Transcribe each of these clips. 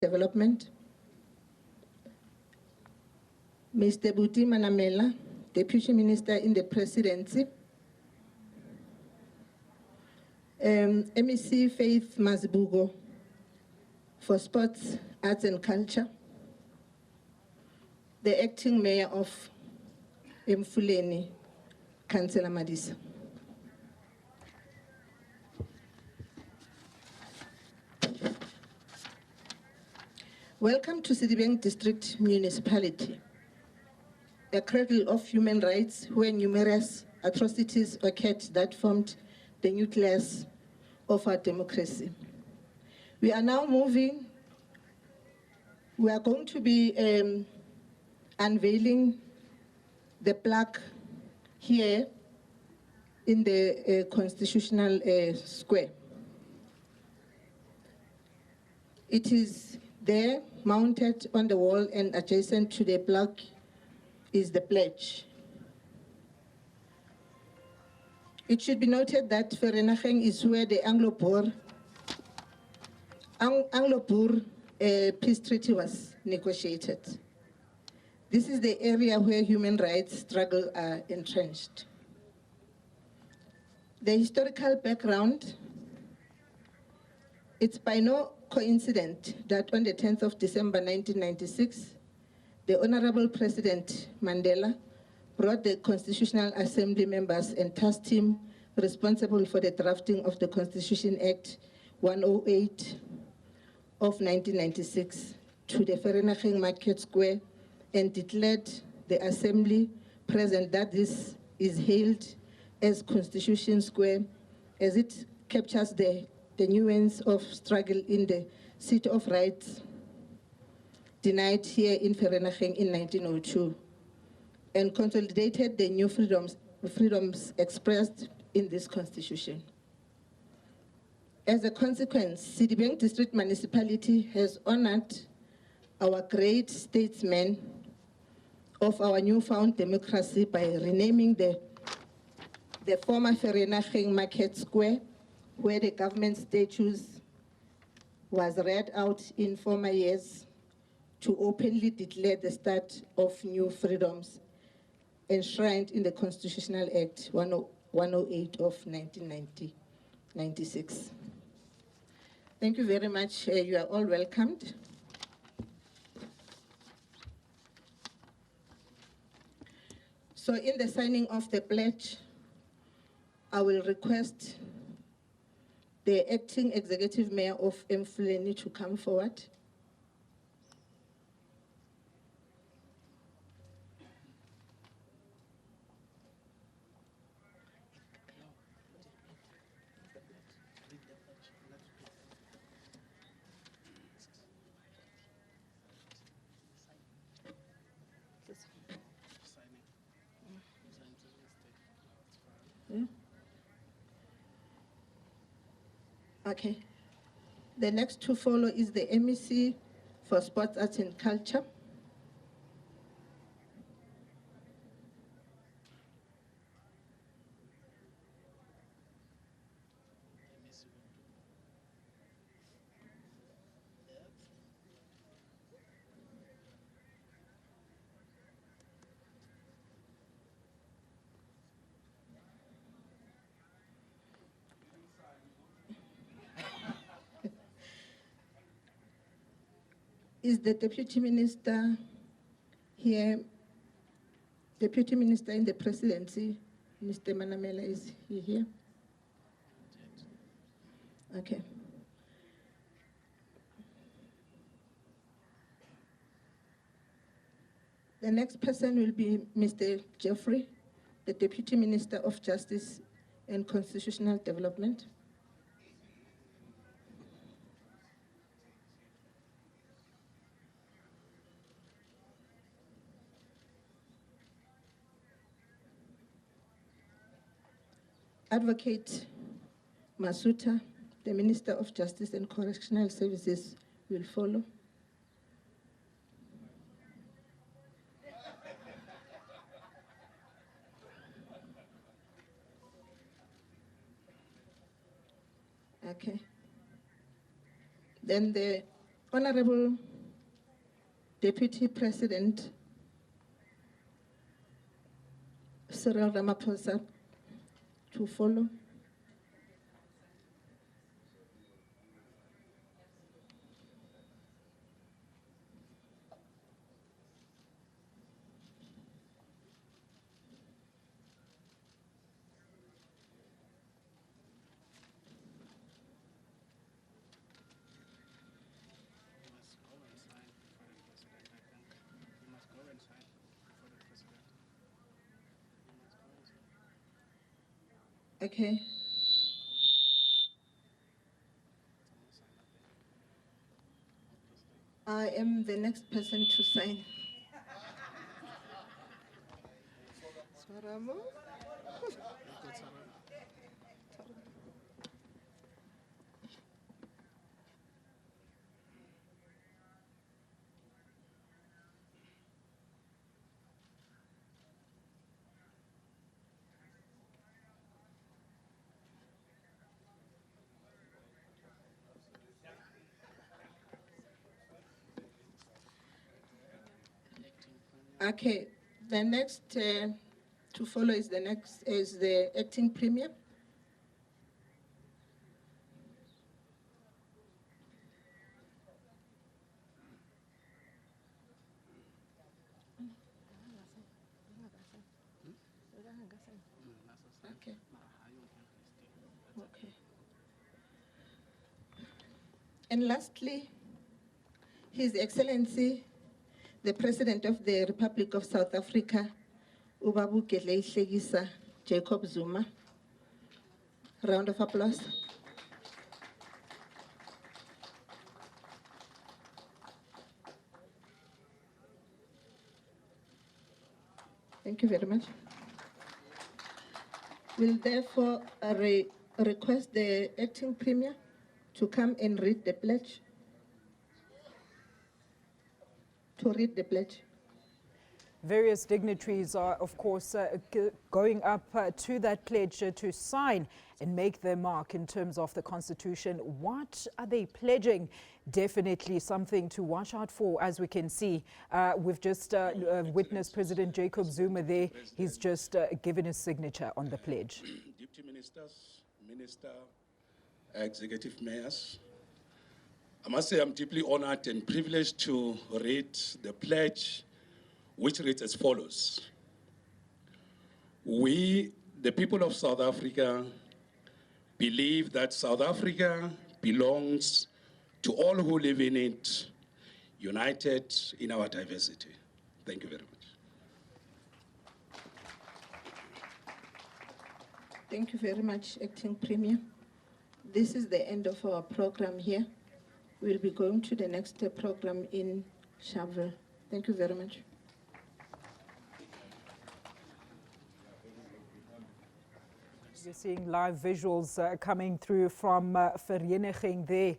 Development. Mr. Buti Manamela, Deputy Minister in the Presidency. MEC Faith Mazibugo for Sports, Arts and Culture. The Acting Mayor of Mfuleni, Councillor Madisa. Welcome to Sedibeng District Municipality, a cradle of human rights where numerous atrocities occurred that formed the nucleus of our democracy. We are now moving, we are going to be unveiling the plaque here in the Constitutional Square. It is there, mounted on the wall, and adjacent to the plaque is the pledge. It should be noted that Vereeniging is where the Anglo-Boer peace treaty was negotiated. This is the area where human rights struggle are entrenched. The historical background, it's by no coincidence that on the 10th of December 1996, the Honorable President Mandela brought the Constitutional Assembly members and tasked him responsible for the drafting of the Constitution Act 108 of 1996 to the Vereeniging Market Square and declared the Assembly present that this is hailed as Constitution Square as it captures the nuance of struggle in the City of Rights denied here in Vereeniging in 1902 and consolidated the new freedoms expressed in this constitution. As a consequence, Sedibeng District Municipality has honored our great statesmen of our newfound democracy by renaming the former Vereeniging Market Square, where the government statutes was read out in former years, to openly declare the start of new freedoms enshrined in the Constitutional Act 108 of 1996. Thank you very much. You are all welcomed. So in the signing of the pledge, I will request the Acting Executive Mayor of Mfuleni to come forward. Okay. The next to follow is the MEC for Sports, Arts and Culture. Is the Deputy Minister here? Deputy Minister in the Presidency, Mr. Manamela, is he here? Okay. The next person will be Mr. Jeffrey, the Deputy Minister of Justice and Constitutional Development. Advocate Masuta, the Minister of Justice and Correctional Services, will follow. Okay. Then the Honorable Deputy President Cyril Ramaphosa to follow. Okay. I am the next person to sign. Saramo? Okay, the next to follow is the acting premier. Okay. Okay. And lastly, His Excellency, the President of the Republic of South Africa, Ubabu Gedleyihlekisa Jacob Zuma. Round of applause. Thank you very much. We'll therefore request the acting premier to come and read the pledge. To read the pledge. Various dignitaries are, of course, going up to that pledge to sign and make their mark in terms of the Constitution. What are they pledging? Definitely something to watch out for, as we can see. We've just witnessed President Jacob Zuma there. He's just given his signature on the pledge. Deputy Ministers, Minister, Executive Mayors, I must say I'm deeply honored and privileged to read the pledge, which reads as follows. We, the people of South Africa, believe that South Africa belongs to all who live in it, united in our diversity. Thank you very much. Thank you very much, Acting Premier. This is the end of our program here. We'll be going to the next program in Sharpeville. Thank you very much. You're seeing live visuals coming through from Vereniging there.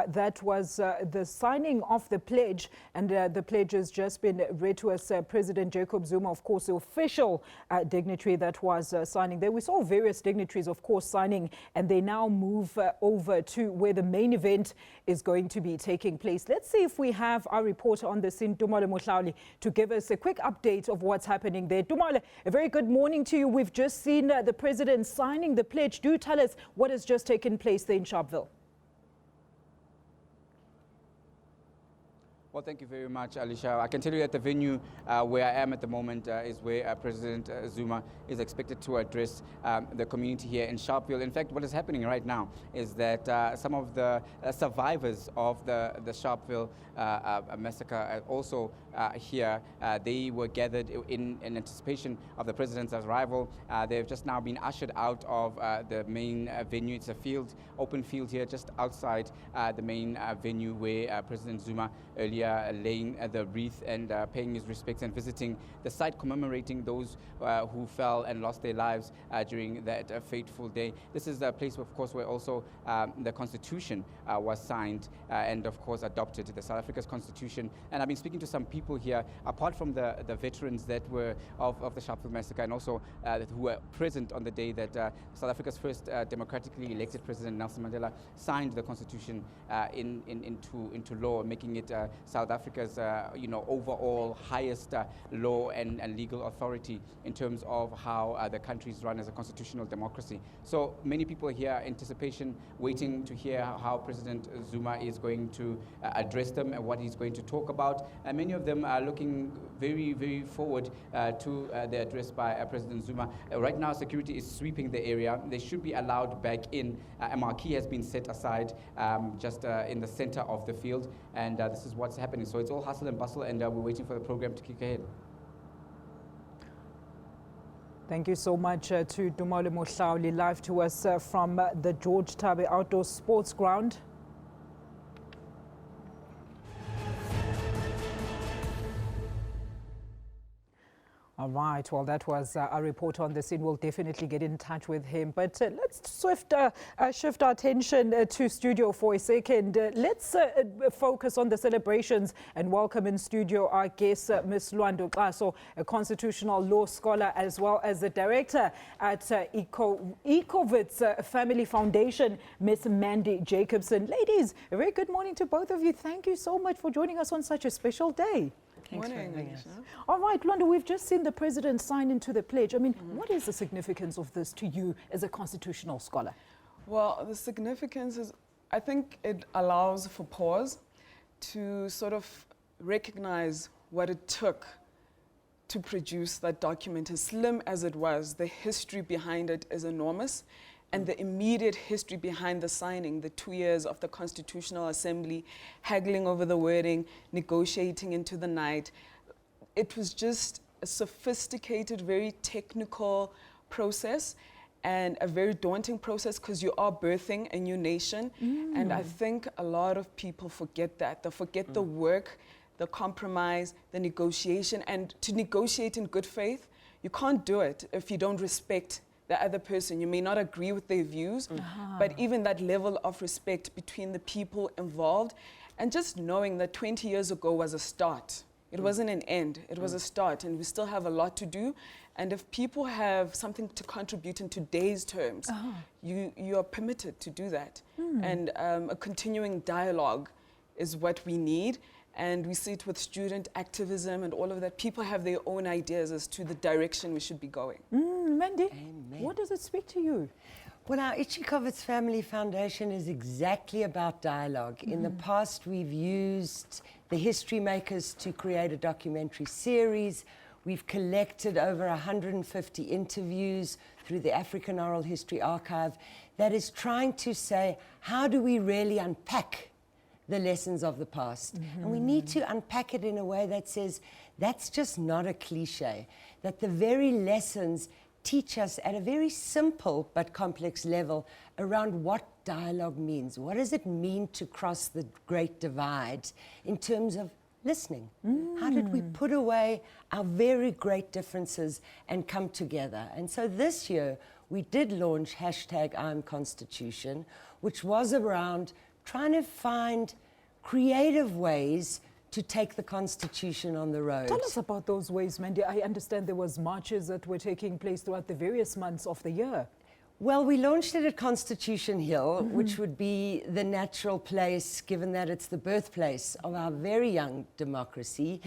That was the signing of the pledge, and the pledge has just been read to us. President Jacob Zuma, of course, the official dignitary that was signing there. We saw various dignitaries, of course, signing, and they now move over to where the main event is going to be taking place. Let's see if we have our reporter on the scene, Tumale Mohlauli, to give us a quick update of what's happening there. Tumale, a very good morning to you. We've just seen the president signing the pledge. Do tell us what has just taken place there in Sharpeville. Well, thank you very much, Alicia. I can tell you that the venue where I am at the moment is where President Zuma is expected to address the community here in Sharpeville. In fact, what is happening right now is that some of the survivors of the Sharpeville massacre also here, they were gathered in anticipation of the president's arrival. They've just now been ushered out of the main venue. It's a field, open field here just outside the main venue where President Zuma earlier here laying the wreath and paying his respects and visiting the site commemorating those who fell and lost their lives during that fateful day. This is a place, of course, where also the Constitution was signed and, of course, adopted, the South Africa's Constitution. And I've been speaking to some people here, apart from the veterans that were of the Sharpeville massacre, and also who were present on the day that South Africa's first democratically elected President Nelson Mandela signed the Constitution into law, making it South Africa's overall highest law and legal authority in terms of how the country is run as a constitutional democracy. So many people here, anticipation, waiting to hear how President Zuma is going to address them and what he's going to talk about. And many of them are looking very, very forward to the address by President Zuma. Right now, security is sweeping the area. They should be allowed back in. A marquee has been set aside just in the center of the field, and this is what's happening. So it's all hustle and bustle, and we're waiting for the program to kick ahead. Thank you so much to Dumole Mohlauli, live to us from the George Tabe Outdoor Sports Ground. All right, well, that was a report on the scene. We'll definitely get in touch with him. But let's shift our attention to studio for a second. Let's focus on the celebrations and welcome in studio our guest, Ms. Lwando Xaso, a constitutional law scholar, as well as the director at Ecovitz Family Foundation, Ms. Mandy Jacobson. Ladies, a very good morning to both of you. Thank you so much for joining us on such a special day. Thanks for having us. All right, Lwando, we've just seen the president sign into the pledge. I mean, what is the significance of this to you as a constitutional scholar? Well, the significance is, I think it allows for pause to sort of recognize what it took to produce that document. As slim as it was, the history behind it is enormous. And the immediate history behind the signing, the 2 years of the Constitutional Assembly, haggling over the wording, negotiating into the night. It was just a sophisticated, very technical process, and a very daunting process because you are birthing a new nation. And I think a lot of people forget that. They forget the work, the compromise, the negotiation. And to negotiate in good faith, you can't do it if you don't respect the other person. You may not agree with their views, but even that level of respect between the people involved, and just knowing that 20 years ago was a start. It wasn't an end, it was a start, and we still have a lot to do. And if people have something to contribute in today's terms, you are permitted to do that. And a continuing dialogue is what we need. And we see it with student activism and all of that. People have their own ideas as to the direction we should be going. Mandy, Amen. what does it speak to you? Well, our Ecovitz Family Foundation is exactly about dialogue. In the past, we've used the history makers to create a documentary series. We've collected over 150 interviews through the African Oral History Archive that is trying to say, how do we really unpack the lessons of the past? And we need to unpack it in a way that says, that's just not a cliche, that the very lessons teach us at a very simple but complex level around what dialogue means. What does it mean to cross the great divide in terms of listening? How did we put away our very great differences and come together? And so this year, we did launch #I'mConstitution, which was around trying to find creative ways to take the Constitution on the road. Tell us about those ways, Mandy. I understand there was marches that were taking place throughout the various months of the year. Well, we launched it at Constitution Hill, which would be the natural place, given that it's the birthplace of our very young democracy.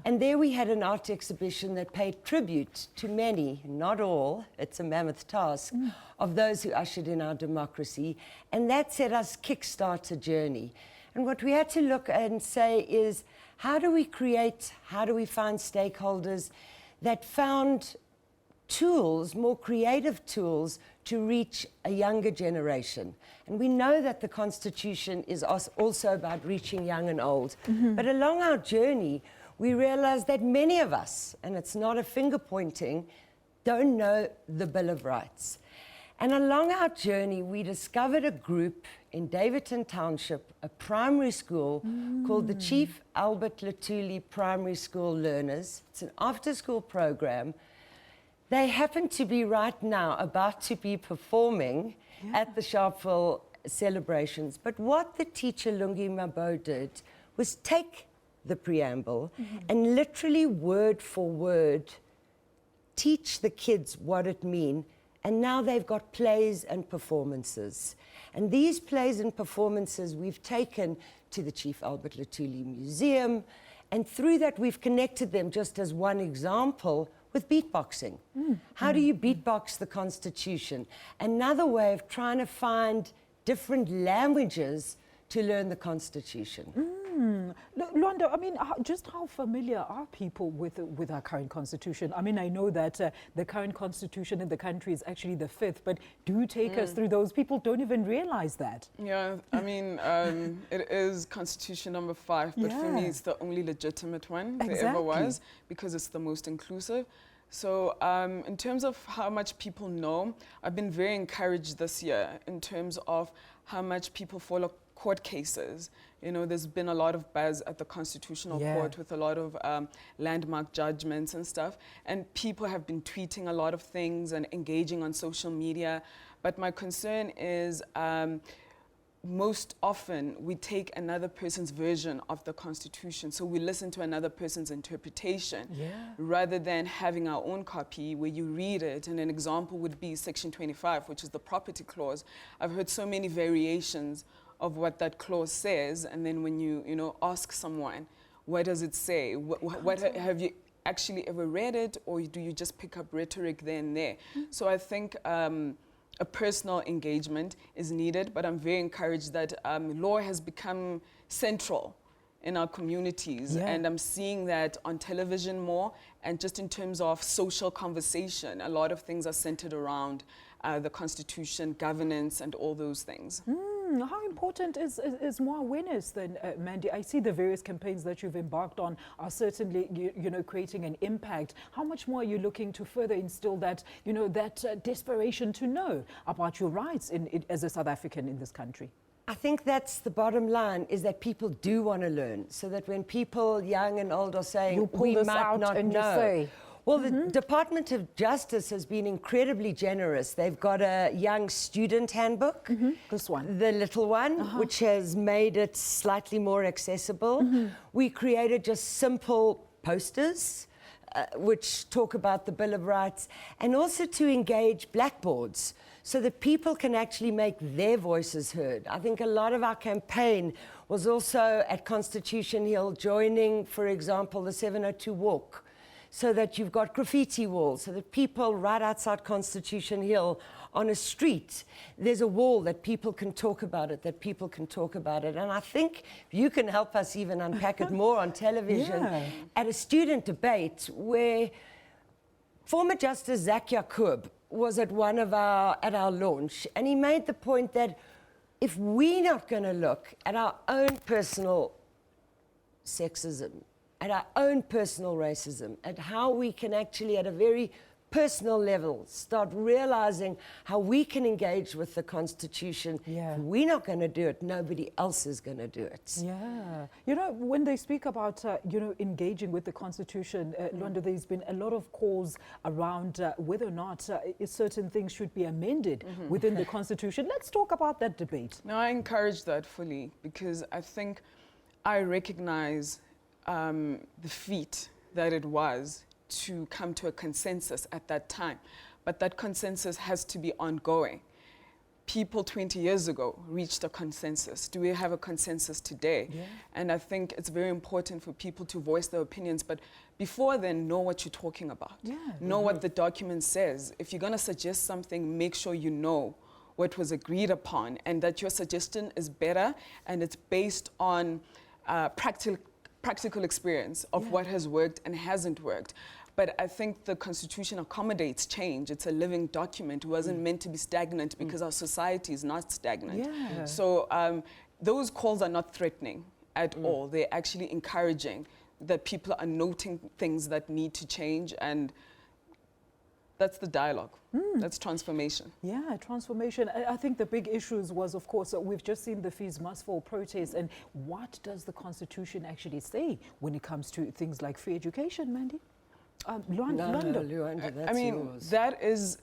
And there we had an art exhibition that paid tribute to many, not all, it's a mammoth task, of those who ushered in our democracy. And that set us kickstart a journey. And what we had to look and say is, how do we find stakeholders that found tools, more creative tools, to reach a younger generation? And we know that the Constitution is also about reaching young and old. But along our journey, we realized that many of us, and it's not a finger pointing, don't know the Bill of Rights. And along our journey, we discovered a group in Davidton Township, a primary school called the Chief Albert Lutuli Primary School Learners. It's an after-school program. They happen to be right now about to be performing at the Sharpeville celebrations. But what the teacher, Lungi Mabo, did was take the preamble and literally word for word teach the kids what it means. And now they've got plays and performances. And these plays and performances we've taken to the Chief Albert Lutuli Museum. And through that, we've connected them, just as one example, with beatboxing. How do you beatbox the Constitution? Another way of trying to find different languages to learn the Constitution. Luanda, I mean, just how familiar are people with our current Constitution? I mean, I know that the current Constitution in the country is actually the 5th, but do take us through those. People don't even realize that. Yeah, I mean, it is Constitution number 5, but for me, it's the only legitimate one there ever was, because it's the most inclusive. So in terms of how much people know, I've been very encouraged this year in terms of how much people follow court cases. You know, there's been a lot of buzz at the Constitutional Court with a lot of landmark judgments and stuff. And people have been tweeting a lot of things and engaging on social media. But my concern is most often we take another person's version of the Constitution. So we listen to another person's interpretation rather than having our own copy where you read it. And an example would be Section 25, which is the property clause. I've heard so many variations of what that clause says, and then when you ask someone, what does it say? What have you actually ever read it, or do you just pick up rhetoric there and there? So I think a personal engagement is needed, but I'm very encouraged that law has become central in our communities, and I'm seeing that on television more, and just in terms of social conversation, a lot of things are centered around the Constitution, governance, and all those things. How important is more awareness then, Mandy? I see the various campaigns that you've embarked on are certainly, creating an impact. How much more are you looking to further instill that, that desperation to know about your rights as a South African in this country? I think that's the bottom line, is that people do want to learn, so that when people, young and old, are saying, we might not know. Well, the Department of Justice has been incredibly generous. They've got a young student handbook. This one. The little one, which has made it slightly more accessible. We created just simple posters, which talk about the Bill of Rights, and also to engage blackboards, so that people can actually make their voices heard. I think a lot of our campaign was also at Constitution Hill, joining, for example, the 702 walk, so that you've got graffiti walls, so that people right outside Constitution Hill on a street, there's a wall that people can talk about it, And I think you can help us even unpack it more on television at a student debate where former Justice Zach Yaqub was at our launch, and he made the point that if we're not going to look at our own personal sexism, at our own personal racism, at how we can actually, at a very personal level, start realizing how we can engage with the Constitution. If we're not going to do it, nobody else is going to do it. When they speak about, engaging with the Constitution, Luanda, there's been a lot of calls around whether or not certain things should be amended within the Constitution. Let's talk about that debate. No, I encourage that fully, because I think I recognize the feat that it was to come to a consensus at that time. But that consensus has to be ongoing. People 20 years ago reached a consensus. Do we have a consensus today? And I think it's very important for people to voice their opinions, but before then, know what you're talking about. Know what the document says. If you're going to suggest something, make sure you know what was agreed upon, and that your suggestion is better and it's based on practical experience of what has worked and hasn't worked. But I think the Constitution accommodates change. It's a living document. It wasn't meant to be stagnant, because our society is not stagnant. So those calls are not threatening at all. They're actually encouraging that people are noting things that need to change, and That's the dialogue. That's transformation. Yeah, transformation. I think the big issues was, of course, we've just seen the Fees Must Fall protests. And what does the Constitution actually say when it comes to things like free education, Mandy? Luanda, that's I mean, yours. that is,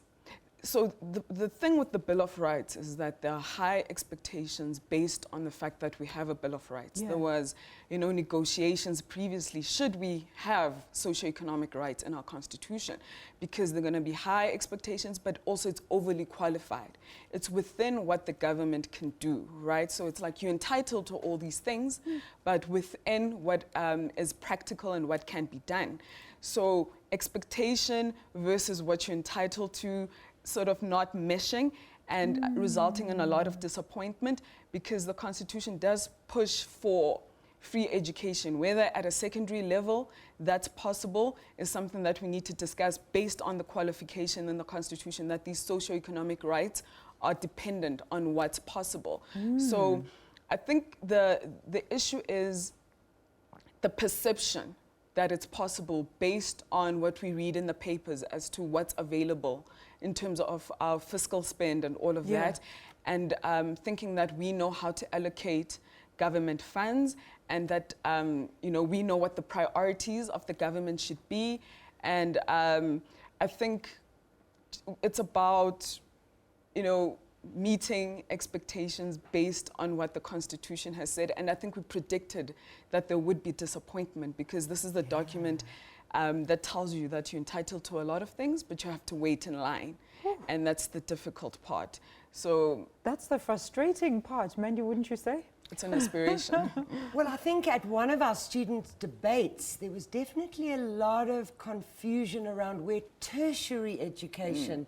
so the thing with the Bill of Rights is that there are high expectations based on the fact that we have a Bill of Rights. Yeah. There was, negotiations previously, should we have socioeconomic rights in our Constitution? Because they're going to be high expectations, but also it's overly qualified. It's within what the government can do, right? So it's like you're entitled to all these things, but within what is practical and what can be done. So expectation versus what you're entitled to, sort of not meshing and resulting in a lot of disappointment, because the Constitution does push for free education, whether at a secondary level that's possible is something that we need to discuss based on the qualification in the Constitution that these socioeconomic rights are dependent on what's possible. So I think the issue is the perception that it's possible based on what we read in the papers as to what's available in terms of our fiscal spend and all of that, and thinking that we know how to allocate government funds and that we know what the priorities of the government should be. And I think it's about meeting expectations based on what the Constitution has said. And I think we predicted that there would be disappointment, because this is the document that tells you that you're entitled to a lot of things, but you have to wait in line. And that's the difficult part. So that's the frustrating part, Mandy, wouldn't you say? It's an aspiration. Well, I think at one of our student debates, there was definitely a lot of confusion around where tertiary education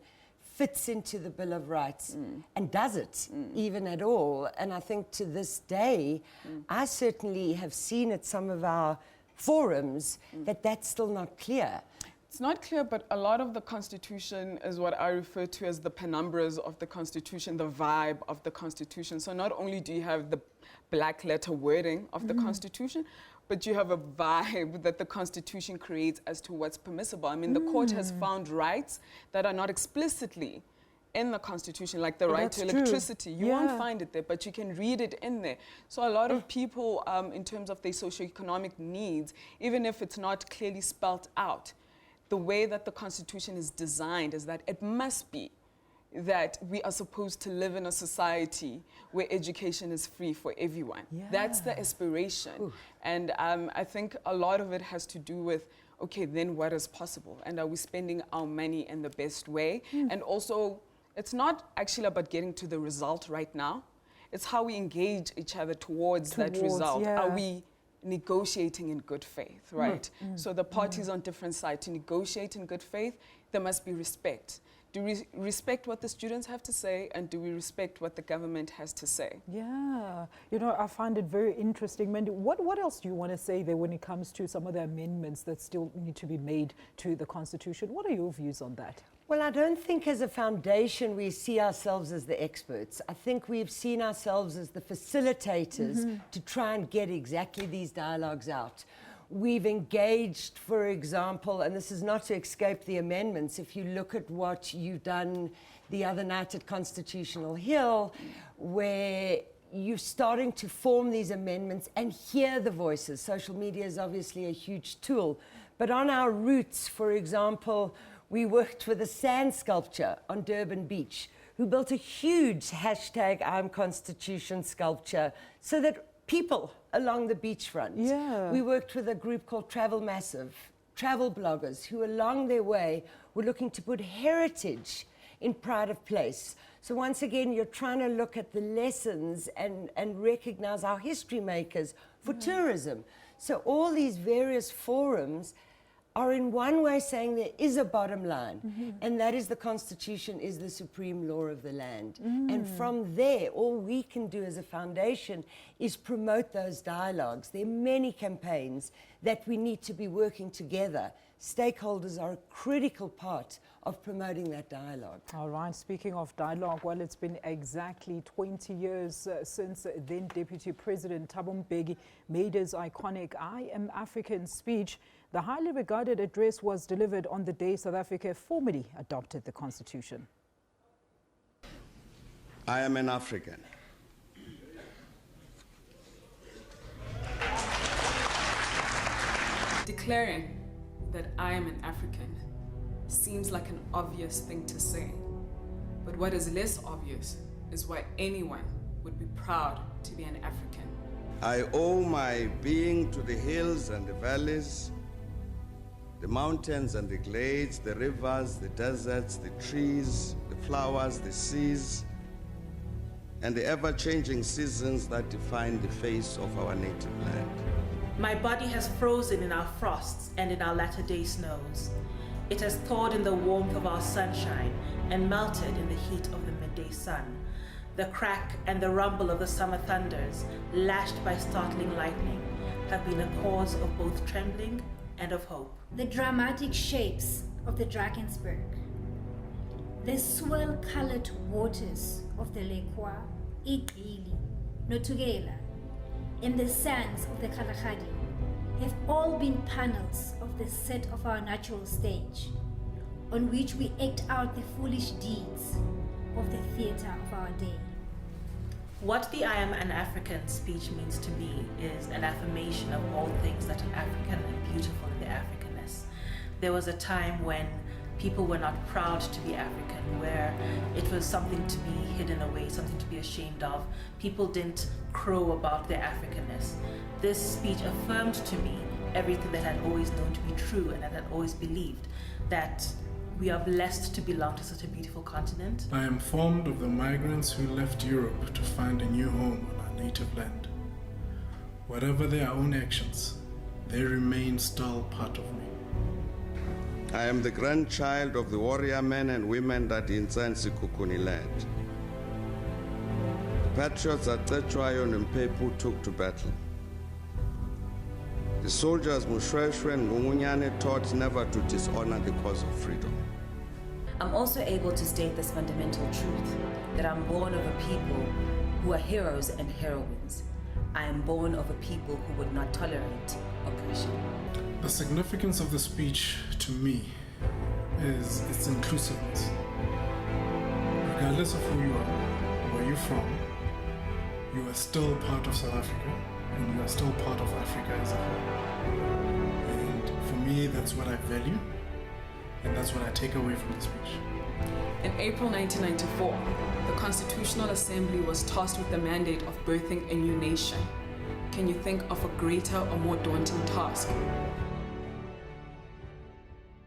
fits into the Bill of Rights and does it even at all. And I think to this day, I certainly have seen at some of our forums that that's still not clear. It's not clear, but a lot of the Constitution is what I refer to as the penumbras of the Constitution, the vibe of the Constitution. So not only do you have the black letter wording of the Constitution, but you have a vibe that the Constitution creates as to what's permissible. I mean, the court has found rights that are not explicitly in the Constitution, like the right to electricity. You won't find it there, but you can read it in there. So a lot of people, in terms of their socioeconomic needs, even if it's not clearly spelt out, the way that the Constitution is designed is that it must be that we are supposed to live in a society where education is free for everyone. That's the aspiration. And I think a lot of it has to do with, okay, then what is possible? And are we spending our money in the best way? And also, it's not actually about getting to the result right now. It's how we engage each other towards that result. Are we negotiating in good faith, right? So the parties on different sides, to negotiate in good faith, there must be respect. Do we respect what the students have to say, and do we respect what the government has to say? Yeah, I find it very interesting. Mandy, what else do you want to say there when it comes to some of the amendments that still need to be made to the Constitution? What are your views on that? Well, I don't think as a foundation we see ourselves as the experts. I think we've seen ourselves as the facilitators to try and get exactly these dialogues out. We've engaged, for example, and this is not to escape the amendments, if you look at what you've done the other night at Constitutional Hill, where you're starting to form these amendments and hear the voices. Social media is obviously a huge tool. But on our roots, for example, we worked with a sand sculpture on Durban Beach who built a huge #I'mConstitution sculpture so that people along the beachfront. We worked with a group called Travel Massive, travel bloggers who along their way were looking to put heritage in pride of place. So once again, you're trying to look at the lessons and recognize our history makers for tourism. So all these various forums are in one way saying there is a bottom line, and that is the Constitution is the supreme law of the land. And from there, all we can do as a foundation is promote those dialogues. There are many campaigns that we need to be working together, stakeholders are a critical part of promoting that dialogue. All right, speaking of dialogue, well, it's been exactly 20 years since then Deputy President Thabo Mbeki made his iconic I Am African speech. The highly regarded address was delivered on the day South Africa formally adopted the Constitution. I am an African. Declaring that I am an African seems like an obvious thing to say, but what is less obvious is why anyone would be proud to be an African. I owe my being to the hills and the valleys, the mountains and the glades, the rivers, the deserts, the trees, the flowers, the seas, and the ever-changing seasons that define the face of our native land. My body has frozen in our frosts and in our latter-day snows. It has thawed in the warmth of our sunshine and melted in the heat of the midday sun. The crack and the rumble of the summer thunders, lashed by startling lightning, have been a cause of both trembling and of hope. The dramatic shapes of the Drakensberg, the swirl-colored waters of the Ncwane, Igili, Notugela, and the sands of the Kalahari have all been panels of the set of our natural stage, on which we act out the foolish deeds of the theatre of our day. What the I Am an African speech means to me is an affirmation of all things that are African and beautiful in the Africanness. There was a time when people were not proud to be African, where it was something to be hidden away, something to be ashamed of. People didn't crow about their Africanness. This speech affirmed to me everything that I'd always known to be true and that I'd always believed, that we are blessed to belong to such a beautiful continent. I am formed of the migrants who left Europe to find a new home on our native land. Whatever their own actions, they remain still part of me. I am the grandchild of the warrior men and women that Ncwane led. The patriots that Ncwane and Mpepu took to battle. The soldiers Mushweshwe and Ncwane taught never to dishonor the cause of freedom. I'm also able to state this fundamental truth, that I'm born of a people who are heroes and heroines. I am born of a people who would not tolerate oppression. The significance of the speech to me is its inclusiveness. Regardless of who you are, where you're from, you are still part of South Africa, and you are still part of Africa as a whole. And for me, that's what I value, and that's what I take away from the speech. In April 1994, the Constitutional Assembly was tasked with the mandate of birthing a new nation. Can you think of a greater or more daunting task?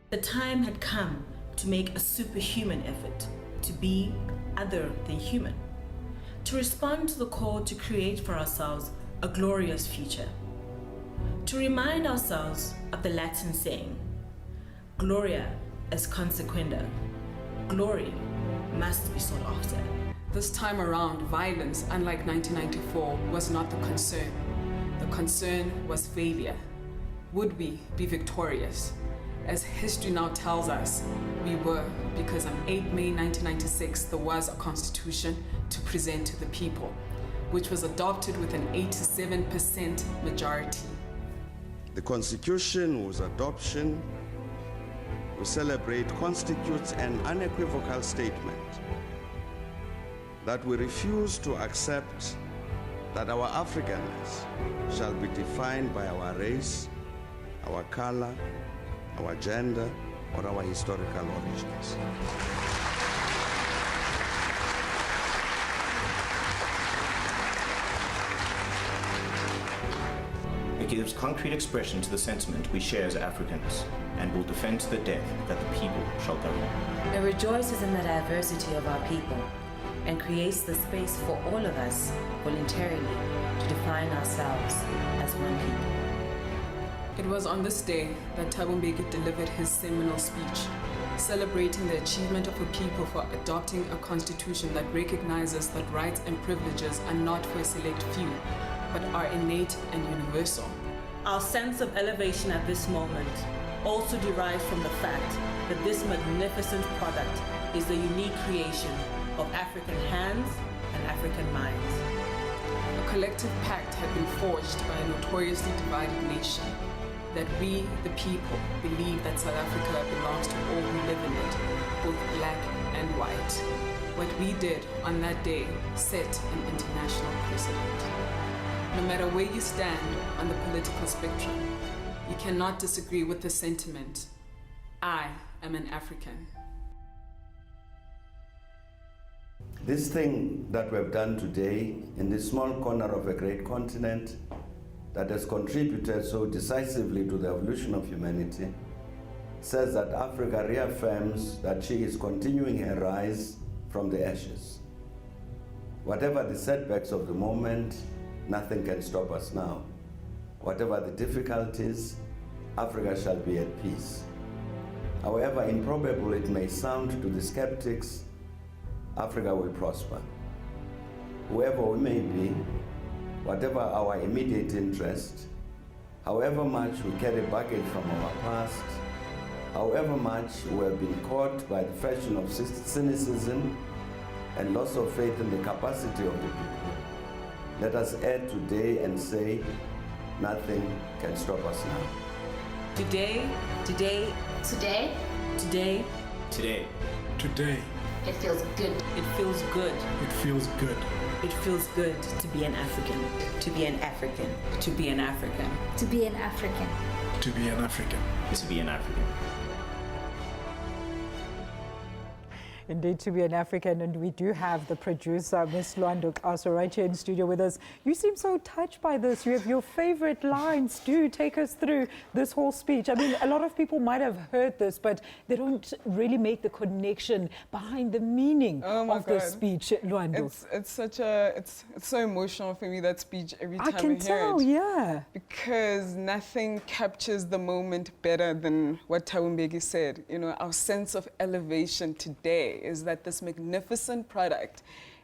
The time had come to make a superhuman effort, to be other than human, to respond to the call to create for ourselves a glorious future, to remind ourselves of the Latin saying, Gloria est consequenda, glory must be sought after. This time around, violence, unlike 1994, was not the concern. The concern was failure. Would we be victorious? As history now tells us, we were, because on 8 May 1996, there was a constitution to present to the people, which was adopted with an 87% majority. The Constitution, whose adoption we celebrate, constitutes an unequivocal statement that we refuse to accept that our Africanness shall be defined by our race, our color, our gender, or our historical origins. It gives concrete expression to the sentiment we share as Africans, and will defend to the death that the people shall govern. It rejoices in the diversity of our people and creates the space for all of us voluntarily to define ourselves as one people. It was on this day that Thabo Mbeki delivered his seminal speech, celebrating the achievement of a people for adopting a constitution that recognizes that rights and privileges are not for a select few, but are innate and universal. Our sense of elevation at this moment also derives from the fact that this magnificent product is the unique creation of African hands and African minds. A collective pact had been forged by a notoriously divided nation, that we, the people, believe that South Africa belongs to all who live in it, both black and white. What we did on that day set an international precedent. No matter where you stand on the political spectrum, you cannot disagree with the sentiment, I am an African. This thing that we've done today in this small corner of a great continent that has contributed so decisively to the evolution of humanity says that Africa reaffirms that she is continuing her rise from the ashes. Whatever the setbacks of the moment, nothing can stop us now. Whatever the difficulties, Africa shall be at peace. However improbable it may sound to the skeptics, Africa will prosper. Whoever we may be, whatever our immediate interest, however much we carry baggage from our past, however much we have been caught by the fashion of cynicism and loss of faith in the capacity of the people, let us add today and say, nothing can stop us now. Today, today, Today, today, Today, Today, it feels good. it feels good. it feels good. It feels good to be an African. To be an African. To be an African. To be an African. To be an African. to be an African. Indeed, to be an African, and we do have the producer, Ms. Lwando, also right here in studio with us. You seem so touched by this. You have your favorite lines. Do take us through this whole speech. I mean, a lot of people might have heard this, but they don't really make the connection behind the meaning of the speech, Lwando. It's so emotional for me, that speech, every time I can hear tell, it. yeah. Because nothing captures the moment better than what Tawumbeki said. You know, our sense of elevation today is that this magnificent product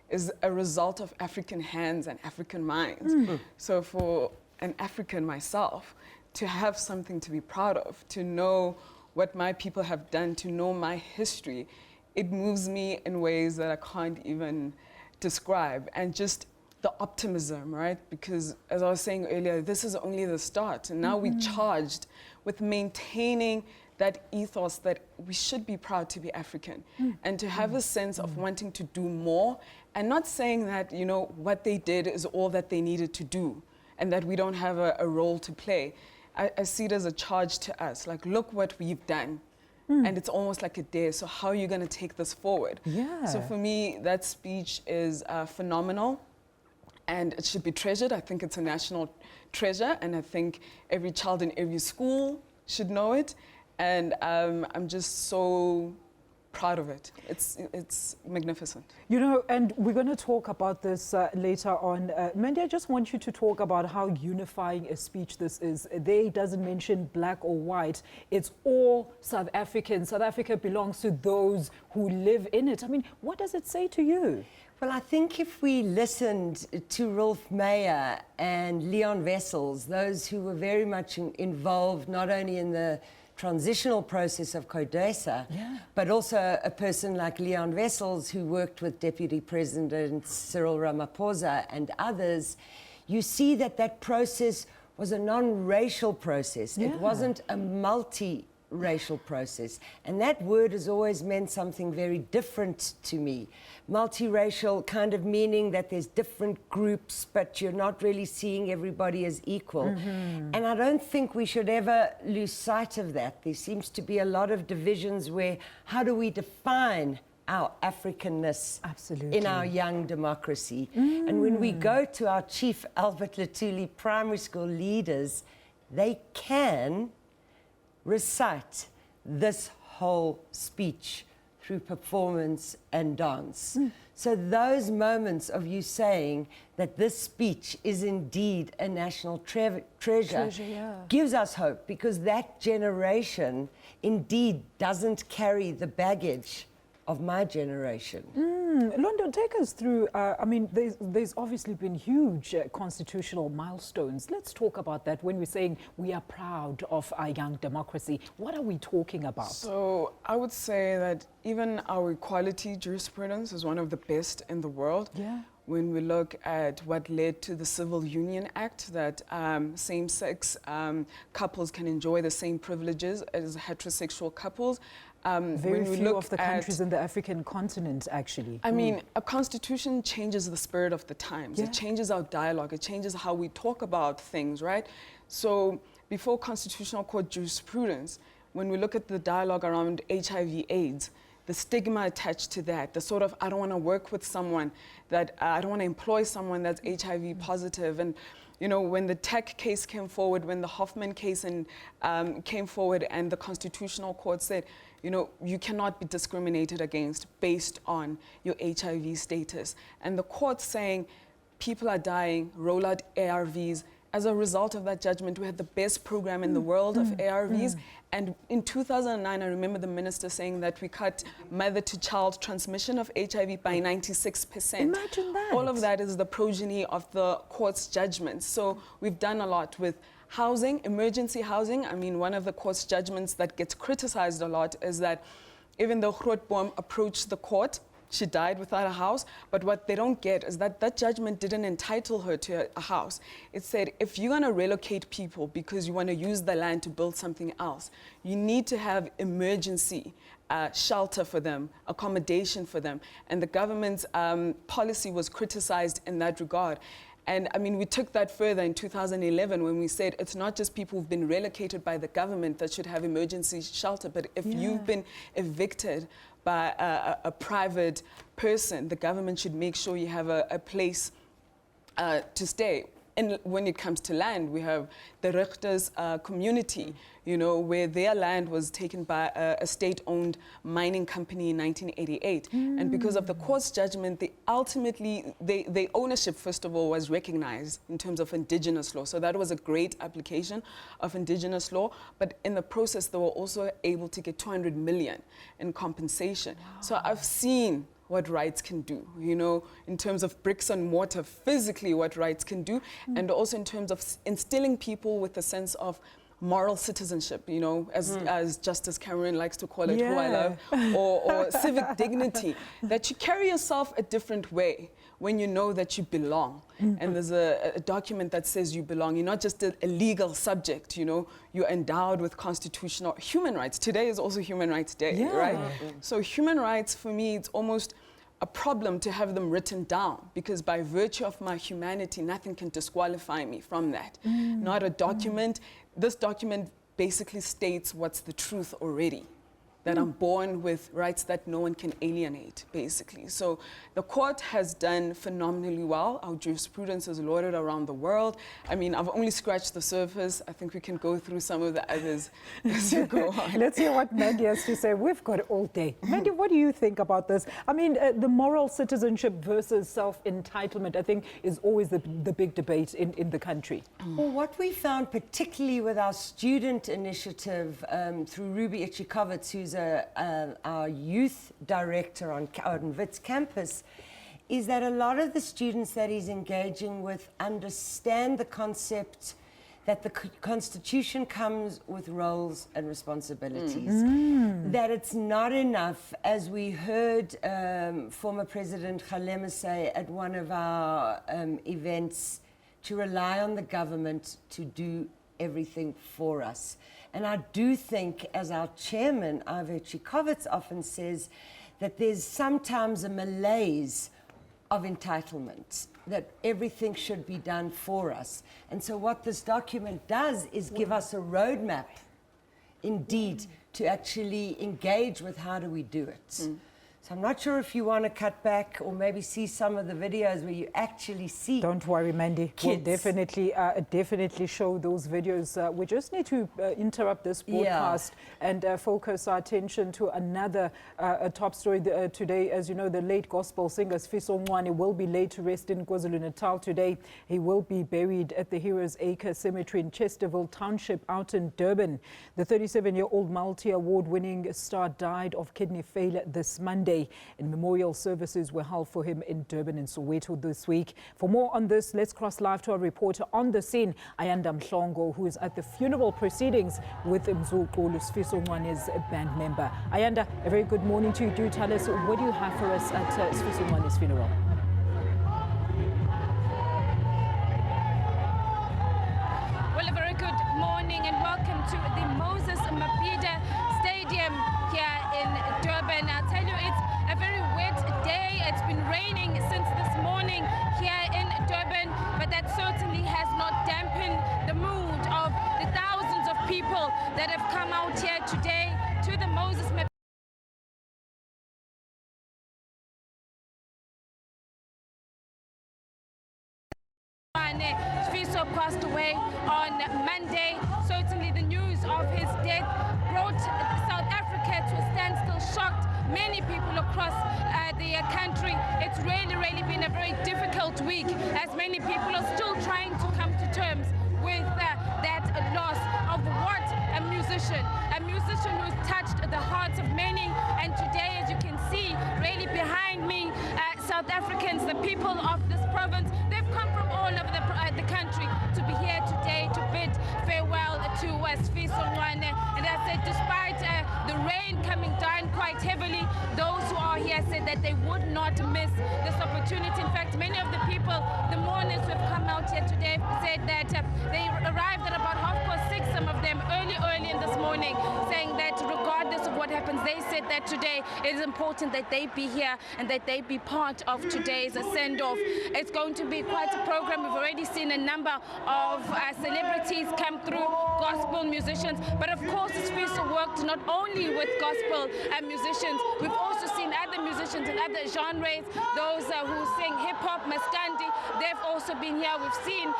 is a result of African hands and African minds. So for an African myself, to have something to be proud of, to know what my people have done, to know my history, it moves me in ways that I can't even describe. And just the optimism, right? Because as I was saying earlier, this is only the start. And now we're charged with maintaining that ethos that we should be proud to be African and to have a sense of wanting to do more, and not saying that, you know, what they did is all that they needed to do and that we don't have a role to play. I see it as a charge to us, like, look what we've done. And it's almost like a dare. So how are you going to take this forward? Yeah. So for me, that speech is phenomenal. And it should be treasured. I think it's a national treasure. And I think every child in every school should know it. And I'm just so proud of it. It's magnificent. You know, and we're going to talk about this later on. Mandy, I just want you to talk about how unifying a speech this is. There it doesn't mention black or white. It's all South Africans. South Africa belongs to those who live in it. I mean, what does it say to you? Well, I think if we listened to Rolf Meyer and Leon Wessels, those who were very much involved not only in the transitional process of CODESA, but also a person like Leon Wessels, who worked with Deputy President Cyril Ramaphosa and others, you see that that process was a non-racial process. It wasn't a multi-racial process. And that word has always meant something very different to me. Multiracial kind of meaning that there's different groups, but you're not really seeing everybody as equal. And I don't think we should ever lose sight of that. There seems to be a lot of divisions where, how do we define our Africanness in our young democracy? And when we go to our Chief Albert Luthuli primary school leaders, they can recite this whole speech through performance and dance. So those moments of you saying that this speech is indeed a national treasure gives us hope, because that generation indeed doesn't carry the baggage of my generation. London, take us through, I mean, there's obviously been huge constitutional milestones. Let's talk about that when we're saying we are proud of our young democracy. What are we talking about? So I would say that even our equality jurisprudence is one of the best in the world. Yeah. When we look at what led to the Civil Union Act, that same-sex couples can enjoy the same privileges as heterosexual couples. Very few of the countries in the African continent, actually. I mean, a constitution changes the spirit of the times. Yeah. It changes our dialogue. It changes how we talk about things, right? So before constitutional court jurisprudence, when we look at the dialogue around HIV/AIDS, the stigma attached to that, the sort of, I don't want to work with someone, that I don't want to employ someone that's HIV positive. And, you know, when the Tech case came forward, when the Hoffman case came forward, and the Constitutional Court said, you know, you cannot be discriminated against based on your HIV status. And the court saying, people are dying, roll out ARVs. As a result of that judgment, we had the best program in the world of ARVs. And in 2009, I remember the minister saying that we cut mother-to-child transmission of HIV by 96%. Imagine that. All of that is the progeny of the court's judgments. So we've done a lot with housing, emergency housing. I mean, one of the court's judgments that gets criticized a lot is that even though Grootboom approached the court, she died without a house, but what they don't get is that that judgment didn't entitle her to a house. It said, if you're gonna relocate people because you wanna use the land to build something else, you need to have emergency shelter for them, accommodation for them. And the government's policy was criticized in that regard. And I mean, we took that further in 2011 when we said it's not just people who've been relocated by the government that should have emergency shelter, but if you've been evicted by a private person, the government should make sure you have a place to stay. And when it comes to land, we have the Rigters community, you know, where their land was taken by a state-owned mining company in 1988. And because of the court's judgment, their ownership, first of all, was recognized in terms of indigenous law. So that was a great application of indigenous law. But in the process, they were also able to get 200 million in compensation. Wow. So I've seen what rights can do, you know, in terms of bricks and mortar, physically what rights can do, and also in terms of instilling people with a sense of moral citizenship, you know, as Justice Cameron likes to call it, who I love, or civic dignity, that you carry yourself a different way when you know that you belong. And there's a document that says you belong. You're not just a legal subject, you know, you're endowed with constitutional human rights. Today is also Human Rights Day, right? So human rights, for me, it's almost a problem to have them written down, because by virtue of my humanity, nothing can disqualify me from that. Not a document. This document basically states what's the truth already, that I'm born with rights that no one can alienate, basically. So the court has done phenomenally well. Our jurisprudence is lauded around the world. I mean, I've only scratched the surface. I think we can go through some of the others as you go on. Let's hear what Mandy has to say. We've got all day. Mandy, what do you think about this? I mean, the moral citizenship versus self-entitlement, I think, is always the big debate in the country. Well, what we found, particularly with our student initiative through Ruby Ichikovitz, who's our youth director on Wits campus, is that a lot of the students that he's engaging with understand the concept that the Constitution comes with roles and responsibilities. That it's not enough, as we heard former President Kgalema say at one of our events, to rely on the government to do everything for us. And I do think, as our chairman, Ivor Chikovitz, often says, that there's sometimes a malaise of entitlement, that everything should be done for us. And so what this document does is give us a roadmap, indeed, to actually engage with how do we do it. So I'm not sure if you want to cut back or maybe see some of the videos where you actually see. Don't worry, Mandy. Kids. We'll definitely show those videos. We just need to interrupt this broadcast and focus our attention to another top story today. As you know, the late gospel singer Sifiso Ncwane will be laid to rest in KwaZulu-Natal today. He will be buried at the Heroes Acre Cemetery in Chesterville Township out in Durban. The 37-year-old multi-award winning star died of kidney failure this Monday. Monday, and memorial services were held for him in Durban and Soweto this week. For more on this, let's cross live to our reporter on the scene, Ayanda Mhlongo, who is at the funeral proceedings with Sifiso Ncwane's band member. Ayanda, a very good morning to you. Do tell us, what do you have for us at Sifiso Ncwane's funeral? Well, a very good morning and welcome to the Moses Mabhida Stadium here in Durban. I'll tell you, it's a very wet day. It's been raining since this morning here in Durban, but that certainly has not dampened the mood of the thousands of people that have come out here today to the Moses Mabhida. Sifiso passed away on Monday. Certainly the news of his death brought South Africa to a standstill, shocked many people across the country. It's really been a very difficult week, as many people are still trying to come to terms with that loss of what a musician who's touched the hearts of many. And today, as you can see, really behind me, South Africans, the people of this province, they've come from all over the country to be here today to bid farewell to Sifiso Ncwane. And as I said, despite the rain coming down quite heavily, those who are here said that they would not miss this opportunity. In fact, many of the people, the mourners who have come out here today, said that they arrived at about 6:30, some of them early in this morning, saying that regardless of what happens, they said that today it is important that they be here and that they be part of today's send-off. It's going to be quite a program. We've already seen a number of celebrities come through, gospel musicians, but of course Sifiso worked not only with gospel musicians, we've also seen other musicians in other genres, those who sing hip-hop, maskandi, they've also been here. We've seen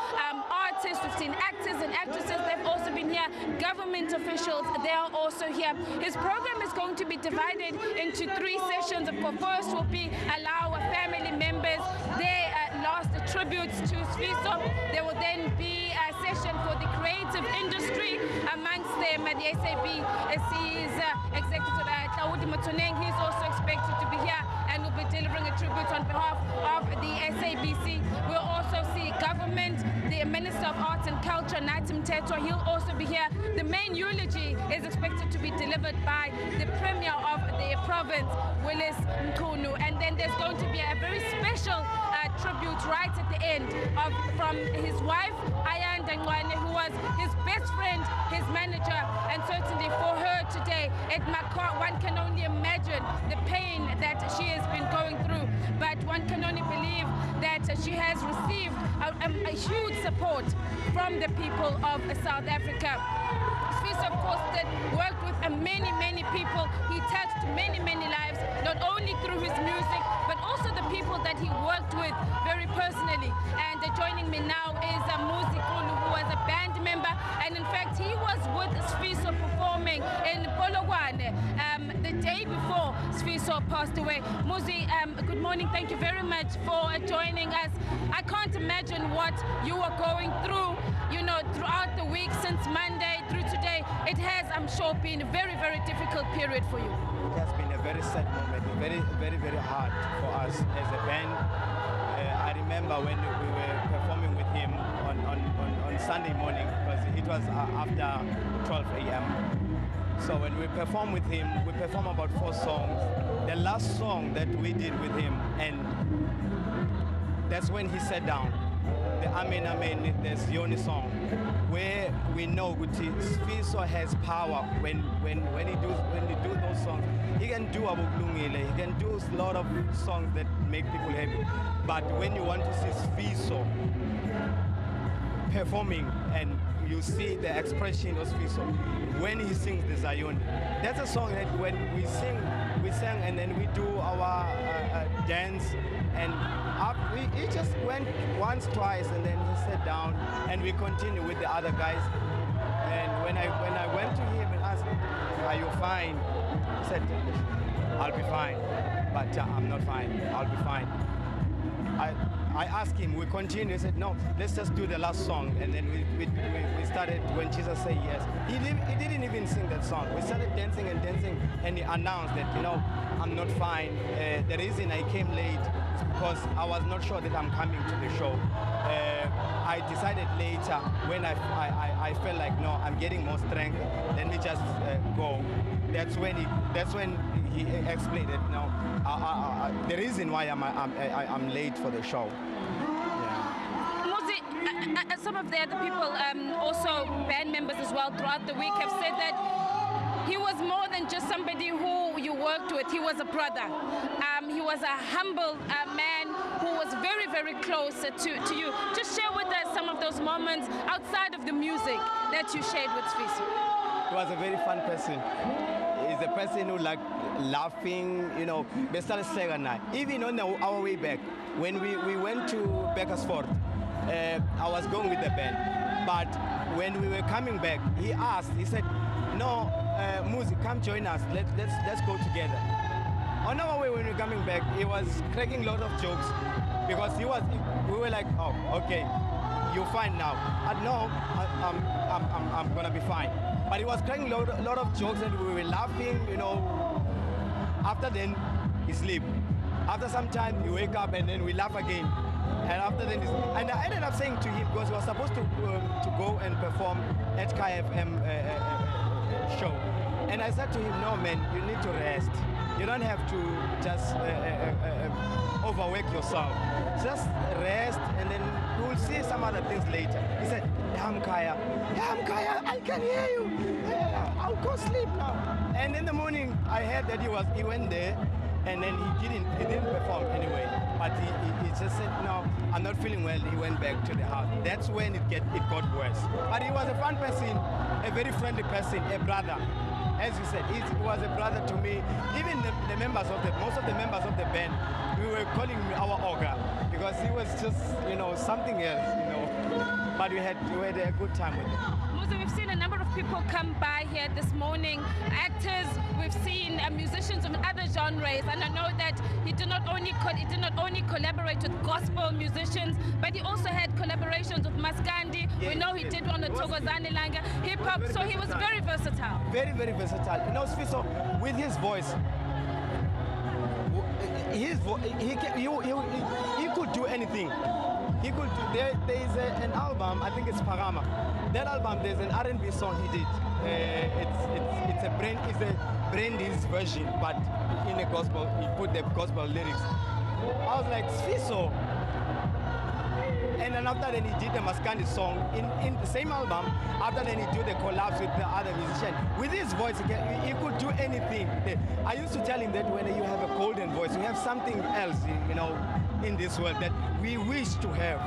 artists, we've seen actors and actresses, they've also been here, government officials, they are also here. His program is going to be divided into 3 sessions. Of course, first will be allow family members their last tributes to Sifiso. There will then be a session for the creative industry, amongst them the SABC's executive he's also expected to be here and will be delivering a tribute on behalf of the SABC. We'll also see government, the Minister of Arts and Culture, he'll also be here. The main eulogy is expected to be delivered by the Premier of the province, Ncwane. And then there's going to be a very special tribute right at the end from his wife, Ayanda Ncwane, who was his best friend, his manager, and certainly for her today, one can only imagine the pain that she has been going through, but one can only believe that she has received a huge support from the people of South Africa. Sifiso, of course, worked with many people. He touched many lives, not only through his music, but also the people that he worked with very personally. And joining me now is Muzi Kulu, who was a band member, and in fact, he was with Sifiso performing in Polokwane the day before Sifiso passed away. Muzi, good morning. Thank you very much for joining us. I can't imagine what you are going through, throughout the week since Monday through today. It has, I'm sure, been a very difficult period for you. It has been a very sad moment, very hard for us as a band. I remember when we were performing with him on Sunday morning, because it was after 12 a.m. So when we perform with him, we perform about 4 songs. The last song that we did with him, and that's when he sat down. The Amen Amen, there's the only song where we know Sifiso has power when he do those songs. He can do Abu Lungile, he can do a lot of songs that make people happy. But when you want to see Sifiso performing and you see the expression of Sifiso when he sings the Zion, that's a song that when we sang and then we do our dance, and he just went once, twice, and then he sat down, and we continue with the other guys. And when I went to him and asked, "Are you fine?" He said, "I'll be fine, but I'm not fine. I'll be fine." I asked him, we continue. He said, no, let's just do the last song. And then we started When Jesus Said Yes. He didn't even sing that song. We started dancing and dancing, and he announced that, I'm not fine. The reason I came late is because I was not sure that I'm coming to the show. I decided later when I felt like, no, I'm getting more strength, let me just go. That's when he explained it. The reason why I'm late for the show. Some of the other people, also band members as well, throughout the week have said that he was more than just somebody who you worked with. He was a brother. He was a humble man who was very, very close to you. Just share with us some of those moments outside of the music that you shared with Sifiso. He was a very fun person. He's a person who liked laughing, even on our way back, when we went to Beckersford, I was going with the band, but when we were coming back, he said, no, Muzi, come join us, let's go together. On our way when we were coming back, he was cracking a lot of jokes, because we were like, oh, okay, you're fine now. No, I'm gonna be fine. But he was cracking a lot of jokes, and we were laughing, After then, he sleep. After some time, he wake up, and then we laugh again. And after then, and I ended up saying to him, because he was supposed to go and perform at KFM show. And I said to him, no, man, you need to rest. You don't have to just overwork yourself. Just rest, and then we'll see some other things later. He said, Mkaya, I can hear you. I'll go sleep now. And in the morning, I heard that he went there, and then he didn't perform anyway. But he just said, no, I'm not feeling well. He went back to the house. That's when it got worse. But he was a fun person, a very friendly person, a brother. As you said, he was a brother to me. Even most of the members of the band, we were calling him our ogre, because he was just, something else, But we had a good time with him. Muzi, we've seen a number of people come by here this morning, actors, we've seen musicians of other genres, and I know that he did not only collaborate with gospel musicians, but he also had collaborations with Maskandi. Yeah, we know he did one with Thokozani Langa, hip-hop, so he was very versatile. Very, very versatile. Sifiso, with his voice, he could do anything. He could do, there is an album, I think it's Parama. That album, there's an R&B song he did. It's a Brandy's version, but in a gospel, he put the gospel lyrics. I was like, Sifiso. And then after that, he did the Maskandi song in the same album. After then, he did the collabs with the other musician. With his voice, he could do anything. I used to tell him that when you have a golden voice, you have something else, in this world that we wish to have.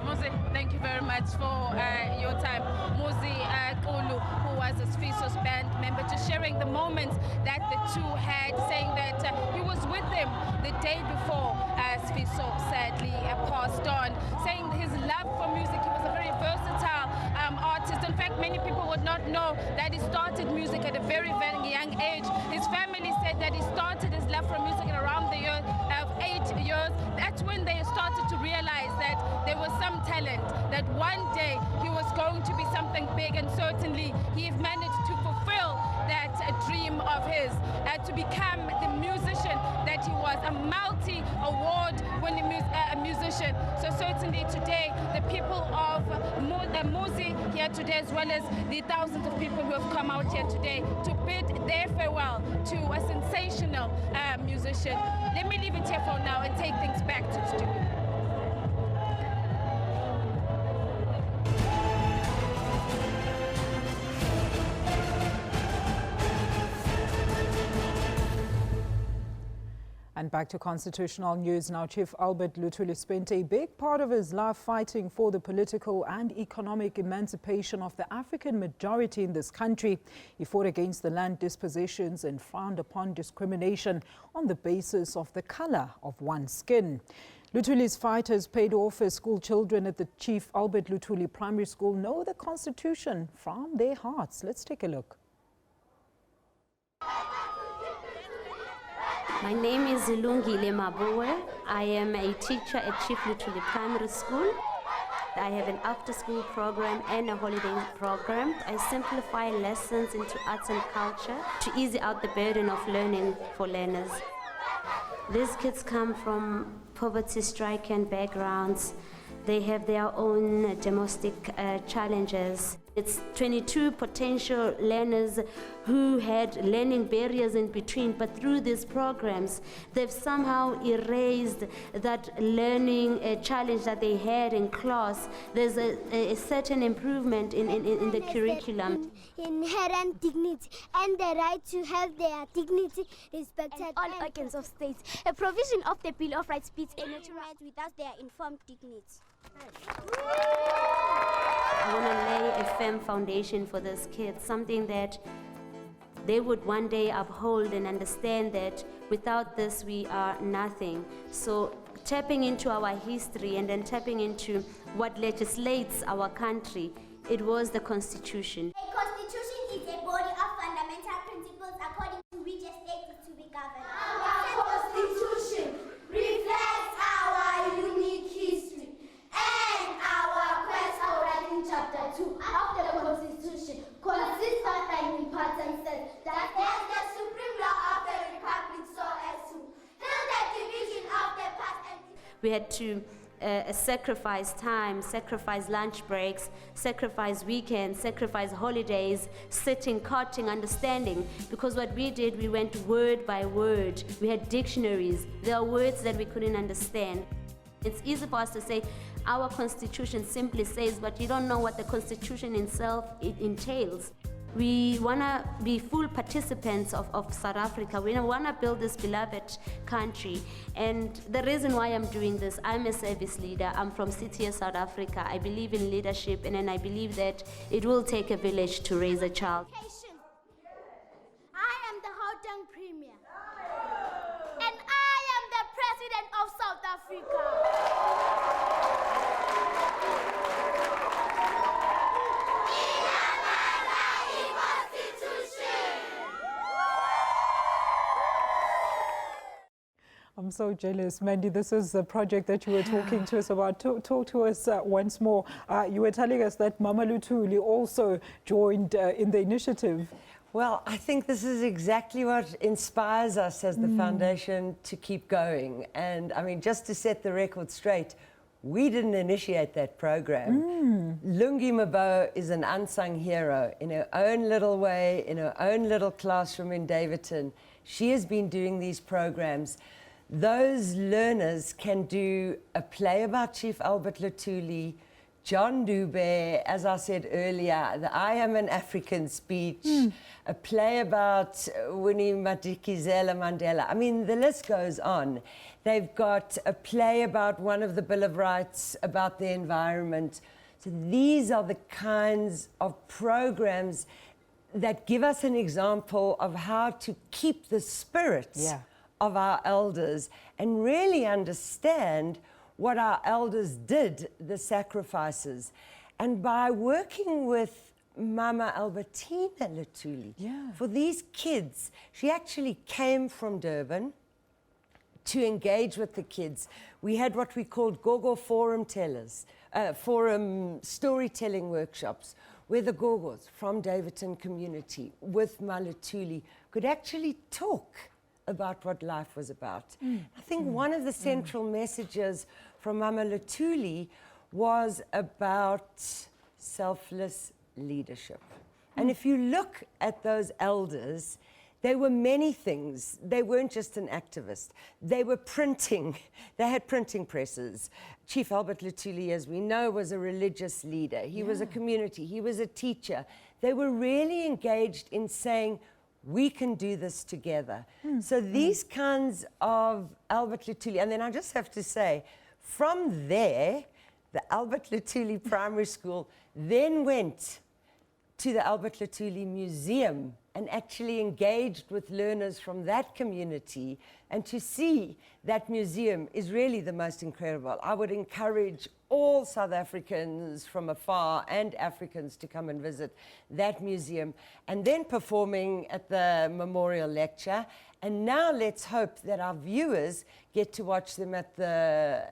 Muzi, thank you very much for your time. Muzi Kulu, who was a Sifiso's band member, just sharing the moments that the two had, saying that he was with them the day before Sifiso sadly passed on, saying his love for music. He was a very versatile artist. In fact, many people would not know that he started music at a very, very young age. His family said that he started his love for music at around the age of 8 years. That's when they started to realize that there was some talent, that one day he was going to be something big, and certainly he managed to fulfill that dream of his, to become the musician that he was, a multi-award-winning musician. So certainly today, the people of Muzi here today, as well as the thousands of people who have come out here today to bid their farewell to a sensational musician. Let me leave it here for now and take things back to the studio. And back to constitutional news now. Chief Albert Luthuli spent a big part of his life fighting for the political and economic emancipation of the African majority in this country. He fought against the land dispositions and frowned upon discrimination on the basis of the color of one's skin. Luthuli's fighters paid off as school children at the Chief Albert Luthuli Primary School know the Constitution from their hearts. Let's take a look. My name is Lungile Maboe. I am a teacher at Chief Lutuli Primary School. I have an after-school program and a holiday program. I simplify lessons into arts and culture to ease out the burden of learning for learners. These kids come from poverty-stricken backgrounds. They have their own domestic challenges. It's 22 potential learners who had learning barriers in between, but through these programs, they've somehow erased that learning challenge that they had in class. There's a certain improvement in the curriculum. Inherent dignity and the right to have their dignity respected. And all organs of state. A provision of the Bill of Rights speaks a natural right without their informed dignity. I want to lay a firm foundation for these kids, something that they would one day uphold and understand that without this we are nothing. So tapping into our history and then tapping into what legislates our country, it was the Constitution. A constitution is a body of fundamental principles according to which a state is to be governed. Our constitution reflects our unique history and our quest for writing chapter 2 of the Constitution consists of an important sense that as the supreme law of the Republic so as to heal the division of the past and We had to sacrifice time, sacrifice lunch breaks, sacrifice weekends, sacrifice holidays, sitting, cutting, understanding. Because what we did, we went word by word. We had dictionaries. There are words that we couldn't understand. It's easy for us to say, our Constitution simply says, but you don't know what the Constitution itself entails. We want to be full participants of South Africa. We want to build this beloved country. And the reason why I'm doing this, I'm a service leader. I'm from City, South Africa. I believe in leadership, and then I believe that it will take a village to raise a child. I am the Gauteng Premier. And I am the President of South Africa. I'm so jealous. Mandy, this is the project that you were talking to us about. Talk to us once more. You were telling us that Mama Lutuli also joined in the initiative. Well, I think this is exactly what inspires us as the foundation to keep going. And I mean, just to set the record straight, we didn't initiate that program. Lungi Mabo is an unsung hero in her own little way, in her own little classroom in Davidton. She has been doing these programs. Those learners can do a play about Chief Albert Lutuli, John Dube, as I said earlier, the I Am an African speech, a play about Winnie Madikizela Mandela. I mean, the list goes on. They've got a play about one of the Bill of Rights, about the environment. So these are the kinds of programs that give us an example of how to keep the spirits of our elders and really understand what our elders did, the sacrifices. And by working with Mama Albertina Lutuli, for these kids, she actually came from Durban to engage with the kids. We had what we called Gogo Forum Tellers, forum storytelling workshops, where the Gogos from Davidton community with Malutuli could actually talk about what life was about. I think one of the central messages from Mama Lutuli was about selfless leadership. And if you look at those elders, they were many things. They weren't just an activist. They were printing. They had printing presses. Chief Albert Lutuli, as we know, was a religious leader. He was a community. He was a teacher. They were really engaged in saying, we can do this together. So these kinds of Albert Lutuli, and then I just have to say, from there, the Albert Lutuli Primary School then went to the Albert Lutuli Museum and actually engaged with learners from that community And to see that museum is really the most incredible. I would encourage all South Africans from afar and Africans to come and visit that museum, and then performing at the memorial lecture. And now let's hope that our viewers get to watch them at the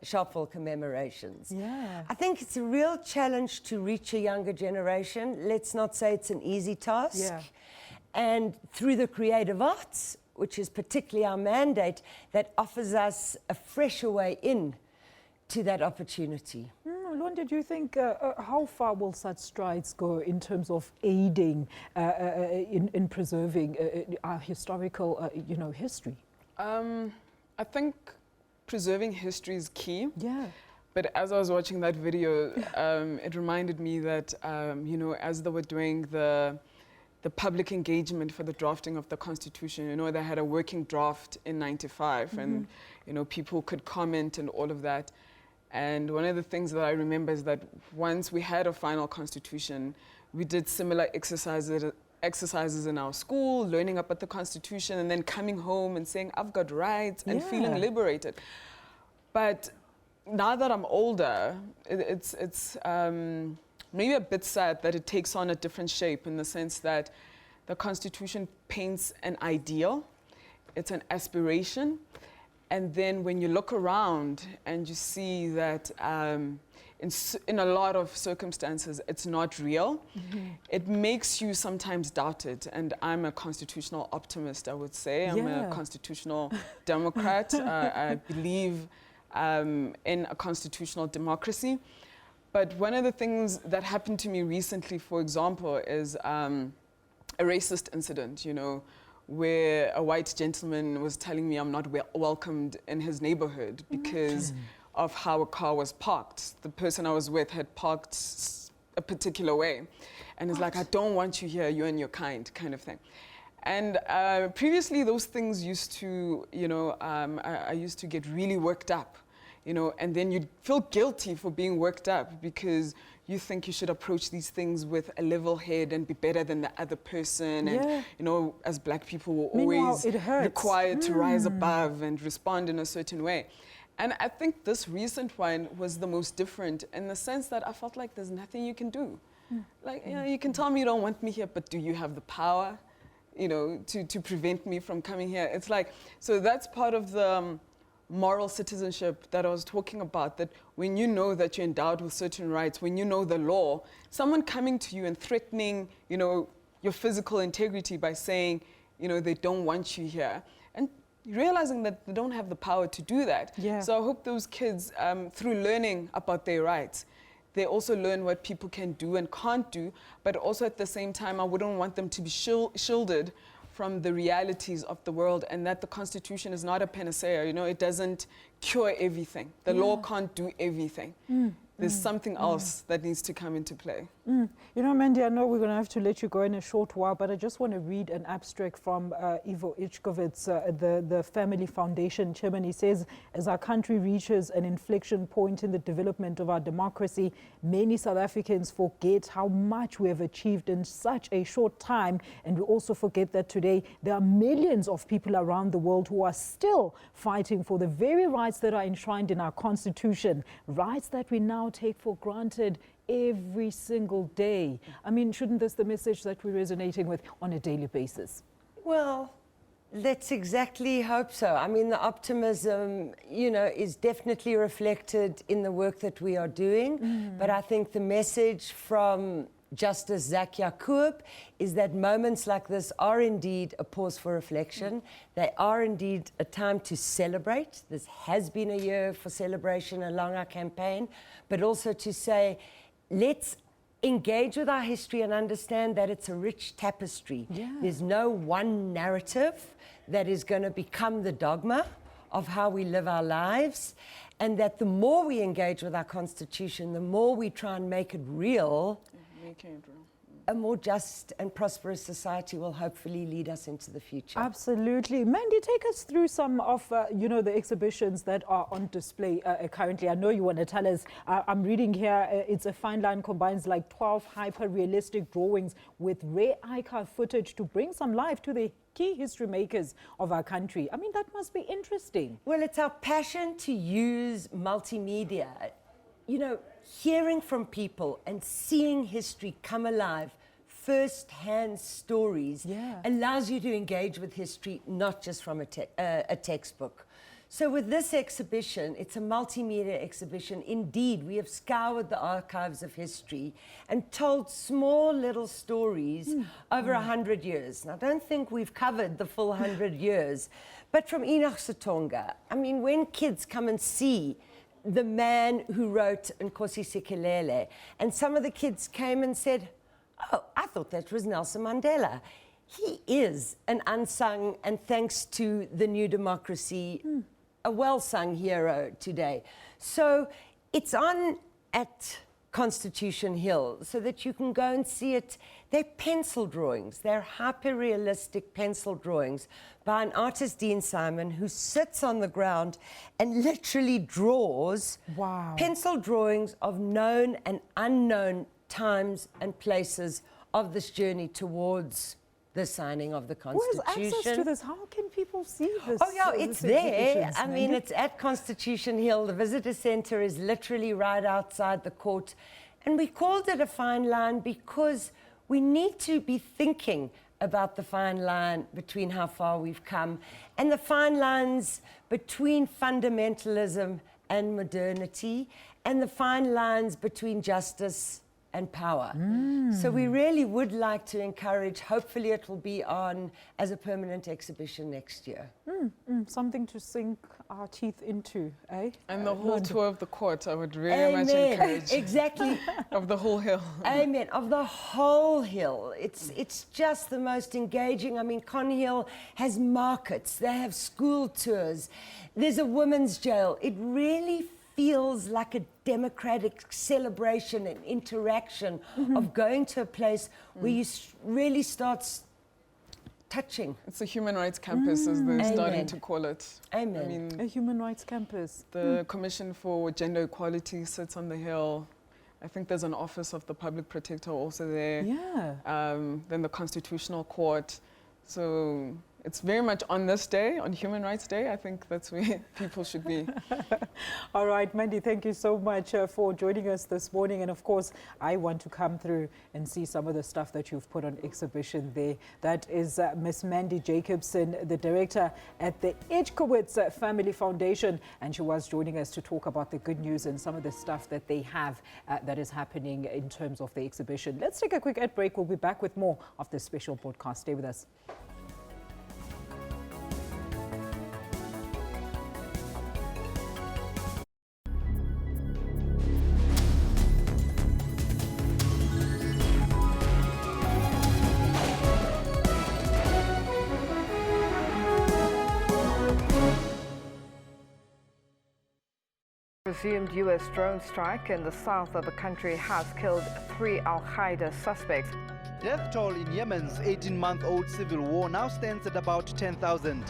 Sharpeville commemorations. Yeah. I think it's a real challenge to reach a younger generation. Let's not say it's an easy task. Yeah. And through the creative arts, which is particularly our mandate, that offers us a fresher way in to that opportunity. Luanda, do you think, how far will such strides go in terms of aiding in preserving our historical, history? I think preserving history is key. Yeah. But as I was watching that video, it reminded me that, as they were doing the public engagement for the drafting of the Constitution, they had a working draft in '95, and, people could comment and all of that. And one of the things that I remember is that once we had a final Constitution, we did similar exercises in our school, learning about the Constitution, and then coming home and saying, I've got rights, and feeling liberated. But now that I'm older, it's maybe a bit sad that it takes on a different shape, in the sense that the Constitution paints an ideal, it's an aspiration, and then when you look around and you see that in a lot of circumstances it's not real, it makes you sometimes doubt it. And I'm a constitutional optimist, I would say. I'm a constitutional Democrat. I believe in a constitutional democracy. But one of the things that happened to me recently, for example, is a racist incident, where a white gentleman was telling me I'm not welcomed in his neighborhood because of how a car was parked. The person I was with had parked a particular way. And it's like, I don't want you here, you and your kind of thing. And previously those things used to, I used to get really worked up. And then you'd feel guilty for being worked up because you think you should approach these things with a level head and be better than the other person. And, as Black people, we're always required to rise above and respond in a certain way. And I think this recent one was the most different, in the sense that I felt like there's nothing you can do. Like, you can tell me you don't want me here, but do you have the power, to prevent me from coming here? It's like, so that's part of the moral citizenship that I was talking about, that when you know that you're endowed with certain rights, when you know the law, someone coming to you and threatening, your physical integrity by saying, they don't want you here, and realizing that they don't have the power to do that. So I hope those kids, through learning about their rights, they also learn what people can do and can't do, but also at the same time, I wouldn't want them to be shielded from the realities of the world, and that the Constitution is not a panacea. It doesn't cure everything. The law can't do everything. There's something else that needs to come into play. Mandy, I know we're going to have to let you go in a short while, but I just want to read an abstract from Ivo Ichkovitz, the Family Foundation chairman. He says, as our country reaches an inflection point in the development of our democracy, many South Africans forget how much we have achieved in such a short time. And we also forget that today there are millions of people around the world who are still fighting for the very rights that are enshrined in our Constitution, rights that we now take for granted every single day. I mean, shouldn't this be the message that we're resonating with on a daily basis? Well, let's exactly hope so. I mean, the optimism, is definitely reflected in the work that we are doing. But I think the message from Justice Zak Yaqub is that moments like this are indeed a pause for reflection. They are indeed a time to celebrate. This has been a year for celebration along our campaign, but also to say, let's engage with our history and understand that it's a rich tapestry. There's no one narrative that is going to become the dogma of how we live our lives, and that the more we engage with our Constitution, the more we try and make it real, a more just and prosperous society will hopefully lead us into the future. Absolutely. Mandy, take us through some of, the exhibitions that are on display currently. I know you want to tell us. I'm reading here, it's a fine line combines like 12 hyper-realistic drawings with rare archive footage to bring some life to the key history makers of our country. I mean, that must be interesting. Well, it's our passion to use multimedia. You know, hearing from people and seeing history come alive, first-hand stories, allows you to engage with history, not just from a textbook. So with this exhibition, it's a multimedia exhibition. Indeed, we have scoured the archives of history and told small little stories over 100 years. Now, I don't think we've covered the full 100 years, but from Enoch Sotonga, I mean, when kids come and see the man who wrote Nkosi Sikelele, and some of the kids came and said, oh, I thought that was Nelson Mandela. He is an unsung, and thanks to the New Democracy, a well-sung hero today. So it's on at Constitution Hill so that you can go and see it. They're pencil drawings. They're hyper-realistic pencil drawings by an artist, Dean Simon, who sits on the ground and literally draws pencil drawings of known and unknown times and places of this journey towards the signing of the Constitution. Who has access to this? How can people see this? Oh, yeah, it's there. I mean, it's at Constitution Hill. The visitor center is literally right outside the court. And we called it a fine line because we need to be thinking about the fine line between how far we've come and the fine lines between fundamentalism and modernity and the fine lines between justice and power. So we really would like to encourage, hopefully it will be on as a permanent exhibition next year. Something to sink our teeth into, eh? And the whole tour of the court, I would very much encourage. Exactly. Of the whole hill. Amen. Of the whole hill. It's just the most engaging. I mean, Con Hill has markets. They have school tours. There's a women's jail. It really feels like a democratic celebration and interaction of going to a place where you really start touching. It's a human rights campus, as they're starting to call it. Amen. I mean, a human rights campus. The Commission for Gender Equality sits on the hill. I think there's an office of the public protector also there. Yeah. Then the Constitutional Court. So it's very much on this day, on Human Rights Day. I think that's where people should be. All right, Mandy, thank you so much for joining us this morning. And of course, I want to come through and see some of the stuff that you've put on exhibition there. That is Miss Mandy Jacobson, the director at the Ncwane Family Foundation. And she was joining us to talk about the good news and some of the stuff that they have that is happening in terms of the exhibition. Let's take a quick ad break. We'll be back with more of this special broadcast. Stay with us. Presumed U.S. drone strike in the south of the country has killed 3 al-Qaeda suspects. Death toll in Yemen's 18-month-old civil war now stands at about 10,000.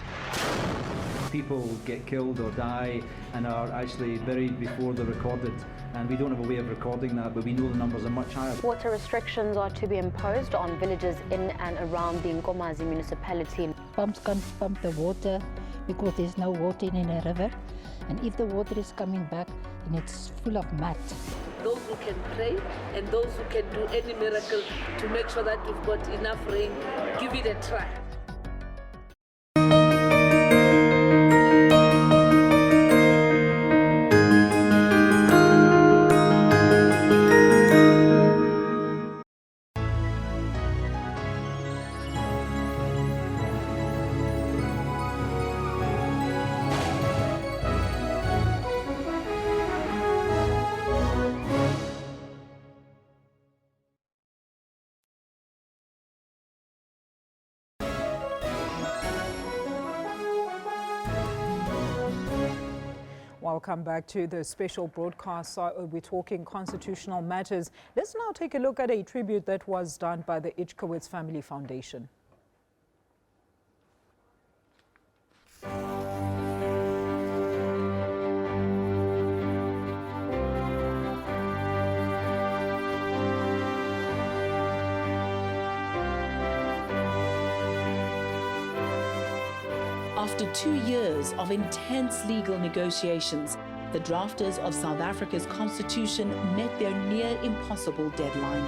People get killed or die and are actually buried before they're recorded, and we don't have a way of recording that, but we know the numbers are much higher. Water restrictions are to be imposed on villages in and around the Ncwane municipality. Pumps can't pump the water because there's no water in a river, and if the water is coming back, then it's full of mud. Those who can pray and those who can do any miracle to make sure that we've got enough rain, give it a try. Welcome back to the special broadcast. We're talking constitutional matters. Let's now take a look at a tribute that was done by the Ncwane Family Foundation. After 2 years of intense legal negotiations, the drafters of South Africa's constitution met their near impossible deadline.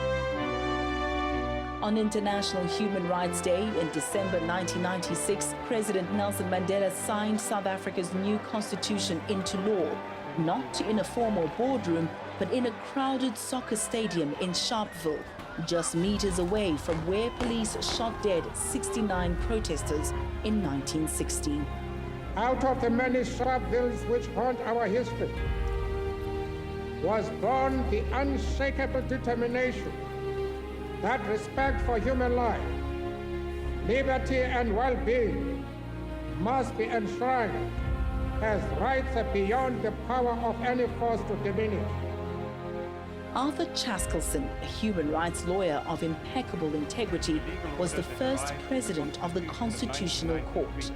On International Human Rights Day in December 1996, President Nelson Mandela signed South Africa's new constitution into law, not in a formal boardroom, but in a crowded soccer stadium in Sharpeville, just meters away from where police shot dead 69 protesters in 1916. Out of the many Sharpevilles which haunt our history was born the unshakable determination that respect for human life, liberty and well-being must be enshrined as rights beyond the power of any force to diminish. Arthur Chaskelson, a human rights lawyer of impeccable integrity, was the first president of the Constitutional Court.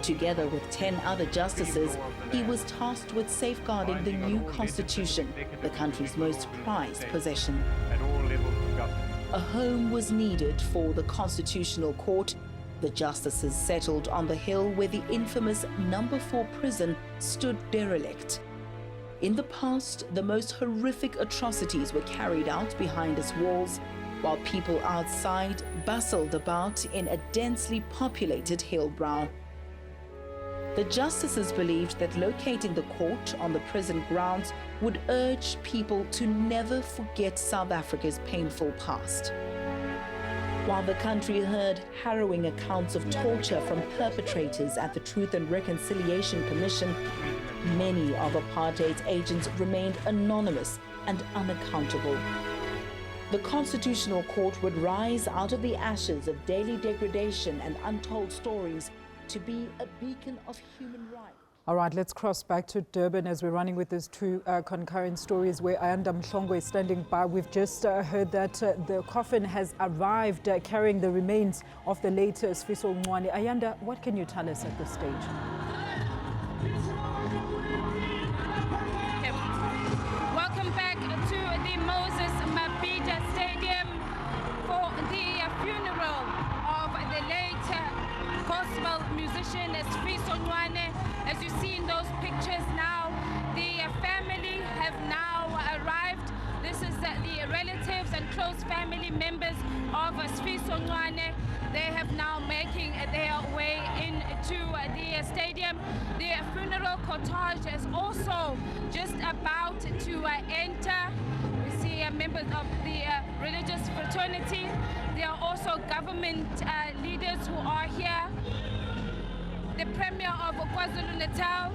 Together with 10 other justices, he was tasked with safeguarding the new constitution, the country's most prized possession. A home was needed for the Constitutional Court. The justices settled on the hill where the infamous No. 4 prison stood derelict. In the past, the most horrific atrocities were carried out behind its walls, while people outside bustled about in a densely populated hillbrow. The justices believed that locating the court on the prison grounds would urge people to never forget South Africa's painful past. While the country heard harrowing accounts of torture from perpetrators at the Truth and Reconciliation Commission, many of apartheid's agents remained anonymous and unaccountable. The Constitutional Court would rise out of the ashes of daily degradation and untold stories to be a beacon of human rights. All right, let's cross back to Durban as we're running with these two concurrent stories where Ayanda Mhlongo is standing by. We've just heard that the coffin has arrived carrying the remains of the late Sifiso Ncwane. Ayanda, what can you tell us at this stage? Welcome back to the Moses Mabhida Stadium for the funeral of the late gospel musician Sifiso Ncwane. As you see in those pictures now, the family have now arrived. This is the relatives and close family members of Sifiso Ncwane. They have now making their way into the stadium. The funeral cortege is also just about to enter. We see members of the religious fraternity. There are also government leaders who are here. The Premier of KwaZulu-Natal,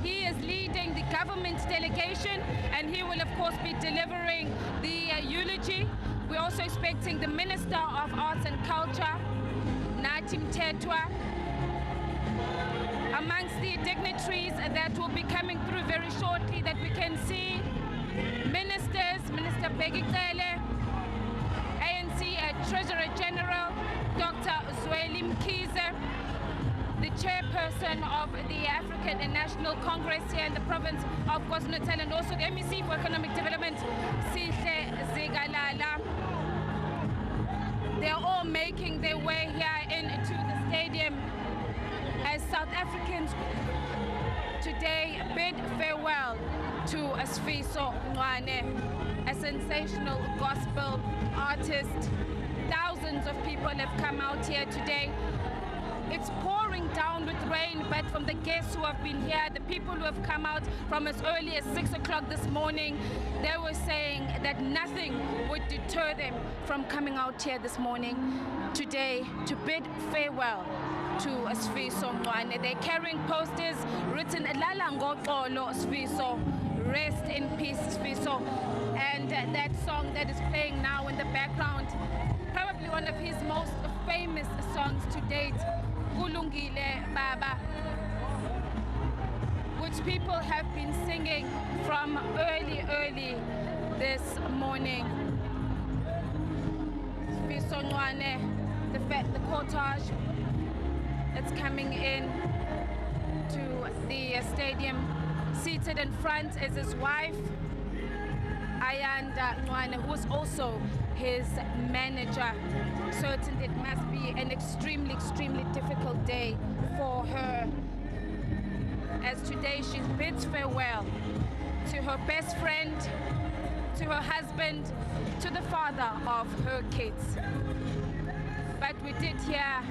he is leading the government delegation, and he will of course be delivering the eulogy. We're also expecting the Minister of Arts and Culture, Nathi Mthethwa, amongst the dignitaries that will be coming through very shortly that we can see. Ministers, Minister Bheki Cele, ANC Treasurer General, Dr. Zweli Mkhize, the chairperson of the African National Congress here in the province of KwaZulu-Natal, and also the MEC for Economic Development, Sihle Zikalala. They're all making their way here into the stadium as South Africans today bid farewell to Sifiso Ncwane, a sensational gospel artist. Thousands of people have come out here today. It's pouring down with rain, but from the guests who have been here, the people who have come out from as early as 6 o'clock this morning, they were saying that nothing would deter them from coming out here this morning today to bid farewell to Sifiso Ncwane. They're carrying posters written "Lala Ngoxolo Sifiso," rest in peace Sifiso, and that song that is playing now in the background, probably one of his most famous songs to date, Kulungile Baba, which people have been singing from early this morning. Sifiso Ncwane, the cortege, it's coming in to the stadium. Seated in front is his wife, Ncwane, who's also his manager. Certainly it must be an extremely difficult day for her, as today she bids farewell to her best friend, to her husband, to the father of her kids. But we did hear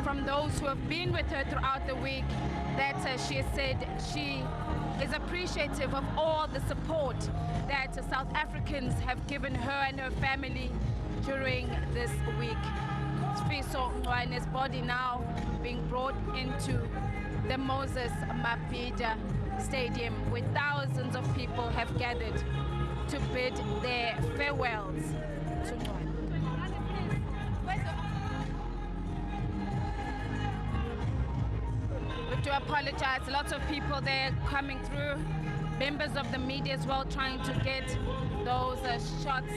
from those who have been with her throughout the week that she has said she is appreciative of all the support that South Africans have given her and her family during this week. Sifiso Ncwane's body now being brought into the Moses Mabhida Stadium, where thousands of people have gathered to bid their farewells to Ncwane. We do apologize, lots of people there coming through, members of the media as well, trying to get those shots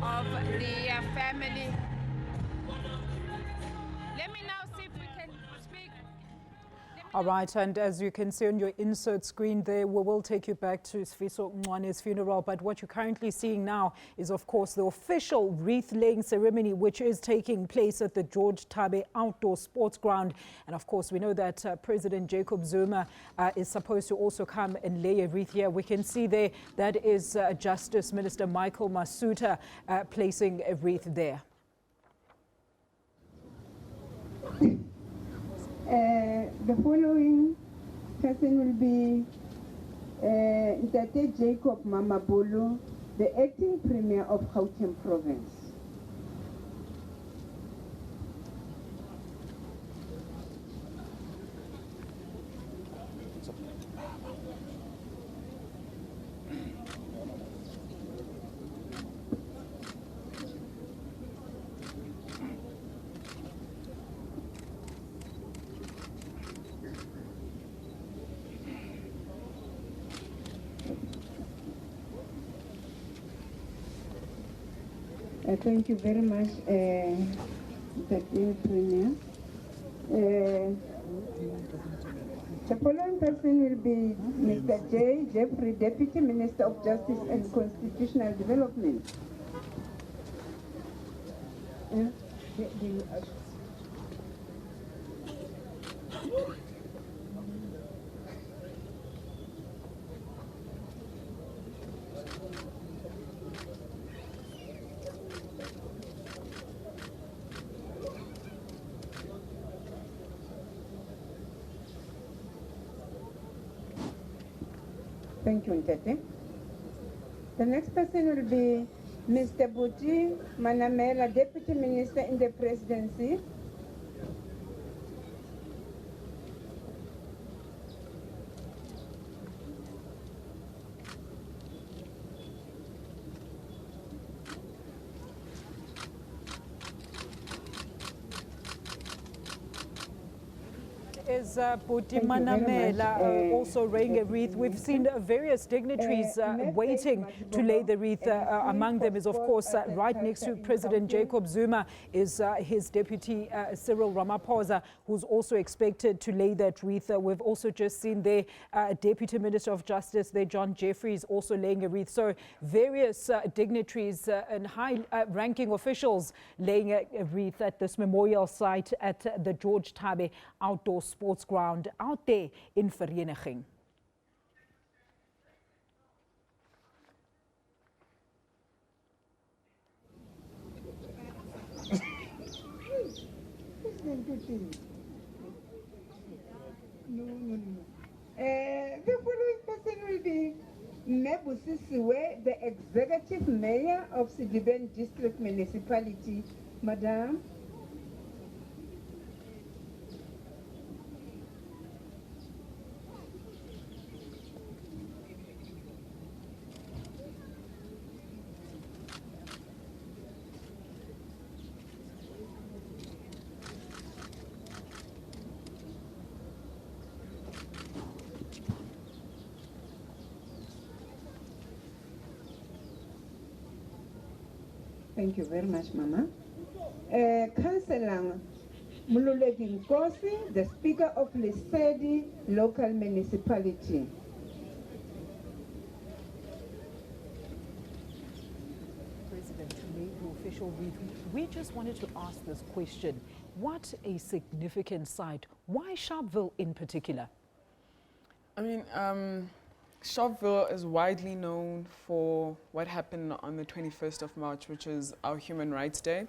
of the family. Let me now see if we can speak. All right, and as you can see on your insert screen there, we will take you back to Sifiso Ncwane's funeral. But what you're currently seeing now is, of course, the official wreath-laying ceremony, which is taking place at the George Thabe Outdoor Sports Ground. And of course, we know that President Jacob Zuma is supposed to also come and lay a wreath here. We can see there that is Justice Minister Michael Masuta placing a wreath there. The following person will be Ntate Jacob Mamabolo, the acting Premier of Gauteng Province. Thank you very much, the Premier. The following person will be Mr. J. Jeffrey, Deputy Minister of Justice and Constitutional Development. Thank you, Ntete. The next person will be Mr. Buti Manamela, Deputy Minister in the Presidency. Is Buti Manamela also laying a wreath. We've seen various dignitaries waiting to lay the wreath. Among them is, of course, right next to President Jacob Zuma is his deputy Cyril Ramaphosa, who's also expected to lay that wreath. We've also just seen the Deputy Minister of Justice there, John Jeffries, also laying a wreath. So various dignitaries and high-ranking officials laying a wreath at this memorial site at the George Thabe Outdoor Sports Ground out there in Vereniging. The following person will be Mebusi Siwe, the Executive Mayor of Sidiben District Municipality. Madam. Thank you very much, Mama. Councillor Mululegi Nkosi, the Speaker of Lesedi Local Municipality. President, to make the official wreath, we just wanted to ask this question. What a significant site. Why Sharpeville in particular? I mean, Sharpeville is widely known for what happened on the 21st of March, which is our Human Rights Day,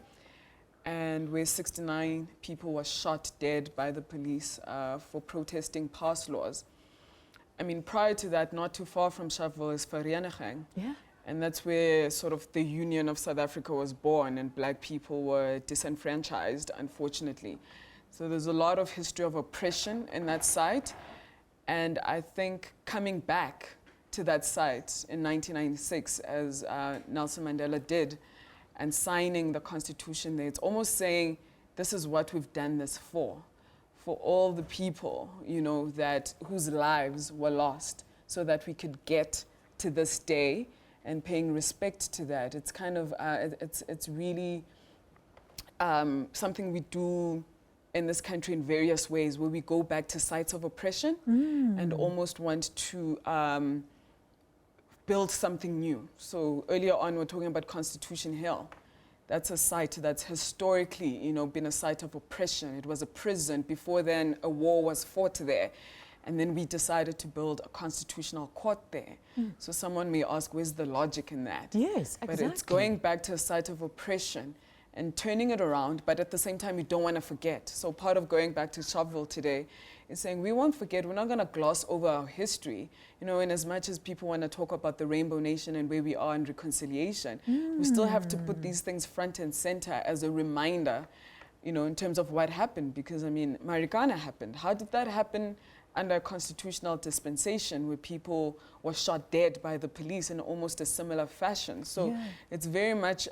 and where 69 people were shot dead by the police for protesting past laws. I mean, prior to that, not too far from Sharpeville is Vereeniging. Yeah. And that's where sort of the Union of South Africa was born, and black people were disenfranchised, unfortunately. So there's a lot of history of oppression in that site. And I think coming back to that site in 1996, as Nelson Mandela did, and signing the Constitution there, it's almost saying, this is what we've done this for all the people, you know, whose lives were lost, so that we could get to this day, and paying respect to that. It's kind of, it's really something we do in this country in various ways, where we go back to sites of oppression and almost want to build something new. So earlier on, we're talking about Constitution Hill. That's a site that's historically, you know, been a site of oppression. It was a prison. Before then, a war was fought there. And then we decided to build a constitutional court there. So someone may ask, where's the logic in that? Yes, exactly. But it's going back to a site of oppression and turning it around, but at the same time, you don't want to forget. So part of going back to Sharpeville today is saying, we won't forget, we're not going to gloss over our history. You know, in as much as people want to talk about the Rainbow Nation and where we are in reconciliation, we still have to put these things front and center as a reminder, you know, in terms of what happened. Because, I mean, Marikana happened. How did that happen under a constitutional dispensation where people were shot dead by the police in almost a similar fashion? So it's very much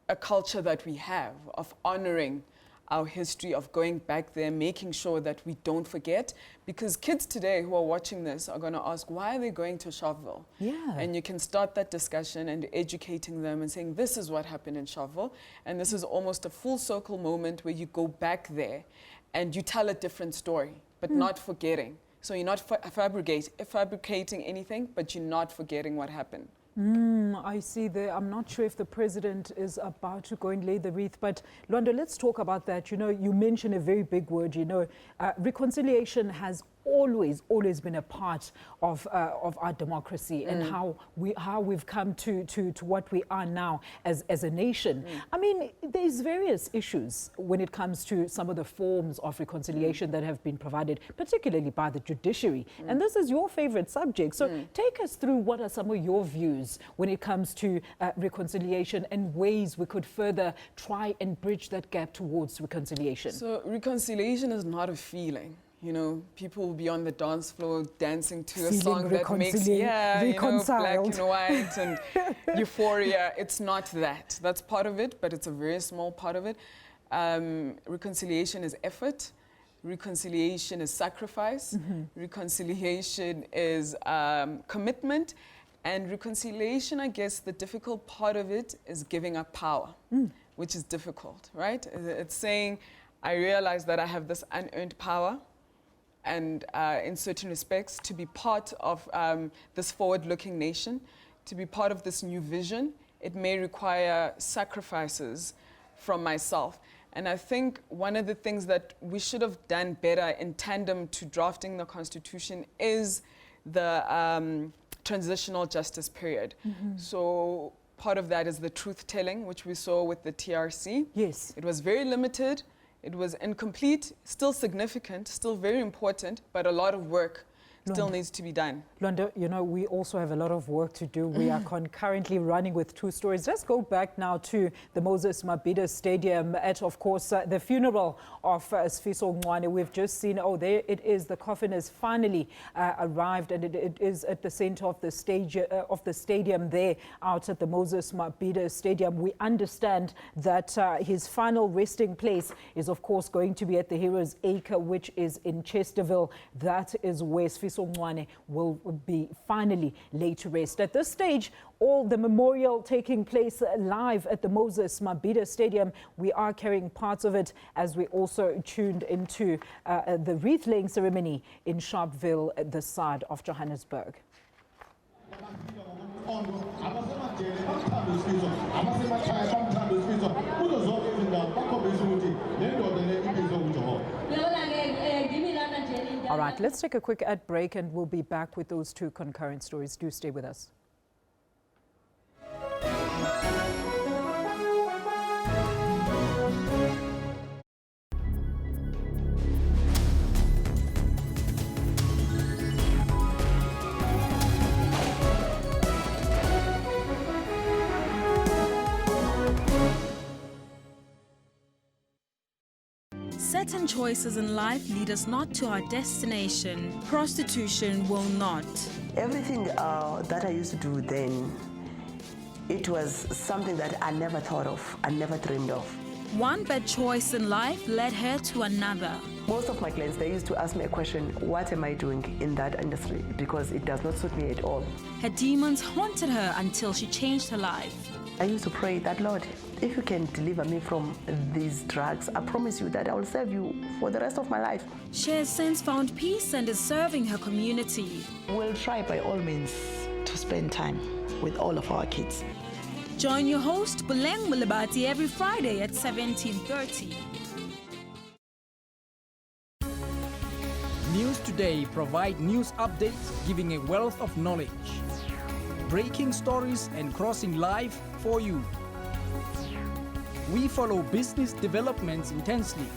a culture that we have of honoring our history, of going back there, making sure that we don't forget. Because kids today who are watching this are going to ask, why are they going to Sharpeville? Yeah. And you can start that discussion and educating them and saying, this is what happened in Sharpeville. And this is almost a full circle moment where you go back there and you tell a different story, but not forgetting. So you're not fabricating anything, but you're not forgetting what happened. I see there. I'm not sure if the president is about to go and lay the wreath, but Lwando, let's talk about that. You know, you mentioned a very big word, you know, reconciliation has always been a part of our democracy and how we've come to what we are now as a nation. I mean, there's various issues when it comes to some of the forms of reconciliation that have been provided, particularly by the judiciary. And this is your favorite subject. So take us through what are some of your views when it comes to reconciliation and ways we could further try and bridge that gap towards reconciliation. So reconciliation is not a feeling. You know, people will be on the dance floor dancing to a song that makes, you know, black and white and euphoria. It's not that. That's part of it, but it's a very small part of it. Reconciliation is effort. Reconciliation is sacrifice. Reconciliation is commitment. And reconciliation, I guess, the difficult part of it is giving up power, which is difficult, right? It's saying, I realize that I have this unearned power, and in certain respects, to be part of this forward-looking nation, to be part of this new vision, it may require sacrifices from myself. And I think one of the things that we should have done better in tandem to drafting the Constitution is the transitional justice period. So part of that is the truth-telling, which we saw with the TRC. Yes. It was very limited. It was incomplete, still significant, still very important, but a lot of work still needs to be done. Lwando, you know, we also have a lot of work to do. We are concurrently running with two stories. Let's go back now to the Moses Mabhida Stadium at, of course, the funeral of Sifiso Ncwane. We've just seen, oh, there it is. The coffin has finally arrived, and it is at the center of the stage of the stadium there out at the Moses Mabhida Stadium. We understand that his final resting place is, of course, going to be at the Heroes Acre, which is in Chesterville. That is where Sifiso Sifiso Ncwane will be finally laid to rest. At this stage, all the memorial taking place live at the Moses Mabhida Stadium. We are carrying parts of it as we also tuned into the wreath-laying ceremony in Sharpeville, this side of Johannesburg. All right, let's take a quick ad break and we'll be back with those two concurrent stories. Do stay with us. Certain choices in life lead us not to our destination. Prostitution will not. Everything that I used to do then, it was something that I never thought of, I never dreamed of. One bad choice in life led her to another. Most of my clients, they used to ask me a question, what am I doing in that industry? Because it does not suit me at all. Her demons haunted her until she changed her life. I used to pray that, Lord, if you can deliver me from these drugs, I promise you that I will serve you for the rest of my life. She has since found peace and is serving her community. We'll try by all means to spend time with all of our kids. Join your host, Buleng Mulabati, every Friday at 17:30. News Today provide news updates giving a wealth of knowledge. Breaking stories and crossing live for you. We follow business developments intensely.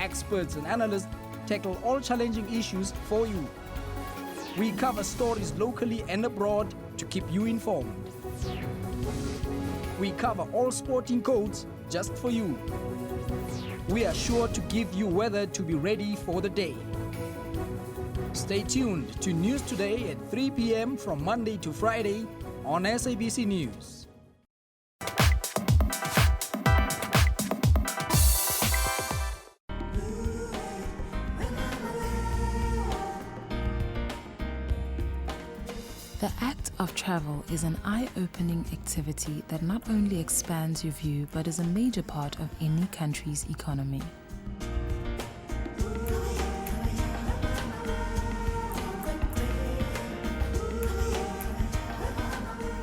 Experts and analysts tackle all challenging issues for you. We cover stories locally and abroad to keep you informed. We cover all sporting codes just for you. We are sure to give you weather to be ready for the day. Stay tuned to News Today at 3 p.m. from Monday to Friday on SABC News. The act of travel is an eye-opening activity that not only expands your view but is a major part of any country's economy.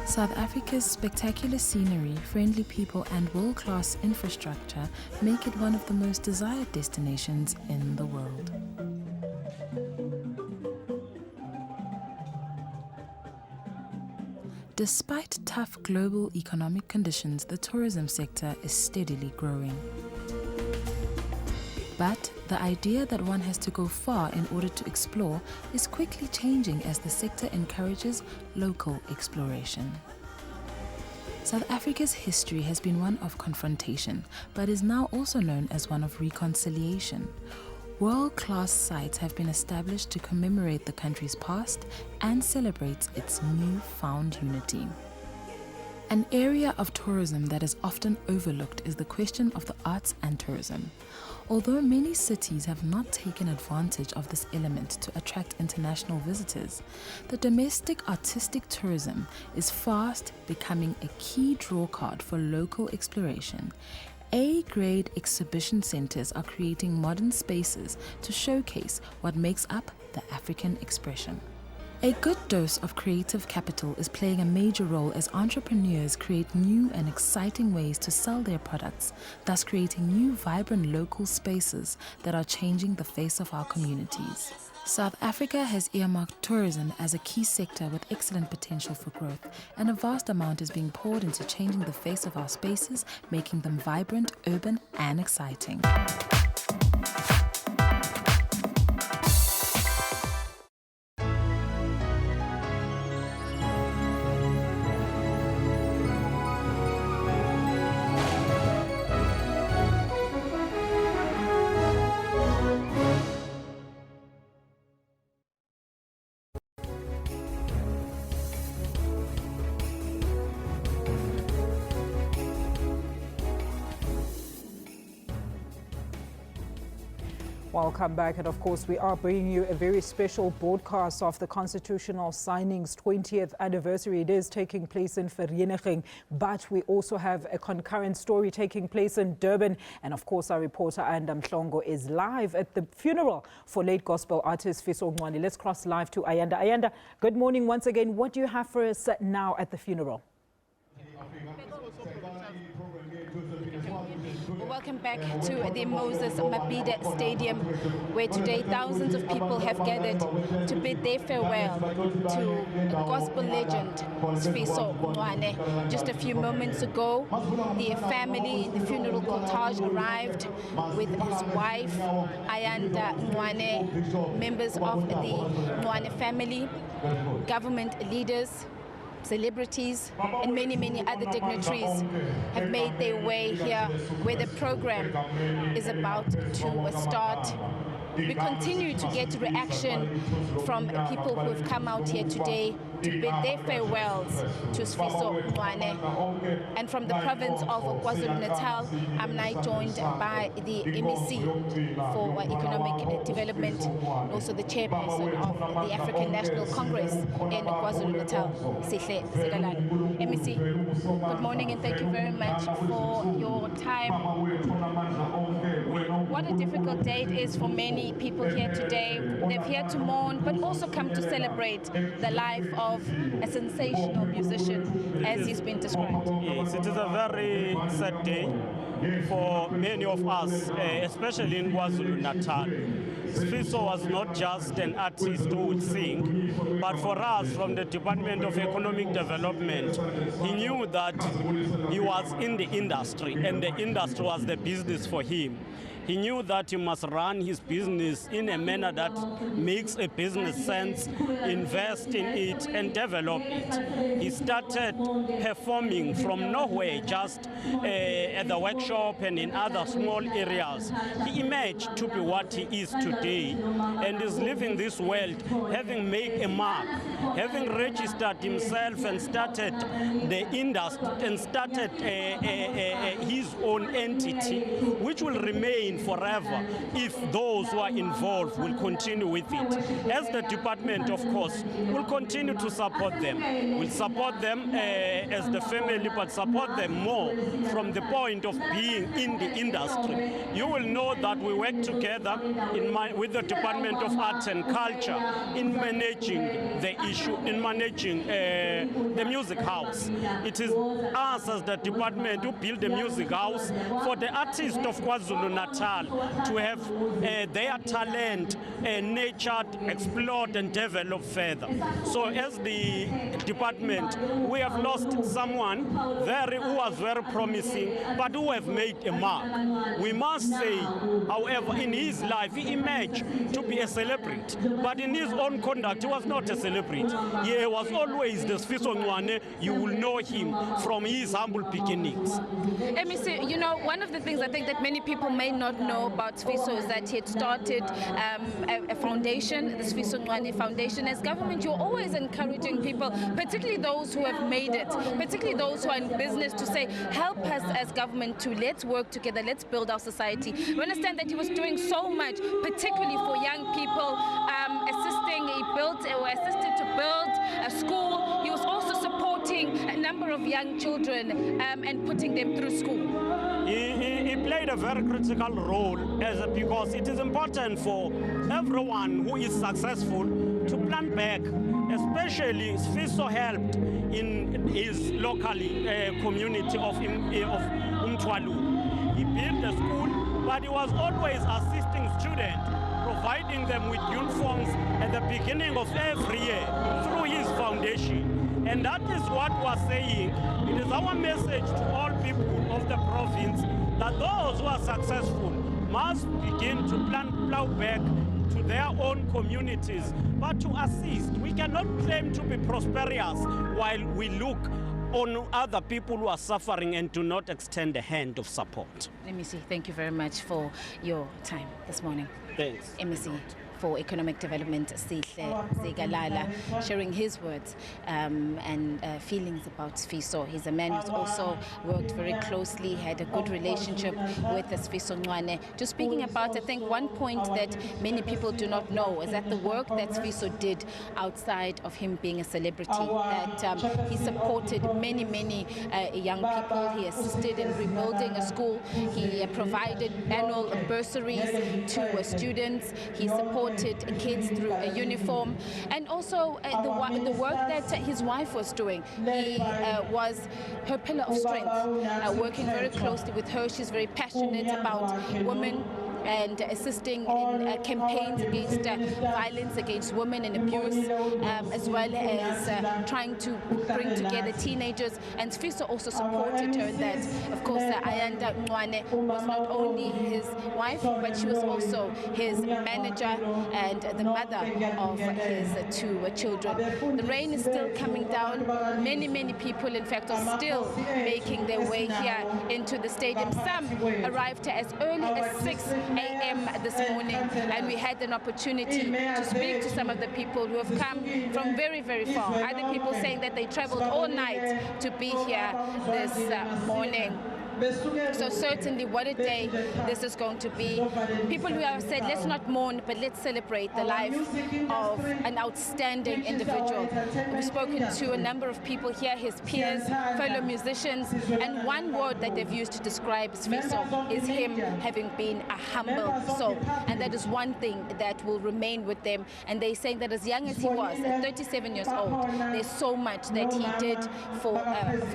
South Africa's spectacular scenery, friendly people and world-class infrastructure make it one of the most desired destinations in the world. Despite tough global economic conditions, the tourism sector is steadily growing. But the idea that one has to go far in order to explore is quickly changing as the sector encourages local exploration. South Africa's history has been one of confrontation, but is now also known as one of reconciliation. World-class sites have been established to commemorate the country's past and celebrate its newfound unity. An area of tourism that is often overlooked is the question of the arts and tourism. Although many cities have not taken advantage of this element to attract international visitors, the domestic artistic tourism is fast becoming a key drawcard for local exploration. A-grade exhibition centers are creating modern spaces to showcase what makes up the African expression. A good dose of creative capital is playing a major role as entrepreneurs create new and exciting ways to sell their products, thus creating new vibrant local spaces that are changing the face of our communities. South Africa has earmarked tourism as a key sector with excellent potential for growth, and a vast amount is being poured into changing the face of our spaces, making them vibrant, urban, and exciting. Welcome back, and of course we are bringing you a very special broadcast of the constitutional signing's 20th anniversary. It is taking place in Vereeniging, but we also have a concurrent story taking place in Durban, and of course our reporter Ayanda Mhlongo is live at the funeral for late gospel artist Sifiso Ncwane. Let's cross live to Ayanda. Ayanda, good morning once again. What do you have for us now at the funeral? Welcome back to the Moses Mabhida Stadium, where today thousands of people have gathered to bid their farewell to gospel legend Sifiso Ncwane. Just a few moments ago, the family, the funeral cortege arrived with his wife, Ayanda Ncwane, members of the Ncwane family, government leaders, celebrities and many other dignitaries have made their way here where the program is about to start. We continue to get reaction from people who have come out here today to bid their farewells to Sifiso Ncwane. And from the province of KwaZulu-Natal, I'm now joined by the MEC for Economic Development, also the chairperson of the African National Congress in KwaZulu-Natal, Sihle Segalane. MEC, good morning and thank you very much for your time. What a difficult day it is for many people here today. They've here to mourn, but also come to celebrate the life of a sensational musician, as he's been described. Yes, it is a very sad day for many of us, especially in KwaZulu-Natal. Sifiso was not just an artist who would sing, but for us from the Department of Economic Development, he knew that he was in the industry and the industry was the business for him. He knew that he must run his business in a manner that makes a business sense, invest in it and develop it. He started performing from nowhere, just at the workshop and in other small areas. He emerged to be what he is today and is living this world having made a mark, having registered himself and started the industry and started his own entity, which will remain forever if those who are involved will continue with it. As the department, of course, will continue to support them. We'll support them as the family, but support them more from the point of being in the industry. You will know that we work together with the Department of Arts and Culture in managing the issue, in managing the music house. It is us as the department who build the music house for the artists of KwaZulu-Natal to have their talent nurtured, explored and developed further. So as the department, we have lost someone who was very promising, but who have made a mark. We must say, however, in his life, he emerged to be a celebrity, but in his own conduct, he was not a celebrity. He was always the Sifiso Ncwane. You will know him from his humble beginnings. MEC, you know, one of the things I think that many people may not know about Sifiso is that he had started a foundation, the Sifiso Ncwane Foundation. As government, you're always encouraging people, particularly those who have made it, particularly those who are in business, to say, help us as government to let's work together, let's build our society. We understand that he was doing so much, particularly for young people, assisted to build a school. He was also supporting a number of young children and putting them through school. He played a very critical role because it is important for everyone who is successful to plan back, especially Sifiso helped in his local community of Ncwane. He built a school, but he was always assisting students, providing them with uniforms at the beginning of every year through his foundation. And that is what we're saying. It is our message to all people of the province that those who are successful must begin to plow back to their own communities, but to assist. We cannot claim to be prosperous while we look on other people who are suffering and do not extend a hand of support. MEC, thank you very much for your time this morning. Thanks. MEC for Economic Development, Sihle Zigalala, sharing his words and feelings about Sifiso. He's a man who's also worked very closely, had a good relationship with Sifiso Ncwane. Just speaking about, I think, one point that many people do not know is that the work that Sifiso did outside of him being a celebrity, that he supported many young people. He assisted in rebuilding a school. He provided annual bursaries to students. He supported kids through a uniform, and also the work that his wife was doing. He was her pillar of strength, working very closely with her. She's very passionate about women and assisting in campaigns against violence against women and abuse, as well as trying to bring together teenagers. And Sifiso also supported her in that. Of course, Ayanda Ncwane was not only his wife, but she was also his manager and the mother of his two children. The rain is still coming down. Many people, in fact, are still making their way here into the stadium. Some arrived as early as 6 a.m. this morning, and we had an opportunity to speak to some of the people who have come from very far. Other people saying that they traveled all night to be here this morning. So certainly what a day this is going to be. People who have said, let's not mourn, but let's celebrate the life of an outstanding individual. We've spoken to a number of people here, his peers, fellow musicians, and one word that they've used to describe Sifiso is him having been a humble soul. And that is one thing that will remain with them. And they're saying that as young as he was, at 37 years old, there's so much that he did for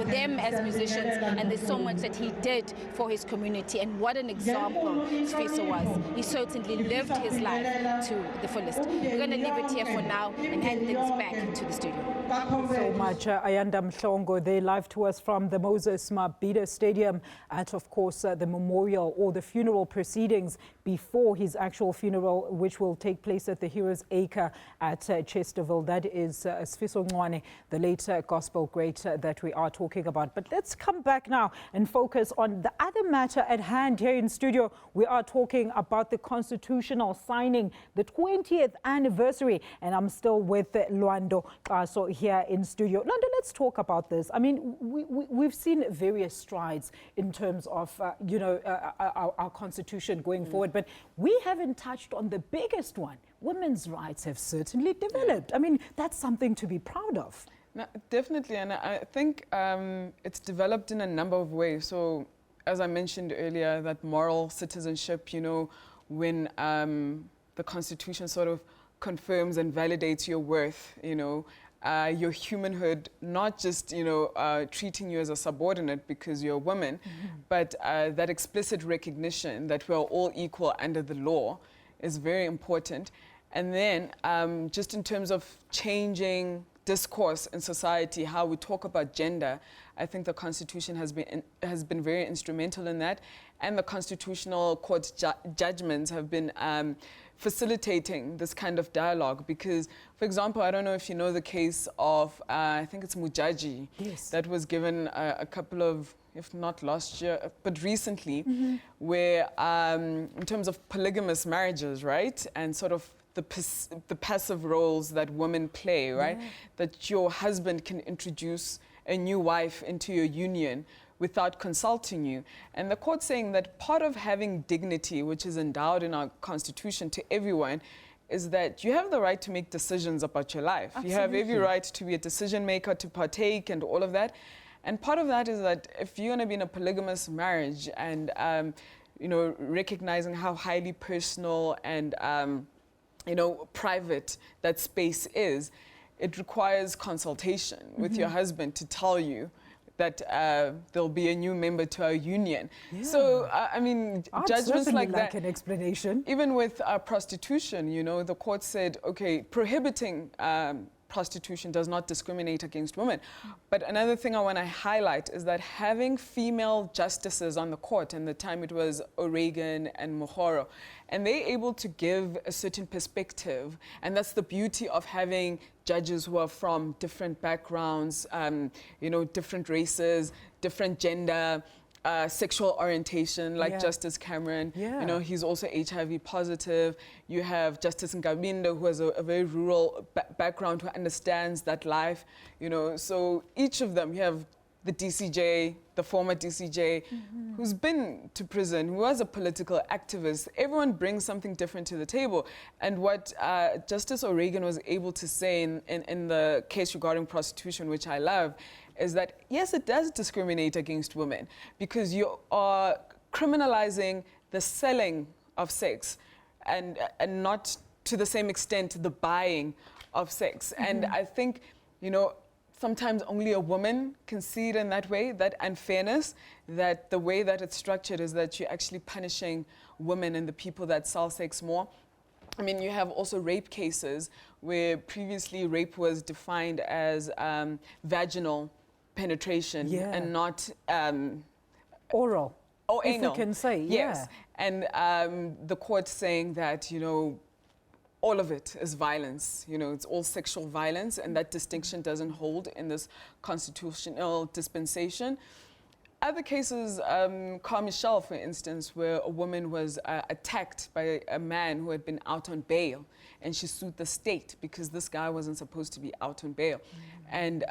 them as musicians, and there's so much that he did for his community. And what an example Sifiso was. He certainly lived his life to the fullest. We're going to leave it here for now and hand things back to the studio. So much, Ayanda Mhlongo. They live to us from the Moses Mabhida Stadium at, of course, the memorial or the funeral proceedings before his actual funeral, which will take place at the Heroes Acre at Chesterville. That is Sifiso Ncwane, the late gospel great that we are talking about. But let's come back now and focus on the other matter at hand here in studio. We are talking about the constitutional signing, the 20th anniversary, and I'm still with Lwando Qaso here in studio. Lwando, let's talk about this. I mean, we've seen various strides in terms of, our constitution going forward, but we haven't touched on the biggest one. Women's rights have certainly developed. I mean, that's something to be proud of. No, definitely, and I think it's developed in a number of ways. So, as I mentioned earlier, that moral citizenship, when the Constitution sort of confirms and validates your worth, your humanhood, not just, treating you as a subordinate because you're a woman, but that explicit recognition that we're all equal under the law is very important. And then just in terms of changing discourse in society, how we talk about gender, I think the Constitution has been very instrumental in that, and the Constitutional Court judgments have been facilitating this kind of dialogue. Because, for example, I don't know if you know the case of, I think it's Mujaji, yes, that was given a couple of, if not last year, but recently, where in terms of polygamous marriages, right, and sort of the passive roles that women play, right? Yeah. That your husband can introduce a new wife into your union without consulting you. And the court saying that part of having dignity, which is endowed in our Constitution to everyone, is that you have the right to make decisions about your life. Absolutely. You have every right to be a decision maker, to partake and all of that. And part of that is that if you're going to be in a polygamous marriage and, recognizing how highly personal and private that space is, it requires consultation with your husband to tell you that there'll be a new member to our union. Yeah. So, judgments like that. An explanation. Even with prostitution, the court said, okay, prohibiting prostitution does not discriminate against women. But another thing I want to highlight is that having female justices on the court, and the time it was O'Regan and Mohoro, and they're able to give a certain perspective, and that's the beauty of having judges who are from different backgrounds, different races, different gender, sexual orientation, like Justice Cameron. Yeah. You know, he's also HIV positive. You have Justice Ngabindo, who has a very rural background, who understands that life. You know, so each of them, you have the DCJ, the former DCJ, who's been to prison, who was a political activist. Everyone brings something different to the table. And what Justice O'Regan was able to say in the case regarding prostitution, which I love, is that, yes, it does discriminate against women because you are criminalizing the selling of sex and not to the same extent the buying of sex. And I think, you know, sometimes only a woman can see it in that way, that unfairness, that the way that it's structured is that you're actually punishing women and the people that sell sex more. I mean, you have also rape cases where previously rape was defined as vaginal penetration and not oral. Or if anal. you can say, yes. And the court saying that, you know, all of it is violence. You know, it's all sexual violence, and that distinction doesn't hold in this constitutional dispensation. Other cases, Car Michelle, for instance, where a woman was attacked by a man who had been out on bail, and she sued the state because this guy wasn't supposed to be out on bail. And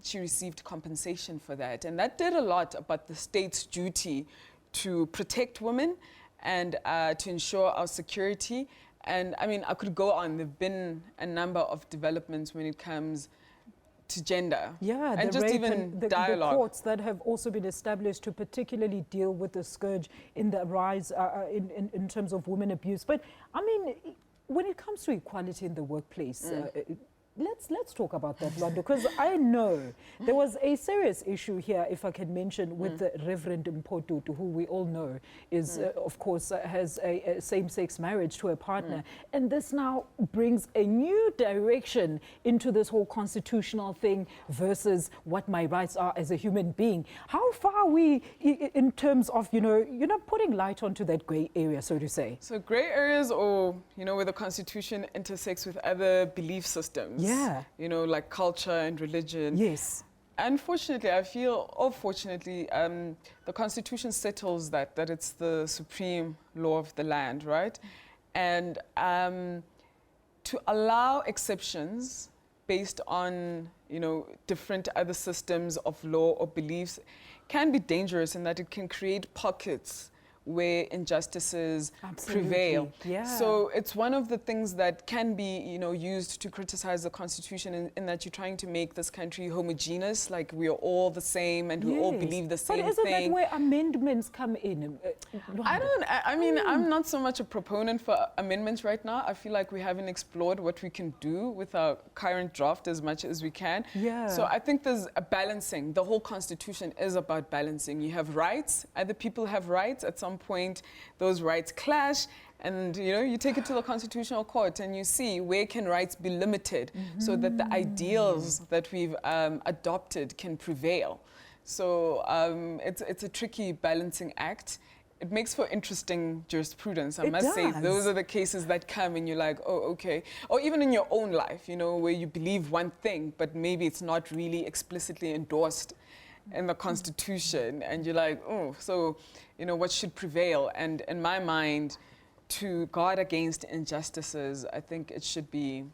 she received compensation for that. And that did a lot about the state's duty to protect women and to ensure our security. And I mean, I could go on. There've been a number of developments when it comes to gender. Yeah, and the just rape even and the dialogue. courts that have also been established to particularly deal with the scourge in the rise in terms of women abuse. But I mean, when it comes to equality in the workplace, let's talk about that, Londo, because I know there was a serious issue here, if I can mention, with the Reverend Mpotutu, who we all know is, of course, has a same-sex marriage to a partner. And this now brings a new direction into this whole constitutional thing versus what my rights are as a human being. How far are we in terms of, you know, putting light onto that grey area, so to say? So grey areas, or, you know, where the Constitution intersects with other belief systems. Yeah. You know, like culture and religion. Yes. Unfortunately, I feel, or fortunately, the Constitution settles that it's the supreme law of the land, right? And to allow exceptions based on, you know, different other systems of law or beliefs can be dangerous in that it can create pockets where injustices prevail. Yeah. So it's one of the things that can be, you know, used to criticize the Constitution in that you're trying to make this country homogeneous, like we are all the same and we all believe the same thing. But isn't that where amendments come in? I mean, I'm not so much a proponent for amendments right now. I feel like we haven't explored what we can do with our current draft as much as we can. Yeah. So I think there's a balancing. The whole Constitution is about balancing. You have rights, other people have rights. At some point, those rights clash, and you know, you take it to the Constitutional Court and you see where can rights be limited so that the ideals that we've adopted can prevail. So it's a tricky balancing act. It makes for interesting jurisprudence, I must say. Those are the cases that come and you're like, oh, okay. Or even in your own life, you know, where you believe one thing, but maybe it's not really explicitly endorsed in the Constitution, and you're like, oh, so, you know, what should prevail? And in my mind, to guard against injustices, I think it should be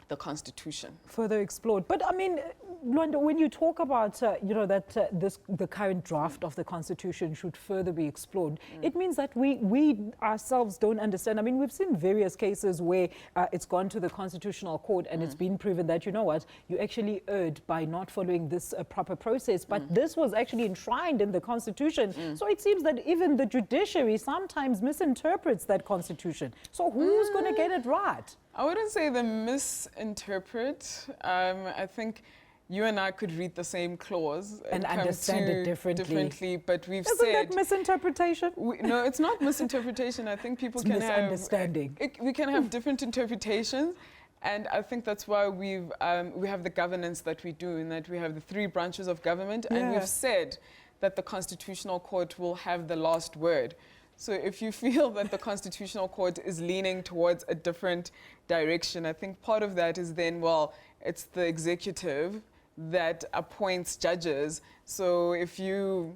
the Constitution. Further explored. But I mean, Luanda, when you talk about, you know, that the current draft of the Constitution should further be explored, it means that we ourselves don't understand. I mean, we've seen various cases where it's gone to the Constitutional Court and it's been proven that, you know what, you actually erred by not following this proper process. But this was actually enshrined in the Constitution. So it seems that even the judiciary sometimes misinterprets that Constitution. So who's going to get it right? I wouldn't say they misinterpret. I think you and I could read the same clause and understand it differently. But we've Isn't said that misinterpretation? No, it's not misinterpretation. I think people can have misunderstanding. We can have different interpretations, and I think that's why we have the governance that we do, in that we have the 3 branches of government, and we've said that the Constitutional Court will have the last word. So if you feel that the Constitutional Court is leaning towards a different direction, I think part of that is then, well, it's the executive that appoints judges. So if you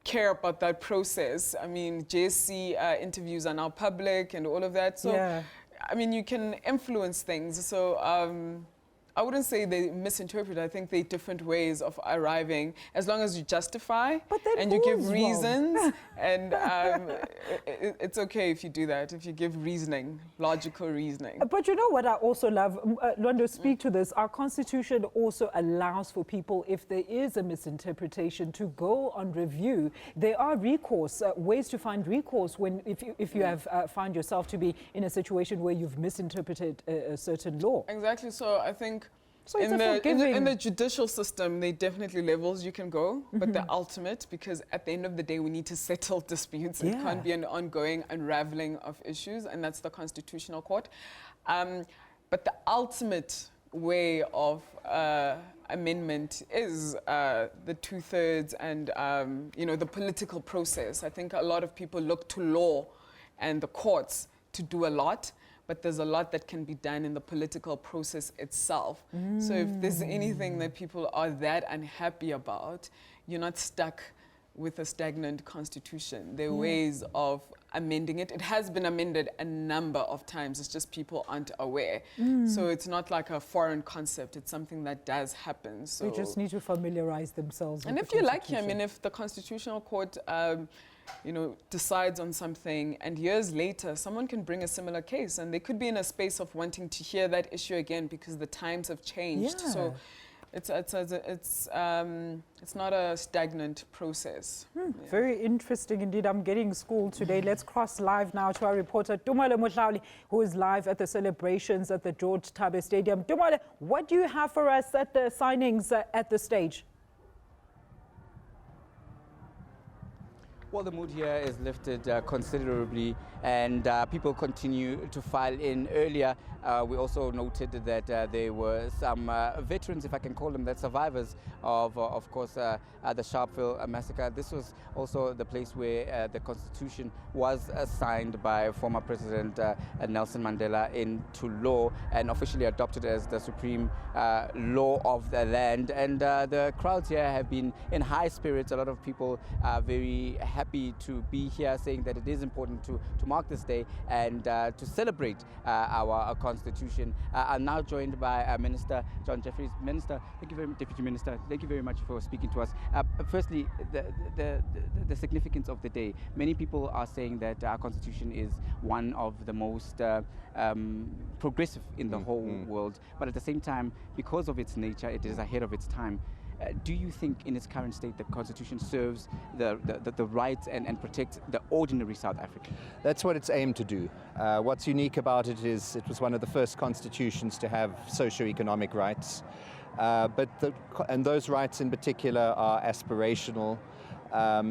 care about that process. I mean, JSC interviews are now public and all of that. So, Yeah. I mean, you can influence things. So I wouldn't say they misinterpret. I think they're different ways of arriving, as long as you justify and you give reasons. And it's okay if you do that, if you give reasoning, logical reasoning. But you know what I also love? Lwando, speak to this. Our Constitution also allows for people, if there is a misinterpretation, to go on review. There are recourse, ways to find recourse if you have found yourself to be in a situation where you've misinterpreted a certain law. Exactly. So I think So in it's the judicial system, there are definitely levels you can go, but the ultimate, because at the end of the day, we need to settle disputes. It can't be an ongoing unraveling of issues, and that's the Constitutional Court. But the ultimate way of amendment is the 2/3 and the political process. I think a lot of people look to law and the courts to do a lot, but there's a lot that can be done in the political process itself. So if there's anything that people are that unhappy about, you're not stuck with a stagnant constitution. There are ways of amending it. It has been amended a number of times. It's just people aren't aware. So it's not like a foreign concept. It's something that does happen. So They just need to familiarize themselves and with if the you're lucky, I Constitution. mean, if the Constitutional Court decides on something and years later someone can bring a similar case and they could be in a space of wanting to hear that issue again because the times have changed. So it's not a stagnant process. Very interesting indeed. I'm getting schooled today. Let's cross live now to our reporter Tumale Motlauli, who is live at the celebrations at the George Tabe Stadium. Tumale, what do you have for us at the signings at the stage? Well, the mood here is lifted considerably, and people continue to file in. Earlier, we also noted that there were some veterans, if I can call them that, survivors of course, the Sharpeville massacre. This was also the place where the Constitution was signed by former President Nelson Mandela into law and officially adopted as the supreme law of the land. And the crowds here have been in high spirits. A lot of people are very happy to be here, saying that it is important to mark this day and to celebrate our Constitution. I'm now joined by Minister John Jeffries. Minister, thank you very much, Deputy Minister. Thank you very much for speaking to us. Firstly, the significance of the day. Many people are saying that our Constitution is one of the most progressive in the whole world, but at the same time, because of its nature, it is ahead of its time. Do you think in its current state the Constitution serves the rights and protects the ordinary South African? That's what it's aimed to do. What's unique about it is it was one of the first constitutions to have socio-economic rights. And those rights in particular are aspirational,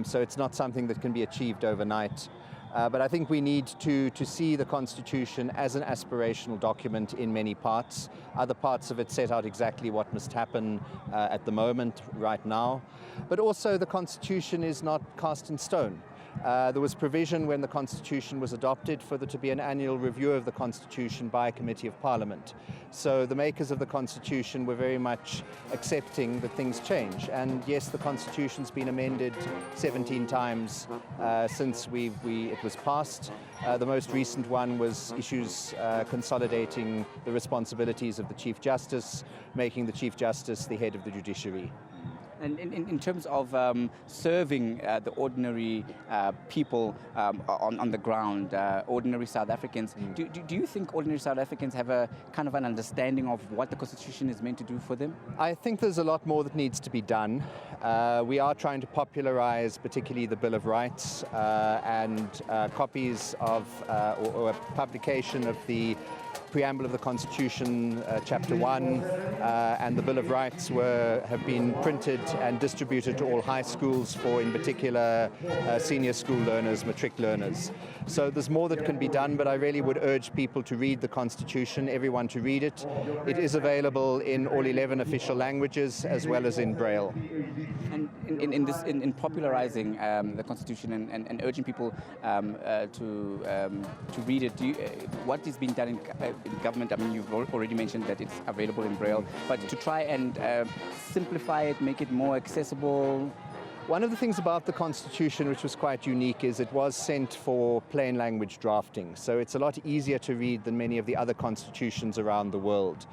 so it's not something that can be achieved overnight. But I think we need to see the Constitution as an aspirational document in many parts. Other parts of it set out exactly what must happen at the moment, right now. But also the Constitution is not cast in stone. There was provision when the Constitution was adopted for there to be an annual review of the Constitution by a Committee of Parliament. So the makers of the Constitution were very much accepting that things change. And yes, the Constitution's been amended 17 times since it was passed. The most recent one was issues consolidating the responsibilities of the Chief Justice, making the Chief Justice the head of the judiciary. And in terms of serving the ordinary people on the ground, ordinary South Africans, do you think ordinary South Africans have a kind of an understanding of what the Constitution is meant to do for them? I think there's a lot more that needs to be done. We are trying to popularize particularly the Bill of Rights and copies of or a publication of the preamble of the Constitution, Chapter 1, and the Bill of Rights have been printed and distributed to all high schools for, in particular, senior school learners, matric learners. So there's more that can be done, but I really would urge people to read the Constitution, everyone to read it. It is available in all 11 official languages as well as in Braille. And in popularizing the Constitution and urging people to read it, what is being done in government? I mean, you've already mentioned that it's available in Braille, but to try and simplify it, make it more accessible. One of the things about the Constitution which was quite unique is it was sent for plain language drafting. So it's a lot easier to read than many of the other constitutions around the world.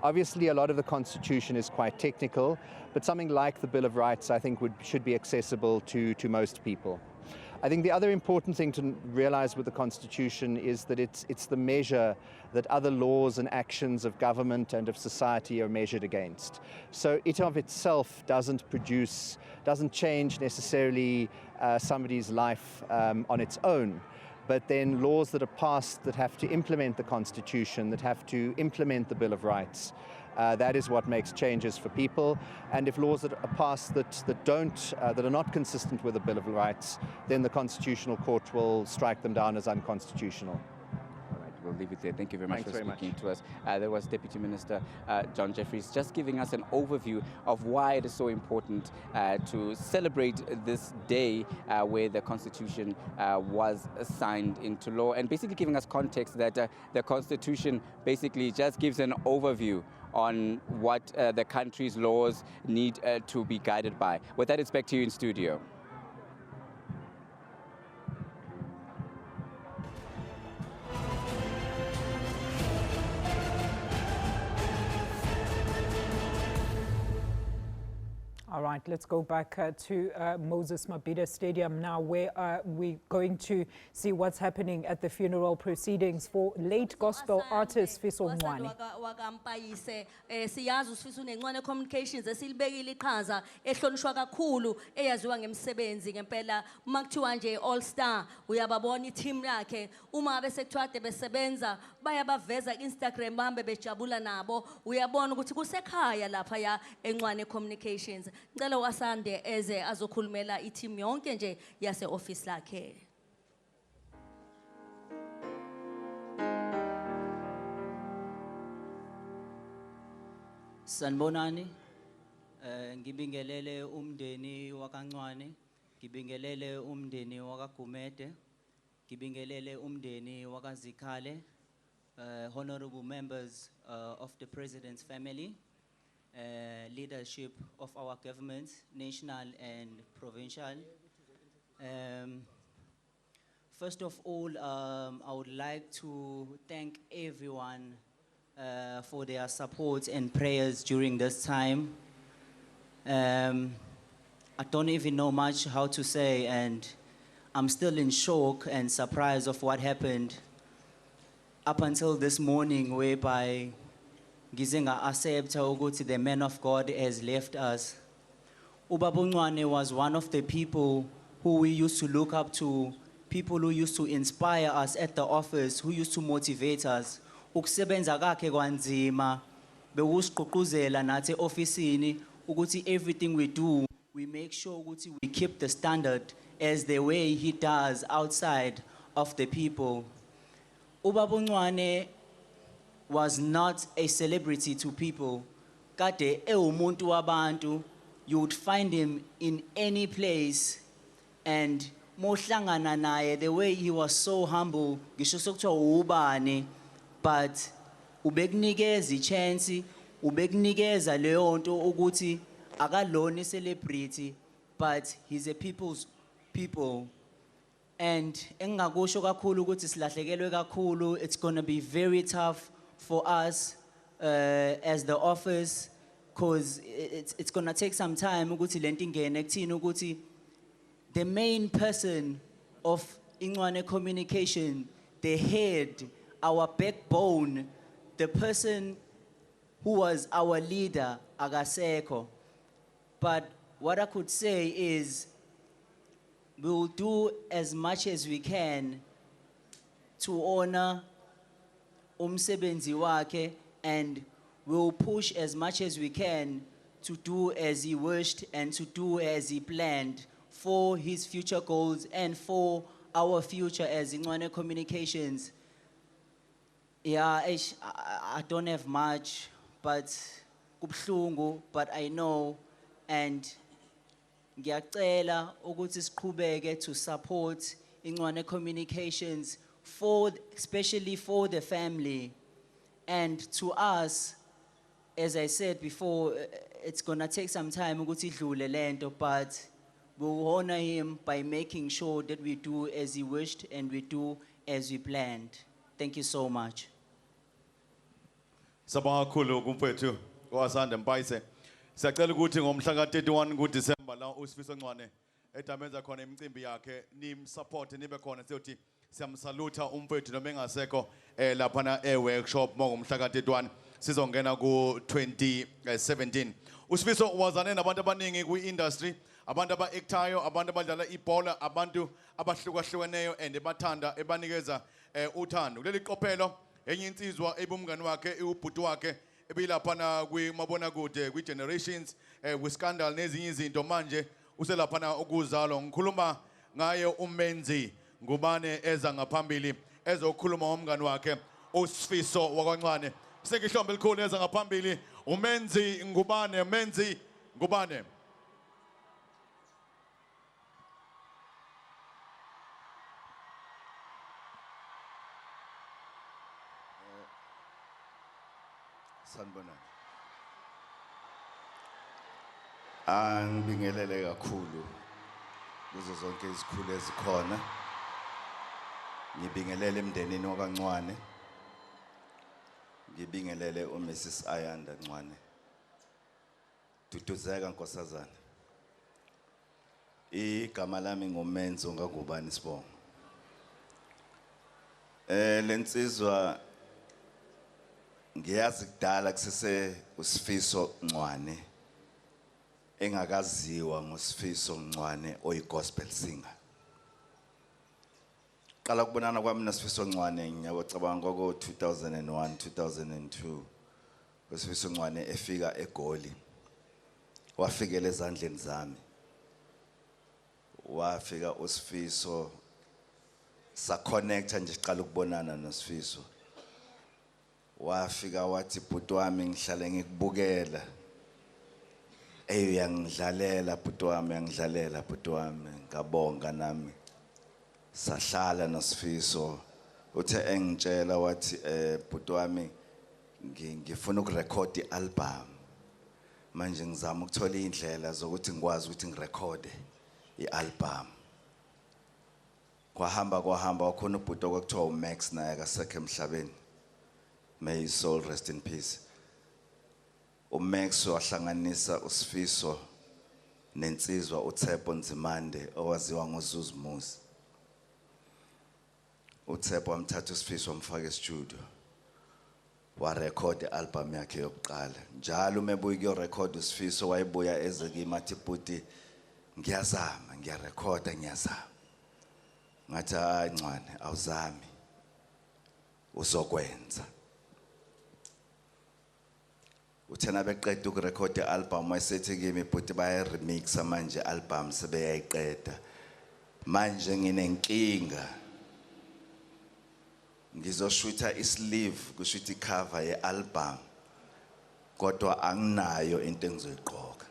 Obviously, a lot of the Constitution is quite technical, but something like the Bill of Rights, I think, should be accessible to most people. I think the other important thing to realize with the Constitution is that it's the measure that other laws and actions of government and of society are measured against. So it of itself doesn't change necessarily somebody's life on its own. But then laws that are passed that have to implement the Constitution, that have to implement the Bill of Rights, that is what makes changes for people. And if laws that are passed that are not consistent with the Bill of Rights, then the Constitutional Court will strike them down as unconstitutional. We'll leave it there. Thank you very much for speaking to us. There was Deputy Minister John Jeffries just giving us an overview of why it is so important to celebrate this day where the Constitution was signed into law, and basically giving us context that the Constitution basically just gives an overview on what the country's laws need to be guided by. With that, it's back to you in studio. All right, let's go back to Moses Mabhida Stadium now, where we're going to see what's happening at the funeral proceedings for late gospel artist Sifiso Ncwane. Siyazi uSifiso uNcwane Communications esilibekile iqhaza ehlonishwa kakhulu eyaziwa ngemsebenzi ngempela uma kuthiwa nje all star uyababona i-team yakhe uma ngabe sekuthiwa ade besebenza bayabaveza ku-Instagram bahambe bejabula nabo uyabona ukuthi kusekhaya lapha ya Ncwane Communications. Ngicela uAsande eze azokhulumela i-team yonke nje yase office lakhe. Sanibonani, ngibingelele umndeni wakaNcwane, ngibingelele umndeni wakagumede, ngibingelele umndeni wakaZikhale, honorable members of the President's family, leadership of our government, national and provincial. First of all, I would like to thank everyone for their support and prayers during this time. I don't even know much how to say, and I'm still in shock and surprise of what happened up until this morning, whereby Gizenga accept ukuthi the man of God has left us. Ubaba Ncwane was one of the people who we used to look up to, people who used to inspire us at the office, who used to motivate us. Ukusebenza kwakhe kwanzima bewusiqhuquzela nathi officeini ukuthi everything we do, we make sure ukuthi we keep the standard as the way he does outside of the people. Ubaba Ncwane was not a celebrity to people. Kade umuntu wabantu, you would find him in any place, and mohlangana naye, the way he was so humble, ngisho sokuthiwa ubani, but ubekunikeza ichance, ubekunikeza leyo nto ukuthi akalona celebrity, but he's a people's people. And engakusho kakhulu ukuthi silahlekelwe kakhulu, it's going to be very tough for us as the office, because it's going to take some time ukuthi lento ingene kuthini ukuthi the main person of Ncwane Communication, the head, our backbone, the person who was our leader, akasekho. But what I could say is we'll do as much as we can to honor umsebenzi wakhe, and we'll push as much as we can to do as he wished and to do as he planned for his future goals and for our future as Ncwane Communications. Yeah, I don't have much, but kubhlungu, but I know, and ngiyacela ukuthi siqhubeke to support Ncwane Communications, especially for the family. And to us, as I said before, it's gonna take some time ukuthi idlule lento, but We will honor him by making sure that we do as he wished and we do as we planned. Thank you so much. Sabonga kakhulu kumfethu owasanda Mpayise. Siyacela ukuthi ngomhla ka-31 kuDisemba la uSifiso Ncwane edamenza khona imicimbi yakhe nimsupport nibe khona siyothi siyamsalutha umfethu noma engasekho lapha workshop ngomhla ka-31 sizongena ku-2017. uSifiso wazane nabantu abaningi kwi-industry, abantu aba-actayo, abantu abadlala ibhola, abantu abahlukahlukeneyo and ebathanda ebanikeza uthando. Kuleli qophelo enye insizwa ebumngani wakhe ubhuti wakhe ebilaphana kwimabonakude kwi-generations kwi-scandal nezinye izinto manje uselaphana ukuzalwa. Ngikhuluma ngaye umenzi ngubane eza ngaphambili ezokhuluma ngomngani wakhe uSifiso wakwaNcwane. Sengihlombe elikhulu eza ngaphambili umenzi ngubane, menzi ngubane. Sanibonani. Ngibingelele kakhulu kuzo zonke izikhulu ezikhona. Ngibingelele emndenini wakaNcwane. Ngibingelele uMrs Ayanda Ncwane. Duduzeka Nkosazana. Igama lami nguMenzo ngangubani Sibongo. Lensizwa ngiyazi kudala kusese uSifiso Ncwane engakaziwa ngoSifiso Ncwane oyi-gospel singer. Qala kubonana kwami noSifiso Ncwane ngiyacabanga ngo-2001 2002 uSifiso Ncwane efika eGoli, wafikela ezandleni zami. Wafika uSifiso sa-connecta nje siqala ukubonana noSifiso. Wafika wathi bhuti wami ngihlale ngikubukela. Uyangidlalela bhuti wami, uyangidlalela bhuti wami. Ngabonga nami. Sahlala noSifiso. Uthe engitshela wathi bhuti wami ngifuna ukurecord i-album. Manje ngizama ukuthola indlela zokuthi ngikwazi ukuthi ngirekhode i-album. Kwahamba wakhona ubhuti okwakuthiwa uMax naye akasekho emhlabeni. May his soul rest in peace. uMax wahlanganisa uSifiso nensizwa uThepho Nzimande owaziwa ngoZuzimuzi. uThepho wamthatha uSifiso wamfaka e-studio. Warekhode i-album yakhe yokuqala. Njalo mebuya ukuyorecord uSifiso wayebuya eze kimi athi bhuti ngiyazama, ngiyarekhoda ngiyazama. Ngathi hayi Ncwane awuzami. Uzokwenza. Uthena beqeda ukurekhode i-album wayesethi kimi bhuti baye-remixa manje i-album sebeyayiqeda. Manje nginenkinga. Ngizoshutha isleeve kushuthi cover ye-album. Kodwa anginayo into engizoyiqoka.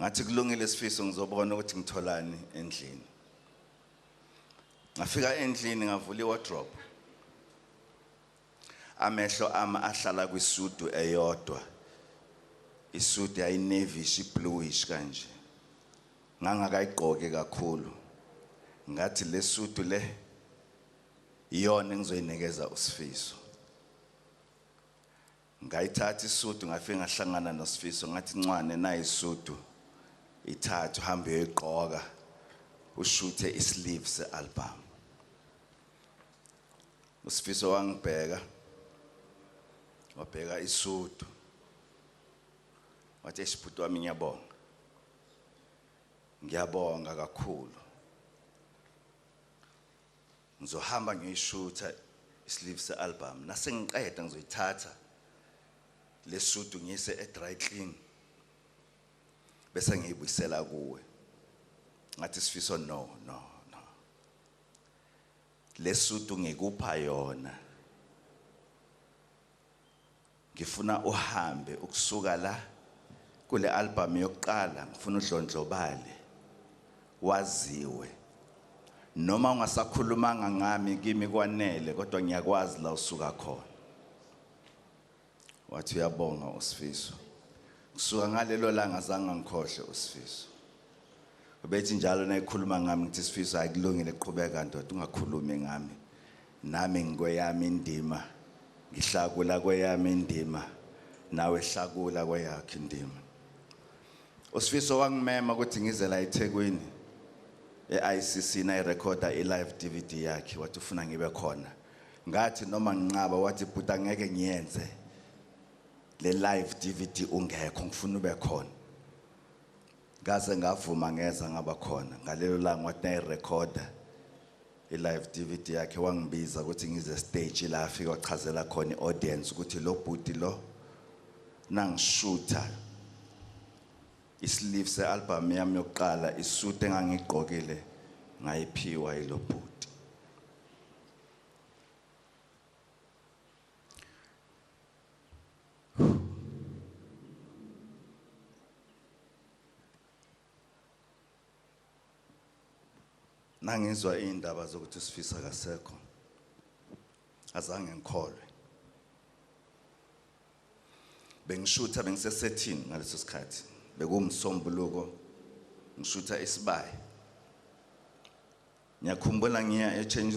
Ngathi kulungile Sifiso ngizobona ukuthi ngitholani endlini. Ngafika endlini ngavula i-wardrobe. Amehlo ama ahlala kwisudu eyodwa. Isudu yayi-navish bluish kanje. Ngangakayiqoke kakhulu. Ngathi le sudu le iyona engizoyinikeza uSifiso. Ngayithatha isudu ngafika ngahlangana noSifiso ngathi Ncwane nayi isudu ithathu hambe uyoyiqoka ushuthe isleeve se-album. uSifiso wangibheka, wabheka isudu, wathi esibhuti wami ngiyabonga. Ngiyabonga kakhulu. Ngizohamba ngiyishutha isleeve se-album. Nasengiqeda ngizoyithatha le sudu ngiyise e-dry clean. Bese ngiyibuyisela kuwe. Ngathi Sifiso no. Le sudu ngikupha yona. Ngifuna uhambe ukusuka la kule album yokuqala ngifuna udlondlobale waziwe. Noma ungasakhulumanga ngami kimi kwanele kodwa ngiyakwazi la usuka khona. Wathi uyabonga uSifiso. Kusuka ngalelo langa azange ngikhohle uSifiso. Ubethi njalo nayikhuluma ngami ngithi Sifiso ayikulungile eqhubeka ndoda ungakhulumi ngami. Nami ngikweyami indima. Ngihlakula kweyami indima. Nawe hlakula kweyakhe indima. uSifiso wangimema ukuthi ngize la eThekwini eICC nayirekhoda i-live DVD yakhe wathi ufuna ngibe khona. Ngathi noma nginqaba wathi bhuti angeke ngiyenze le live DVD ungekho ngifuna ube khona. Ngaze ngavuma ngeza ngaba khona ngalelo langa wathi nayirekhoda i-live DVD yakhe wangibiza ukuthi ngize stage la afika wachazela khona i-audience ukuthi lo bhuti lo nangishootha isleeve se-album yami yokuqala isuit engangigqokile ngayiphiwa yilo bhuti. Nangizwa indaba zokuthi uSifiso akasekho azange ngikholwe. Bengishutha bengisesethini ngaleso sikhathi. Bekumsombuluko ngishutha isibaya. Ngiyakhumbula ngiya e-change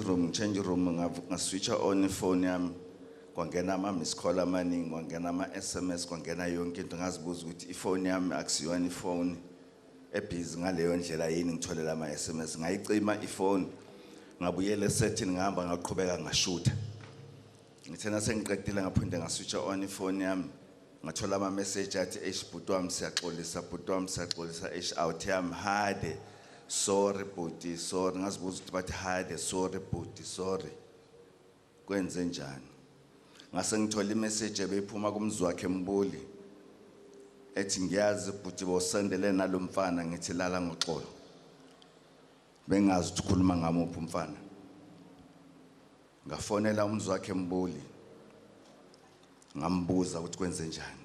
room ngaswitcha on ifone yami kwangena ama-miss call amaningi kwangena ama-SMS kwangena yonke into ngazibuza ukuthi ifone yami akusiyona ifone ebhizi ngaleyo ndlela yini ngitholela ama-SMS ngayicima ifone ngabuyela esetini ngihamba ngaqhubeka ngashutha. Ngithena sengiqedile ngaphinde ngaswitcha on ifone yami ngathola ama-message athi bhuti wami siyaxolisa bhuti wami siyaxolisa out yami hade sorry bhuti sorry ngazibuza ukuthi bathi hade sorry bhuti sorry kwenze njani. Ngase ngithola i-message ebeyiphuma kumzi wakhe Mbuli ethi ngiyazi bhuti bosendele nalo mfana ngithi lala ngoxolo. Bengazi ukuthi ukhuluma ngamuphi umfana. Ngafonela umzi wakhe Mbuli ngambuza ukuthi kwenze njani.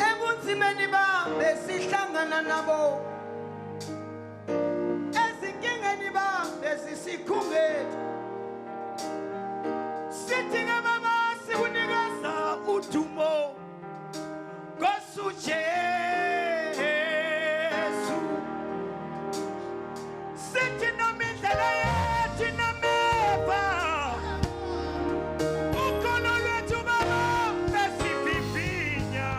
Ebunzimeni bambe sihlangana nabo ezinkingeni bambe sisikhungeti sithi ngamama sikunikaza udumo kosujesu sithi noma indlela yethu nameva ukholo lwethu baba besibhibinya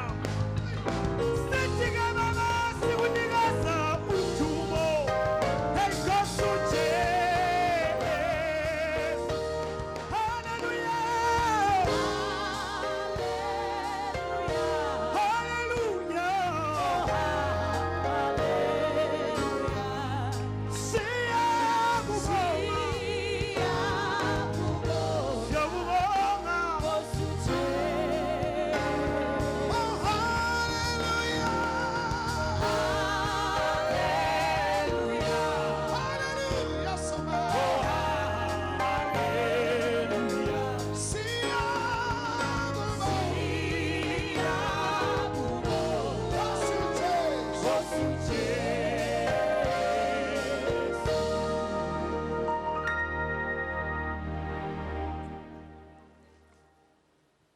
sithi ngamama sikunikaza udumo kosujesu.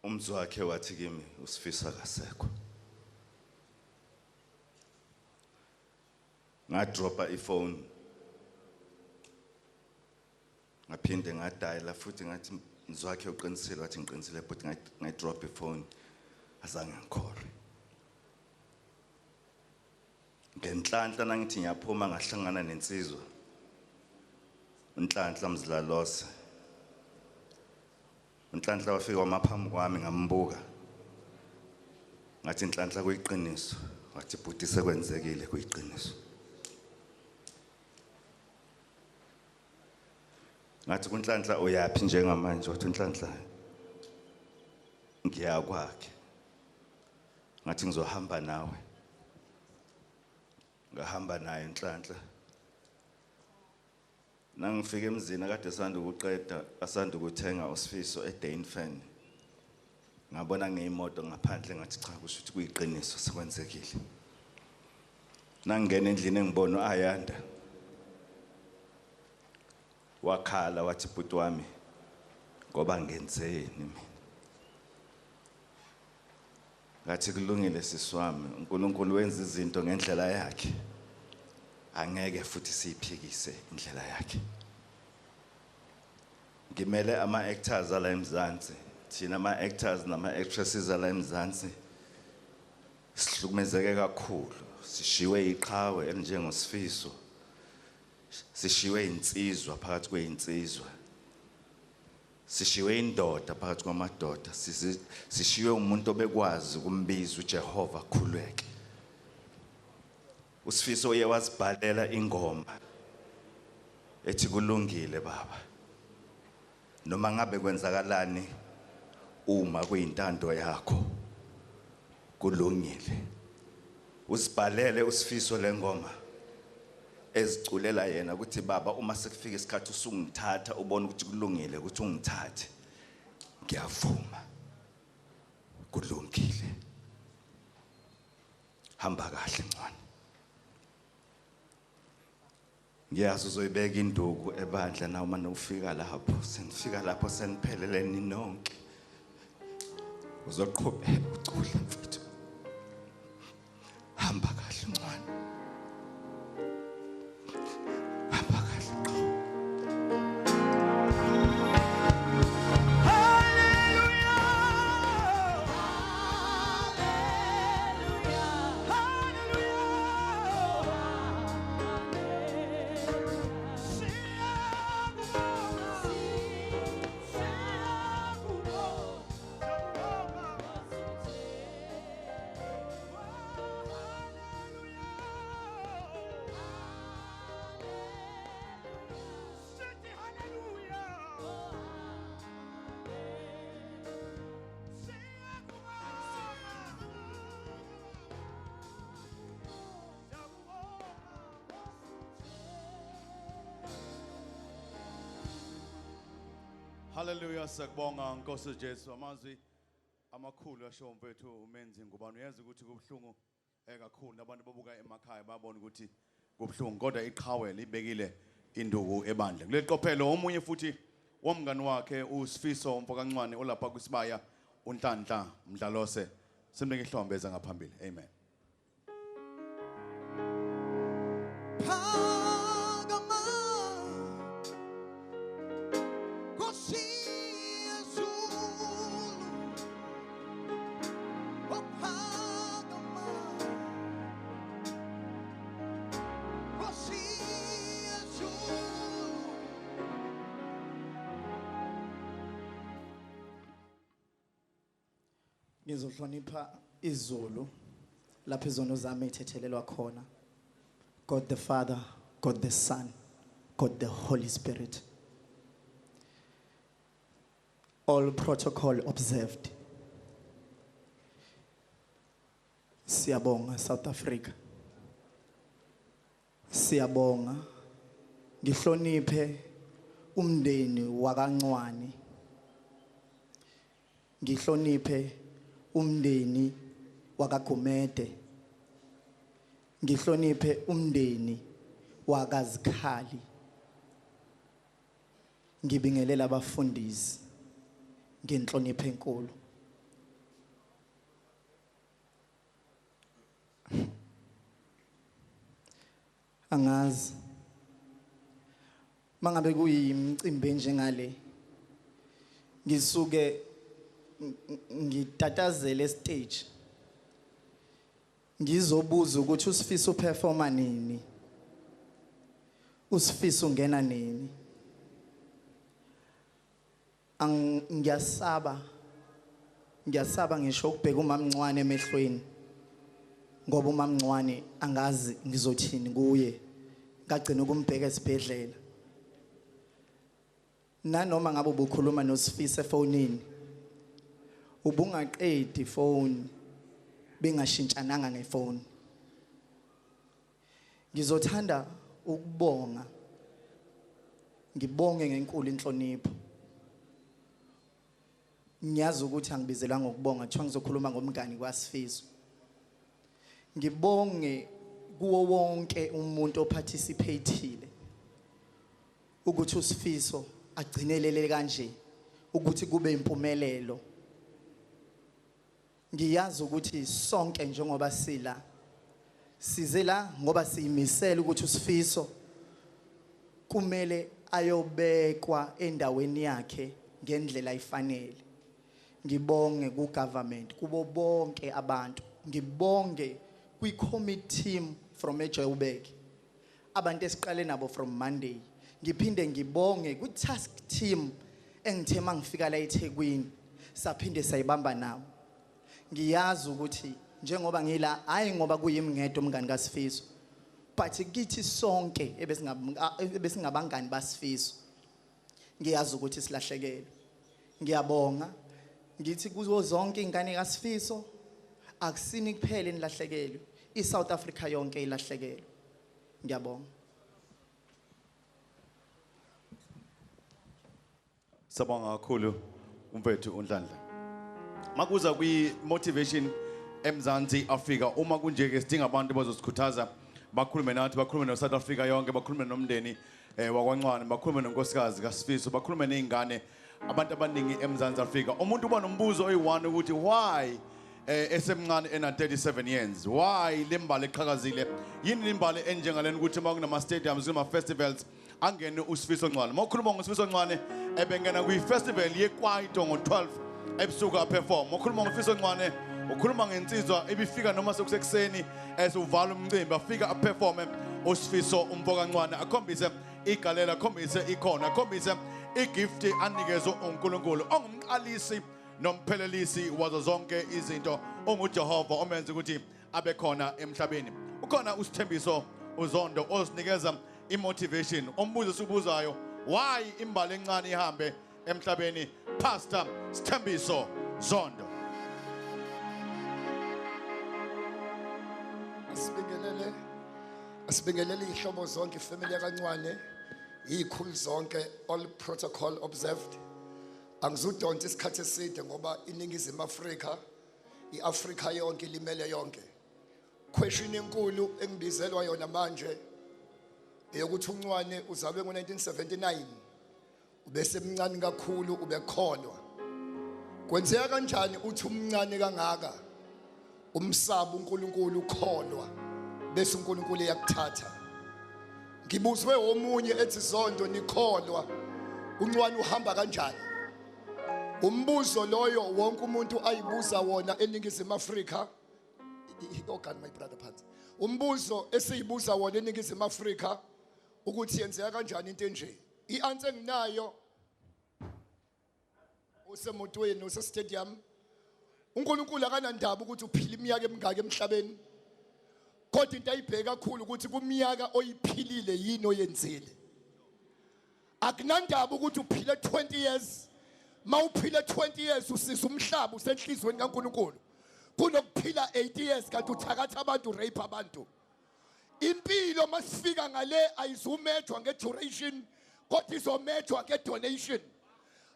Umzi wakhe wathi kimi uSifiso akasekho. Ngadropa ifone ngaphinde ngadayila futhi ngathi umzi wakhe uqinisile wathi ngiqinisile but ngayidropa ifone azange ngikholwe. Ngenhlanhla nangithi ngiyaphuma ngahlangana nensizwa uNhlanhla Mzilalose. uNhlanhla wafika wamaphambi kwami ngambuka ngathi Nhlanhla kuyiqiniso wathi bhuti sekwenzekile kuyiqiniso. Ngathi kuNhlanhla uyapi njengamanje wathi uNhlanhla ngiya kwakhe ngathi ngizohamba nawe. Ngahamba naye uNhlanhla Nangifika emzini kade asanda ukuthenga uSifiso eDainfan. Ngabona ngeimoto ngaphandle ngathi cha kusho ukuthi kuyiqiniso sekwenzekile. Nangena endlini engibona uAyanda. Wakhala wathi bhuti wami ngoba ngenzeni mina. Ngathi kulungile siswami uNkulunkulu wenza izinto ngendlela yakhe. Angeke futhi siyiphikise indlela yakhe. Ngimele ama-actors ala eMzansi, thina ama-actors nama-actresses ala eMzansi sihlukumezeke kakhulu, sishiwe iqhawe elinjengoSifiso, sishiwe insizwa phakathi kwezinsizwa, sishiwe indoda phakathi kwamadoda, sishiwe umuntu obekwazi ukumbiza uJehova khuleke. uSifiso uye wasibhalela ingoma ethi kulungile baba noma ngabe kwenzakalani uma kuyintando yakho kulungile. Usibhalele uSifiso lengoma eziculela yena ukuthi baba uma sekufika isikhathi usungithatha ubone ukuthi kulungile ukuthi ungithathe ngiyavuma kulungile hamba kahle Ncwane. Ngiyazi uzoyibeka induku ebandla nawe uma ufika lapho senifika lapho seniphelele ninonke uzoqhubeka ucula mfethu hamba kahle Ncwane hamba kahle Hallelujah, sakubonga Nkosi Jesu. Amazwi amakhulu asho mfethu umenzi ngubani uyazi ukuthi kubhlungu kakhulu abantu babuka emakhaya babona ukuthi kubhlungu kodwa iqhawe libekile induku ebandla. Kuleli qophelo omunye futhi womngani wakhe uSifiso umfoka Ncwane olapha kwisibaya uNhlanhla Mdlalose simbeke ihlombeza ngaphambili. Amen. Ngizohlonipha izulu lapho izono zami ethethelelwa khona. God the Father, God the Son, God the Holy Spirit. All protocol observed. Siyabonga South Africa. Siyabonga. Ngihloniphe umndeni wakaNcwane. Ngihloniphe umndeni wakaGumede. Ngihloniphe umndeni wakaZikhali. Ngibingelela abafundisi. Ngenhlonipho enkulu. Angazi mangabe kuyimicimbi enjengale ngisuke ngitatazele stage ngizobuza ukuthi uSifiso performa nini, uSifiso ungena nini. Ngiyasaba ngisho ukubheka uMama Ncwane emehlweni ngoba uMama Ncwane angazi ngizothini kuye ngagcina ukumbheka esibhedlela. Nanoma ngabe ubukhuluma noSifiso efonini ubungaqedi phone bengashintshananga ngefone. Ngizothanda ukubonga ngibonge ngenkulu inhlonipho. Ngiyazi ukuthi angibizelanga ukubonga, kuthiwa ngizokhuluma ngomngani kwaSifiso. Ngibonge kuwo wonke umuntu oparticipateile ukuthi uSifiso agcinelele kanje ukuthi kube impumelelo. Ngiyazi ukuthi sonke njengoba sila sizela ngoba siyimisela ukuthi uSifiso kumele ayobekwa endaweni yakhe ngendlela ifanele. Ngibonge ku government kubo bonke abantu, ngibonge kwi committee team from eJoburg, abantu esiqale nabo from Monday. Ngiphinde ngibonge ku task team engithe mangifika la eThekwini saphinde sayibamba nawo. Ngiyazi ukuthi njengoba ngila hayi ngoba kuyimngedo umngani kaSifiso, but kithi sonke ebesingabangani baSifiso ngiyazi ukuthi silahlekele. Ngiyabonga ngithi kuzo zonke ingane kaSifiso akusini kuphela enilahlekelwe, iSouth Africa yonke ilahlekelwe. Ngiyabonga. Sabonga kakhulu umfethu uNhlanhla. Makuza kwi motivation eMzansi Afrika, uma kunje ke sidinga abantu bazosikhuthaza, bakhulume nathi, bakhulume no South Africa yonke, bakhulume nomndeni wakwaNcwane, bakhulume nonkosikazi kaSifiso, bakhulume nezingane, abantu abaningi eMzansi Afrika. Umuntu uba nombuzo oyi1 ukuthi why esemncane ena 37 years, why lembali eqhakazile, yini lembali enjengaleni ukuthi makunama stadiums kuma festivals angene uSifiso Ncwane. Mawukhuluma ngoSifiso Ncwane ebengena kwi festival yeKwaito ngo12 ebusuku perform. Mawukhuluma ngoSifiso Ncwane ukhuluma ngensizwa ebifika noma sekusekuseni esuvala umcimbi afika perform uSifiso umfoka Ncwane, akhombise igalela, akhombise ikhona, akhombise igift anikezwe uNkulunkulu ongumqalisi nomphelelisi wazo zonke izinto, onguJehova omenza ukuthi abe khona emhlabeni. Ukhona uSithembiso uZondo osinikeza imotivation, umbuzo sibuzayo why imbali encane ihambe emhlabeni. Pastor Sithembiso Zondo. Asibingelele ihlobo zonke, ifamily kaNcwane, izikhulu zonke, all protocol observed. Angizudonsa isikhathi eside ngoba iningizimu Afrika, iAfrika yonke limele yonke. Question enkulu engibizelwa yona manje eyokuthi uNcwane uzalwe ngo1979, ubese mncane kakhulu, ubekholwa. Kwenzeka kanjani uthi umncane kangaka umsaba uNkulunkulu ukholwa bese uNkulunkulu yakuthatha? Ngibuzwe omunye ethi Zondo nikholwa, uNcwane uhamba kanjani? Umbuzo loyo wonke umuntu ayibuza wona eningizimu Afrika. Ogani my brother phansi. Umbuzo esiyibuza wona eningizimu Afrika ukuthi yenzeka kanjani into enje. I-answer enginayo usemotweni usestadium, uNkulunkulu akanandaba ukuthi uphila iminyaka emingaka emhlabeni, kodwa into ayibheka kakhulu ukuthi kuminyaka oyiphilile yini oyenzile. Akunandaba ukuthi uphile 20 years, mawuphile 20 years usisa umhlaba usenhlizweni kaNkulunkulu, kunokuphila 80 years kanti uthakatha abantu, rape abantu. Impilo masifika ngale ayizumethwa ngeduration kodwa izomethwa ngedonation.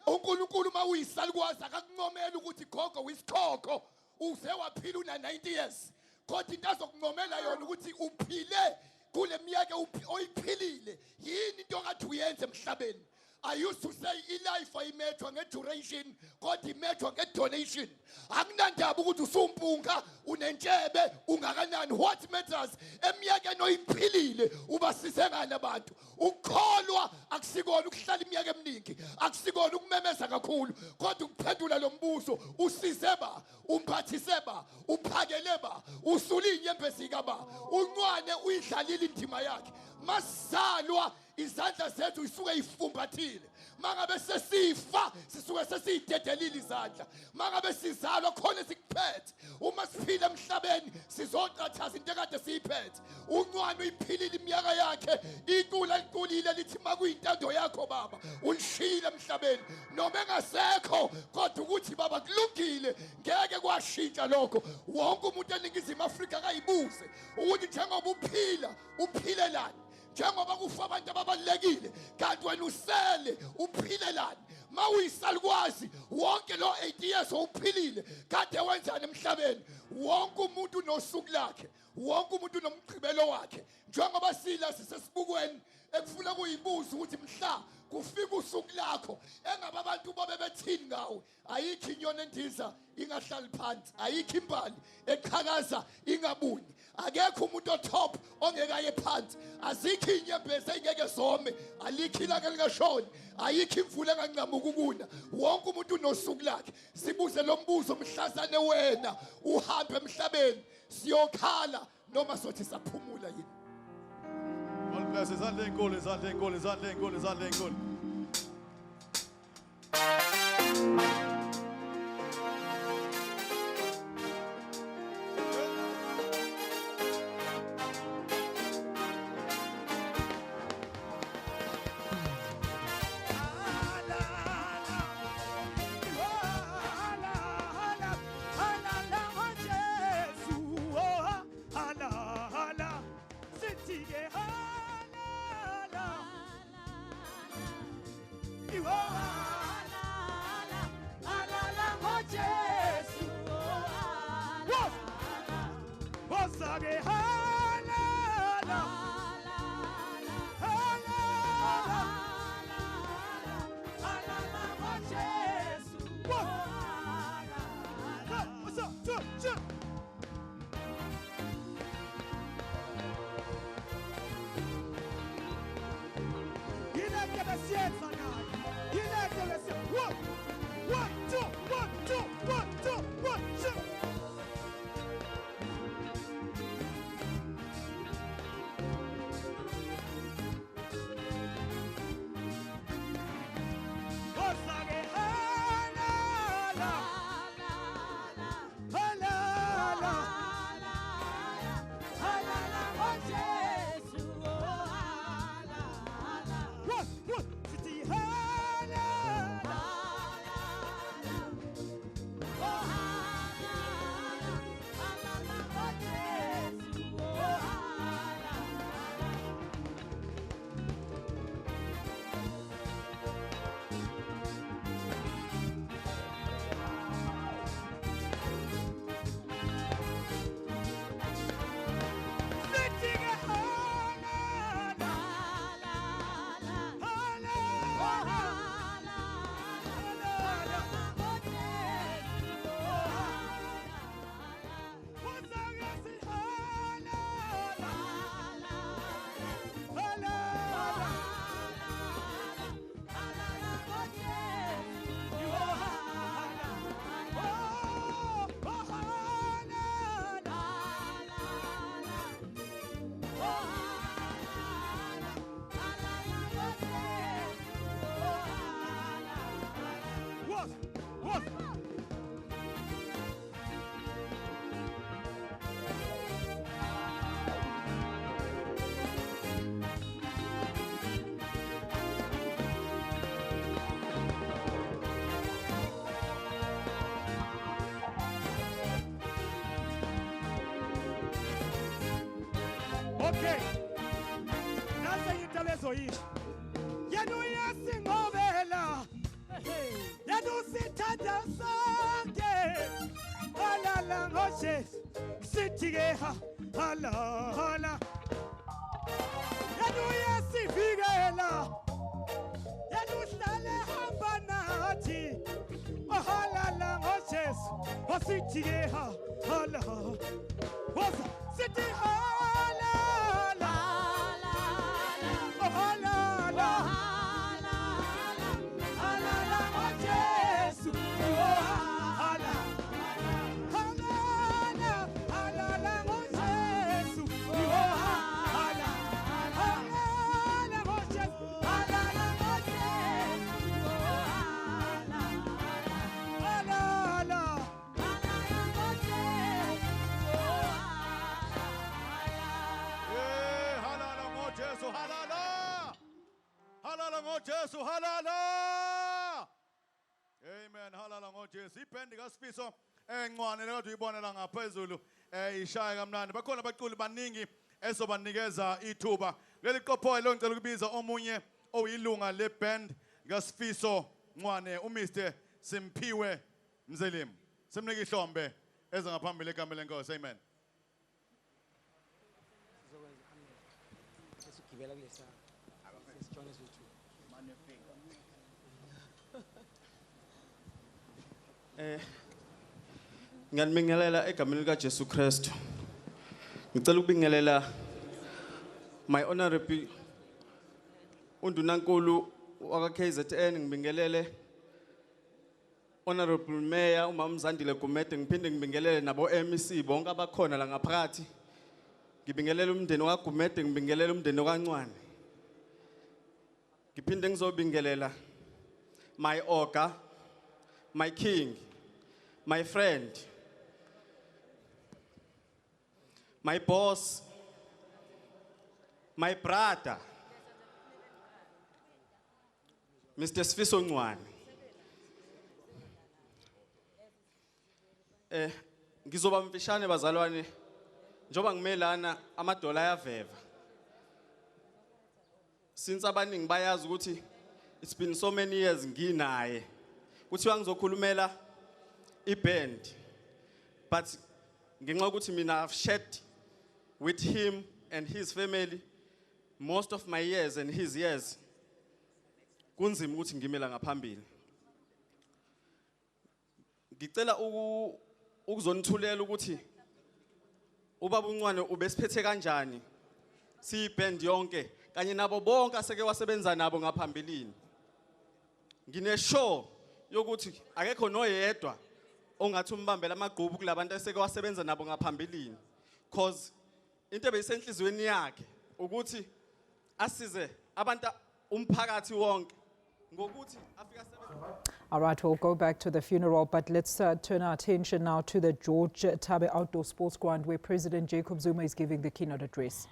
uNkulunkulu mawuyisalukwazi akakuncomela ukuthi gogo wisikhokho uze waphila una 90 years, kodwa into azokuncomela yona ukuthi uphile kule minyaka oyiphilile yini into ongathi uyenze emhlabeni. I used to say life ayimethwa ngeduration kodwa imethwa ngedonation. Akunandaba ukuthi usumpunga unentshebe ungakanani. What matters eminyakeni oyiphilile ubasizekani abantu. Ukukholwa akusikona ukuhlala iminyaka eminingi, akusikona ukumemeza kakhulu, kodwa ukuphendula lo mbuzo usizeba, umphathiseba, uphakeleba, usulinye empezikaba. uNcwane uyidlalile indima yakhe. Masalwa izandla zethu isuke ifumbathile. Mangabe sesifa sisuke sesiyidedelile izandla. Mangabe sizalwa khona sikuphethe. Uma siphila emhlabeni sizoqathaza into ekade siyiphethe. uNcwane uyiphilile iminyaka yakhe, icula liculile lithi makuyintando yakho baba ulishila emhlabeni noma engasekho, kodwa ukuthi baba kulungile ngeke kwashintsha lokho. Wonke umuntu eningizimu Afrika akayibuze ukuthi njengoba uphila uphilelani. njengoba kufa abantu ababalekile kanti wena usele uphilelani mawuyisalukwazi wonke lo 8 years uphilile kade wenzani emhlabeni wonke umuntu nosuku lakhe wonke umuntu nomgcibelo wakhe njengoba sila sisesibukweni ekufuna kuyibuza ukuthi mhla kufika usuku lakho engabe abantu babe bethini ngawe ayikho inyoni endiza ingahlali phansi ayikho imbali eqhakaza ingabuni akekho umuntu otop ongekaye phansi azikho inyembezi engeke some alikho ilanga lingashoni ayikho imvula enganqamuka ukuna wonke umuntu unosuku lakhe sibuze lo mbuzo mhlazane wena uhambe emhlabeni siyokhala noma sothi saphumula yini. God bless izandla enkulu izandla enkulu izandla enkulu izandla enkulu. Okay. Nasa yintalezo yi. Yenu yasingobela. Yenu sithanda sonke. Halala ngoshe. Sithike ha. Hala hala. Yenu yasivikela. Yenu hlale hamba nathi. Halala ngoshe. Sithike ha. Hala. Wasa sithi hala. Jesu halala. Amen. Halala ngoJesu. Ipendi kaSifiso Ncwane leyo uyibonela ngaphezulu ishaya kamnandi. Bakhona abaculi baningi esobanikeza ithuba leli qopho lo ngicela ukubiza omunye oyilunga le band kaSifiso Ncwane uMr Simphiwe Mzelimu simnika ihlombe eza ngaphambili egameni lenkosi amen. Ngiyanibingelela egameni likaJesu Kristu. Ngicela ukubingelela my honorable undunankulu waka KZN, ngibingelele honorable mayor umama Mzandile Gumede, ngiphinde ngibingelele nabo MEC bonke abakhona la ngaphakathi. Ngibingelele umndeni waGumede, ngibingelele umndeni waNcwane. Ngiphinde ngizobingelela my oga, my king, my friend, my boss, my brother, Mr. Sifiso Ncwane. Ngizoba mfishane bazalwane njoba ngimelana amadola ayaveva. Since abaningi bayazi ukuthi it's been so many years nginaye. Kuthiwa ngizokhulumela iband, but ngenxa ukuthi mina I've shared with him and his family most of my years and his years. Kunzima ukuthi ngimela ngaphambili. Ngicela ukuzonithulela ukuthi ubaba uNcwane ubesiphethe kanjani siyiband yonke kanye nabo bonke aseke wasebenza nabo ngaphambilini. Ngine sure yokuthi akekho noyedwa ongathi umbambela amagqubu kulabantu aseke wasebenza nabo ngaphambilini, because into ebeyisenhlizweni yakhe ukuthi asize abantu umphakathi wonke ngokuthi afika All right, we'll go back to the funeral, but let's turn our attention now to the George Tabe Outdoor Sports Ground, where President Jacob Zuma is giving the keynote address.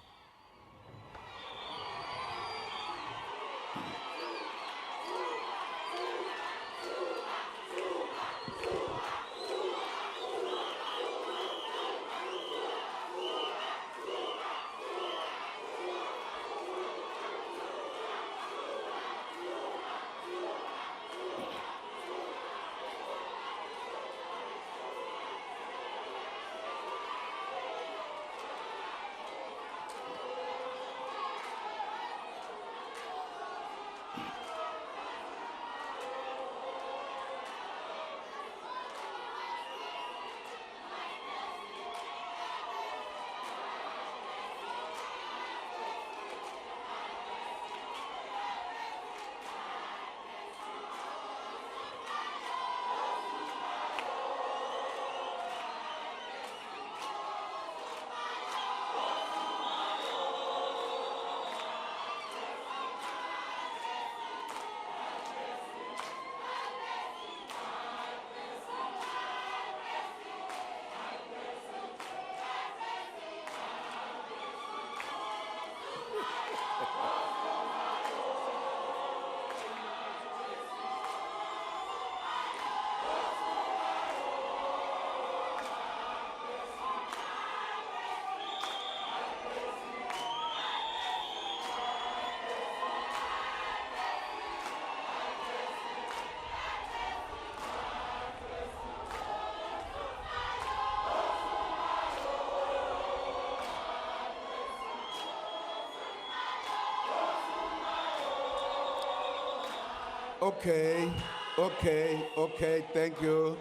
Okay, thank you.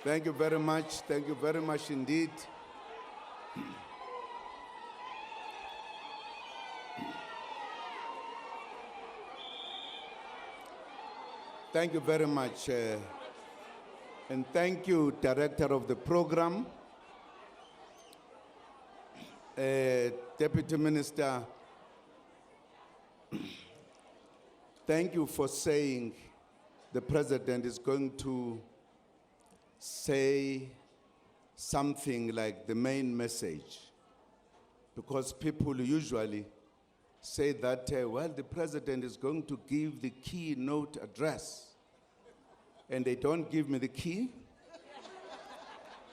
Thank you very much. Thank you very much indeed. Thank you very much. And thank you, Director of the program, Deputy Minister. Thank you for saying the President is going to say something like the main message, because people usually say that, well, the President is going to give the keynote address, and they don't give me the key.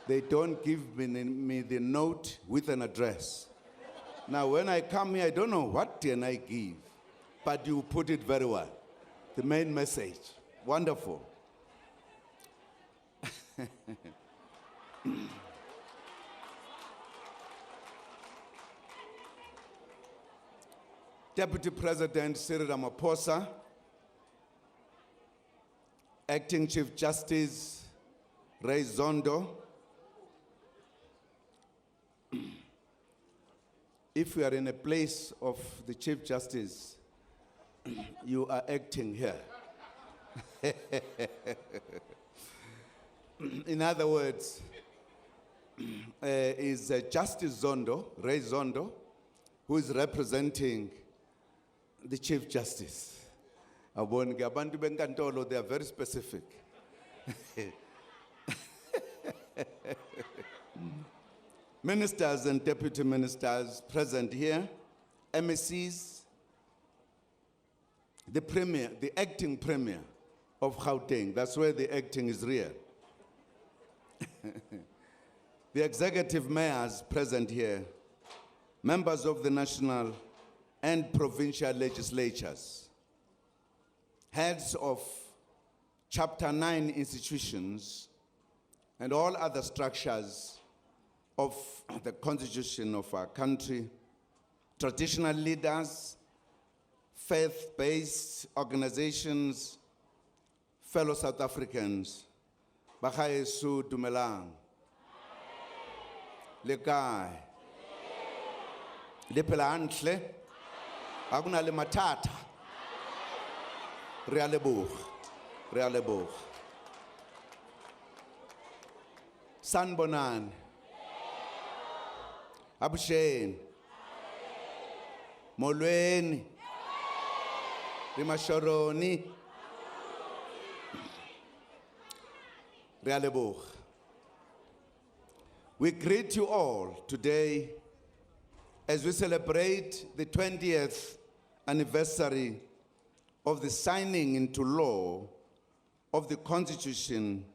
They don't give me the note with an address. Now, when I come here, I don't know what can I give, but you put it very well. The main message. Wonderful. Deputy President Cyril Ramaphosa, Acting Chief Justice Ray Zondo. If you are in a place of the Chief Justice, you are acting here. In other words, is Justice Zondo, Ray Zondo, who is representing the Chief Justice. Abantu benkantolo, they are very specific. Ministers and deputy ministers present here, MECs, the premier, the acting premier of Gauteng, that's where the acting is real. The executive mayors present here, members of the national and provincial legislatures, heads of Chapter 9 institutions, and all other structures of the constitution of our country, traditional leaders, faith-based organizations, fellow South Africans, Bagayesu Dumelang, Lekai, Lepelantle, Aguna le matata, Realebourg, Realebourg, Sanbonan, Abushen, Molweni, Rimashoroni, Realebourg. We greet you all today as we celebrate the 20th anniversary of the signing into law of the Constitution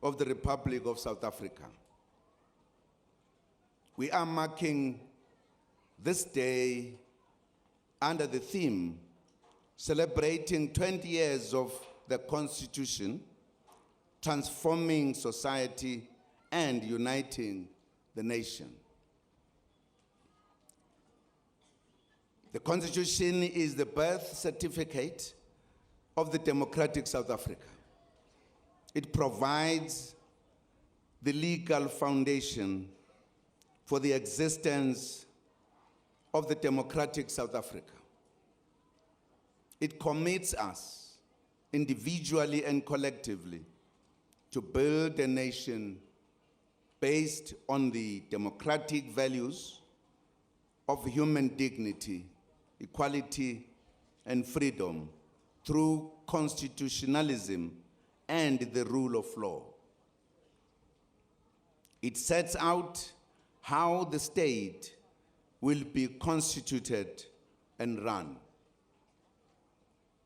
of the Republic of South Africa. We are marking this day under the theme, celebrating 20 years of the Constitution, transforming society and uniting the nation. The Constitution is the birth certificate of the democratic South Africa. It provides the legal foundation for the existence of the democratic South Africa. It commits us, individually and collectively, to build a nation based on the democratic values of human dignity, equality, and freedom through constitutionalism and the rule of law. It sets out how the state will be constituted and run.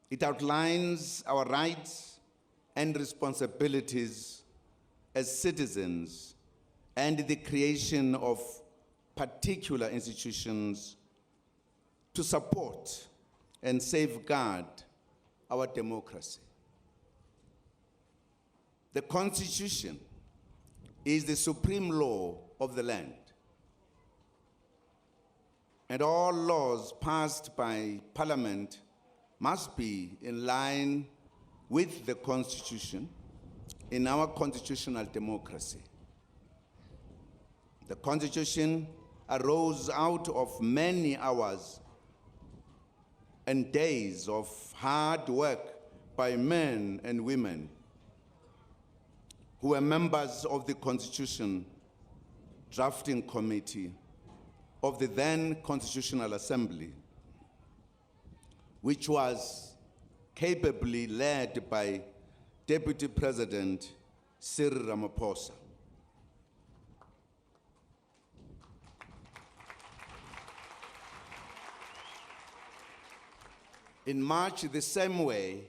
It outlines our rights and responsibilities as citizens and the creation of particular institutions to support and safeguard our democracy. The Constitution is the supreme law of the land, and all laws passed by Parliament must be in line with the Constitution in our constitutional democracy. The Constitution arose out of many hours and days of hard work by men and women who were members of the Constitution Drafting Committee of the then Constitutional Assembly, which was capably led by Deputy President Cyril Ramaphosa. In March, the same way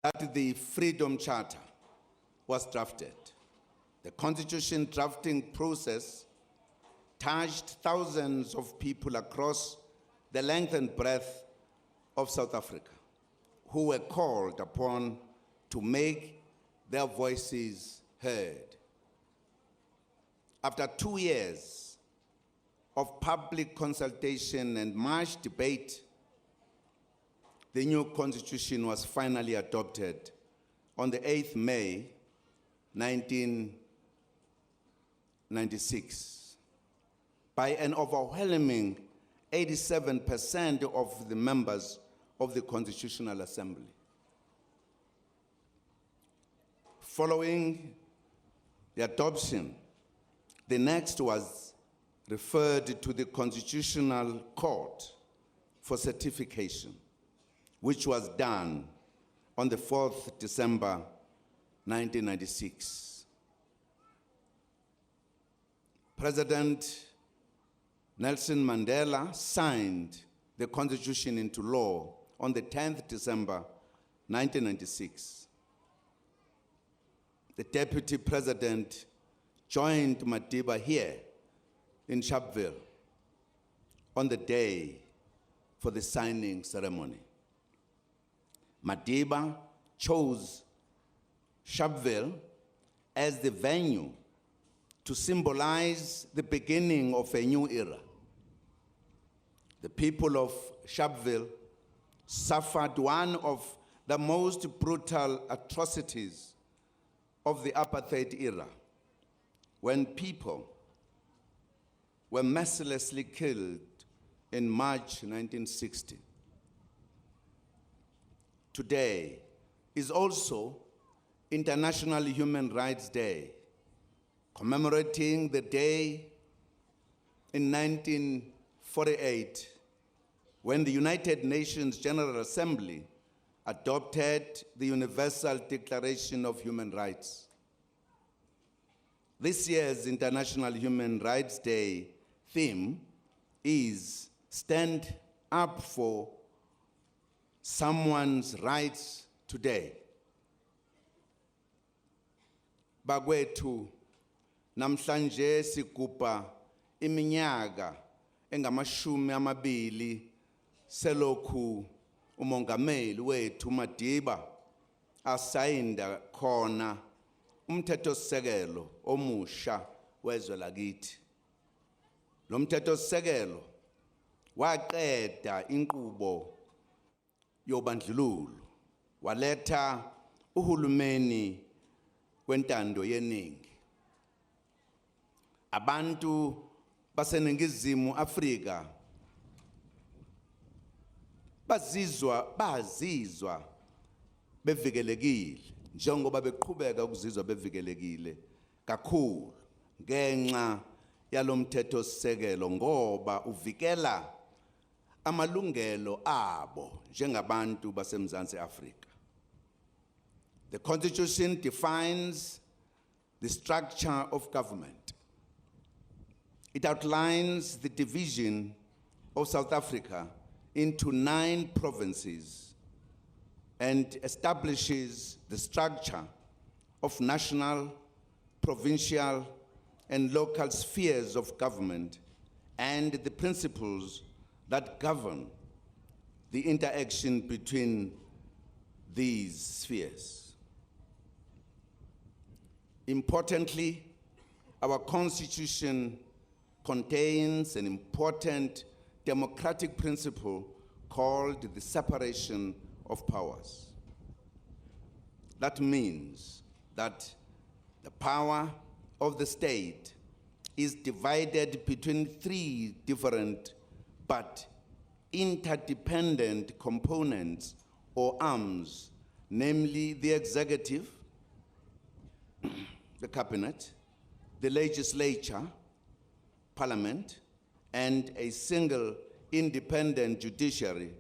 that the Freedom Charter was drafted, the Constitution drafting process touched thousands of people across the length and breadth of South Africa who were called upon to make their voices heard. After 2 years of public consultation and much debate, the new constitution was finally adopted on the 8th May, 1996, by an overwhelming 87% of the members of the Constitutional Assembly. Following the adoption, the next was referred to the Constitutional Court for certification, which was done on the 4th December 1996. President Nelson Mandela signed the Constitution into law on the 10th December 1996. The Deputy President joined Madiba here in Sharpeville on the day for the signing ceremony. Madiba chose Sharpeville as the venue to symbolize the beginning of a new era. The people of Sharpeville suffered one of the most brutal atrocities of the apartheid era, when people were mercilessly killed in March 1960. Today is also International Human Rights Day, commemorating the day in 1948 when the United Nations General Assembly adopted the Universal Declaration of Human Rights. This year's International Human Rights Day theme is Stand Up for Someone's Rights Today. Bakwethu, namhlanje sigubha iminyaka engamashumi amabili selokhu umongameli wethu Madiba asayinda khona umthethosisekelo omusha wezwe lakithi. Lo mthethosisekelo waqeda inqubo yobandlululo, waletha uhulumeni wentando yeningi. Abantu baseningizimu Afrika bazizwa bevikelekile njengoba beqhubeka ukuzizwa bevikelekile kakhulu ngenxa yalomthethosisekelo ngoba uvikela amalungelo abo njengabantu baseMzansi Afrika. The Constitution defines the structure of government. It outlines the division of South Africa into 9 provinces and establishes the structure of national, provincial, and local spheres of government and the principles that govern the interaction between these spheres. Importantly, our Constitution contains an important democratic principle called the separation of powers. That means that the power of the state is divided between 3 different but interdependent components or arms, namely the executive, the cabinet, the legislature, parliament, and a single independent judiciary,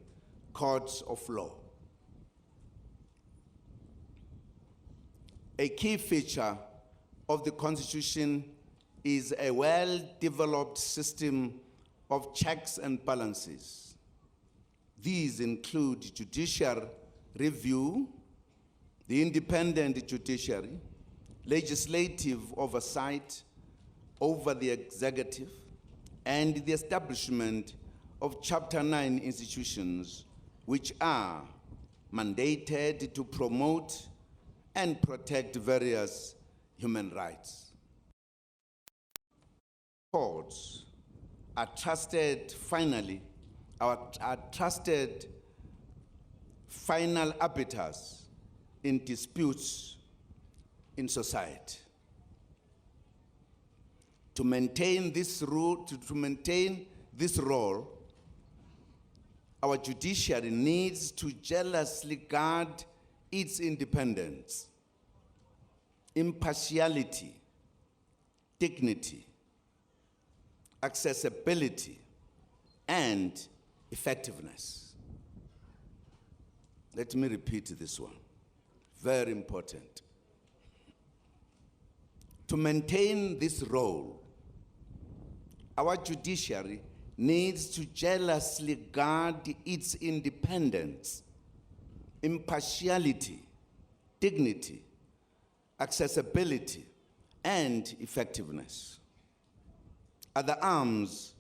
courts of law. A key feature of the Constitution is a well-developed system of checks and balances. These include judicial review, the independent judiciary, legislative oversight over the executive, and the establishment of Chapter 9 institutions, which are mandated to promote and protect various human rights. Courts are trusted, are trusted final arbiters in disputes in society. To maintain this role, our judiciary needs to jealously guard its independence, impartiality, dignity, accessibility, and effectiveness. Let me repeat this one. Very important. To maintain this role, our judiciary needs to jealously guard its independence, impartiality, dignity, accessibility, and effectiveness. Other arms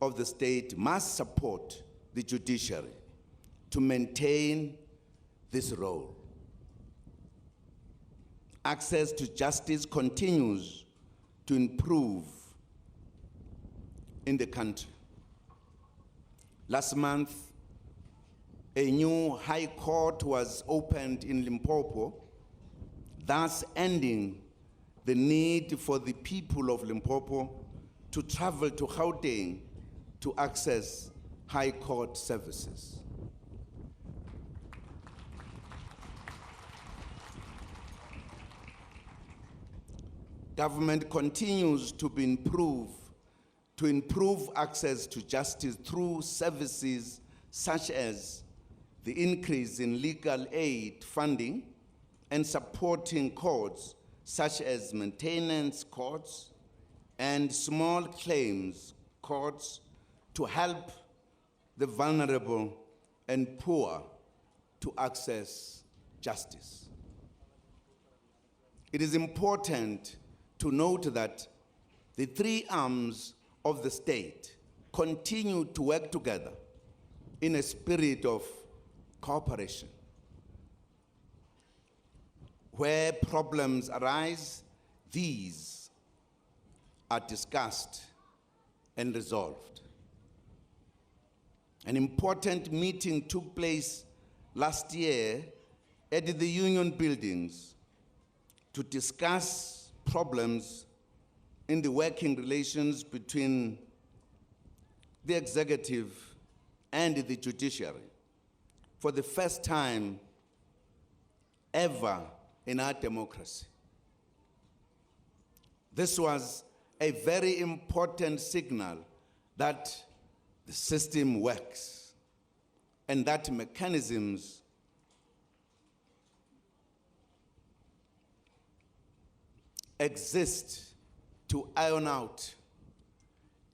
of the state must support the judiciary to maintain this role. Access to justice continues to improve in the country. Last month, a new high court was opened in Limpopo, thus ending the need for the people of Limpopo to travel to Gauteng to access high court services. Government continues to improve access to justice through services such as the increase in legal aid funding and supporting courts such as maintenance courts and small claims courts to help the vulnerable and poor to access justice. It is important to note that the three arms of the state continue to work together in a spirit of cooperation. Where problems arise, these are discussed and resolved. An important meeting took place last year at the Union Buildings to discuss problems in the working relations between the executive and the judiciary for the first time ever in our democracy. This was a very important signal that the system works and that mechanisms exist to iron out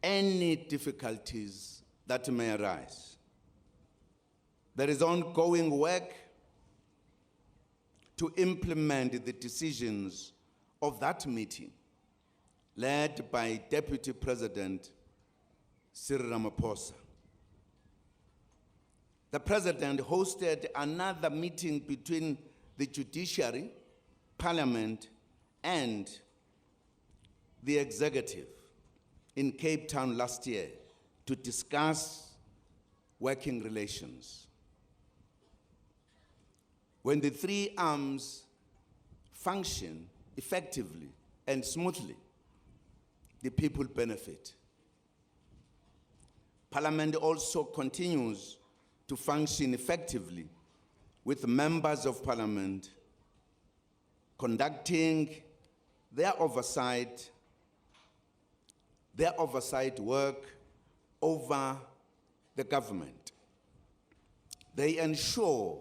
any difficulties that may arise. There is ongoing work to implement the decisions of that meeting, led by Deputy President Cyril Ramaphosa. The President hosted another meeting between the judiciary, Parliament, and the executive in Cape Town last year to discuss working relations. When the three arms function effectively and smoothly, the people benefit. Parliament also continues to function effectively with members of Parliament conducting their oversight work over the government. They ensure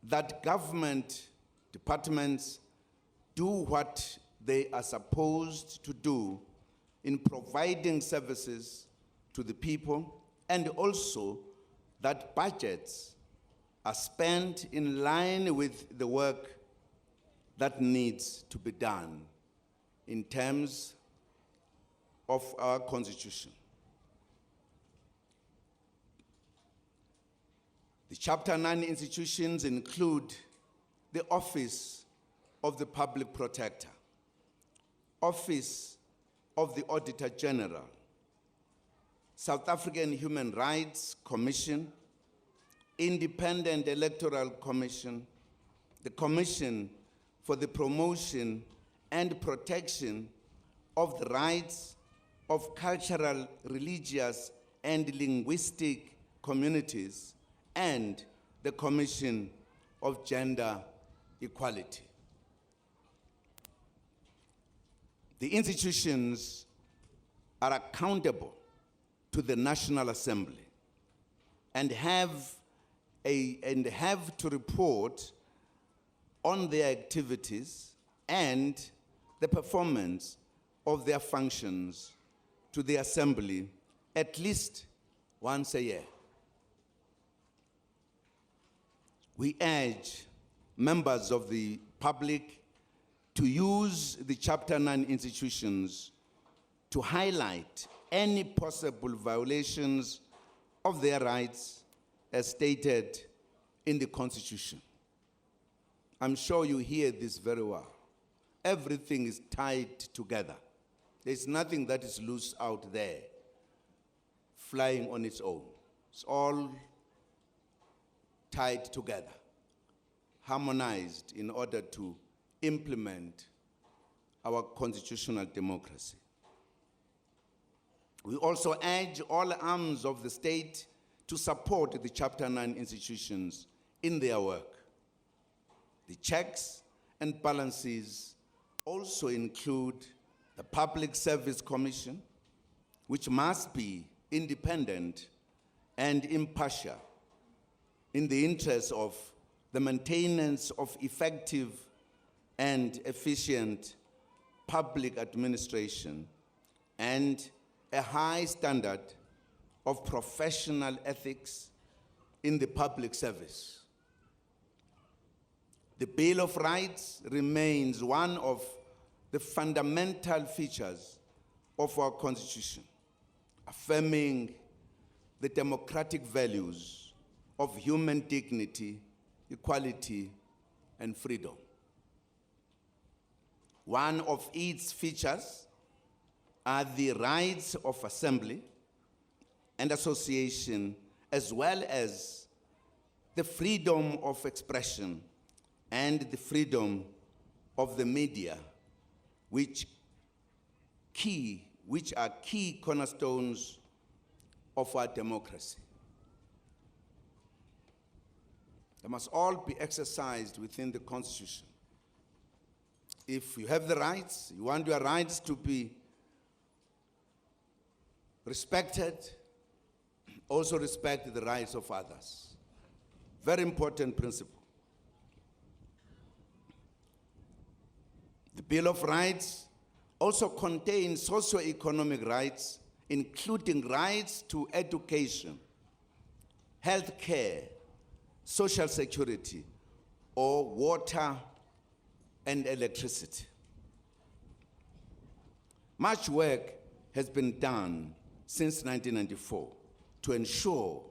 that government departments do what they are supposed to do in providing services to the people, and also that budgets are spent in line with the work that needs to be done in terms of our Constitution. The Chapter 9 institutions include the Office of the Public Protector, Office of the Auditor General, South African Human Rights Commission, Independent Electoral Commission, the Commission for the Promotion and Protection of the Rights of Cultural, Religious, and Linguistic Communities, and the Commission of Gender Equality. The institutions are accountable to the National Assembly and have to report on their activities and the performance of their functions to the Assembly at least once a year. We urge members of the public to use the Chapter 9 institutions to highlight any possible violations of their rights as stated in the Constitution. I'm sure you hear this very well. Everything is tied together. There's nothing that is loose out there, flying on its own. It's all tied together, harmonized in order to implement our constitutional democracy. We also urge all arms of the state to support the Chapter 9 institutions in their work. The checks and balances also include the Public Service Commission, which must be independent and impartial in the interest of the maintenance of effective and efficient public administration and a high standard of professional ethics in the public service. The Bill of Rights remains one of the fundamental features of our Constitution, affirming the democratic values of human dignity, equality, and freedom. One of its features are the rights of assembly and association, as well as the freedom of expression and the freedom of the media, which are key cornerstones of our democracy. They must all be exercised within the Constitution. If you have the rights, you want your rights to be respected, also respect the rights of others. Very important principle. The Bill of Rights also contains socio-economic rights, including rights to education, health care, social security, or water and electricity. Much work has been done since 1994 to ensure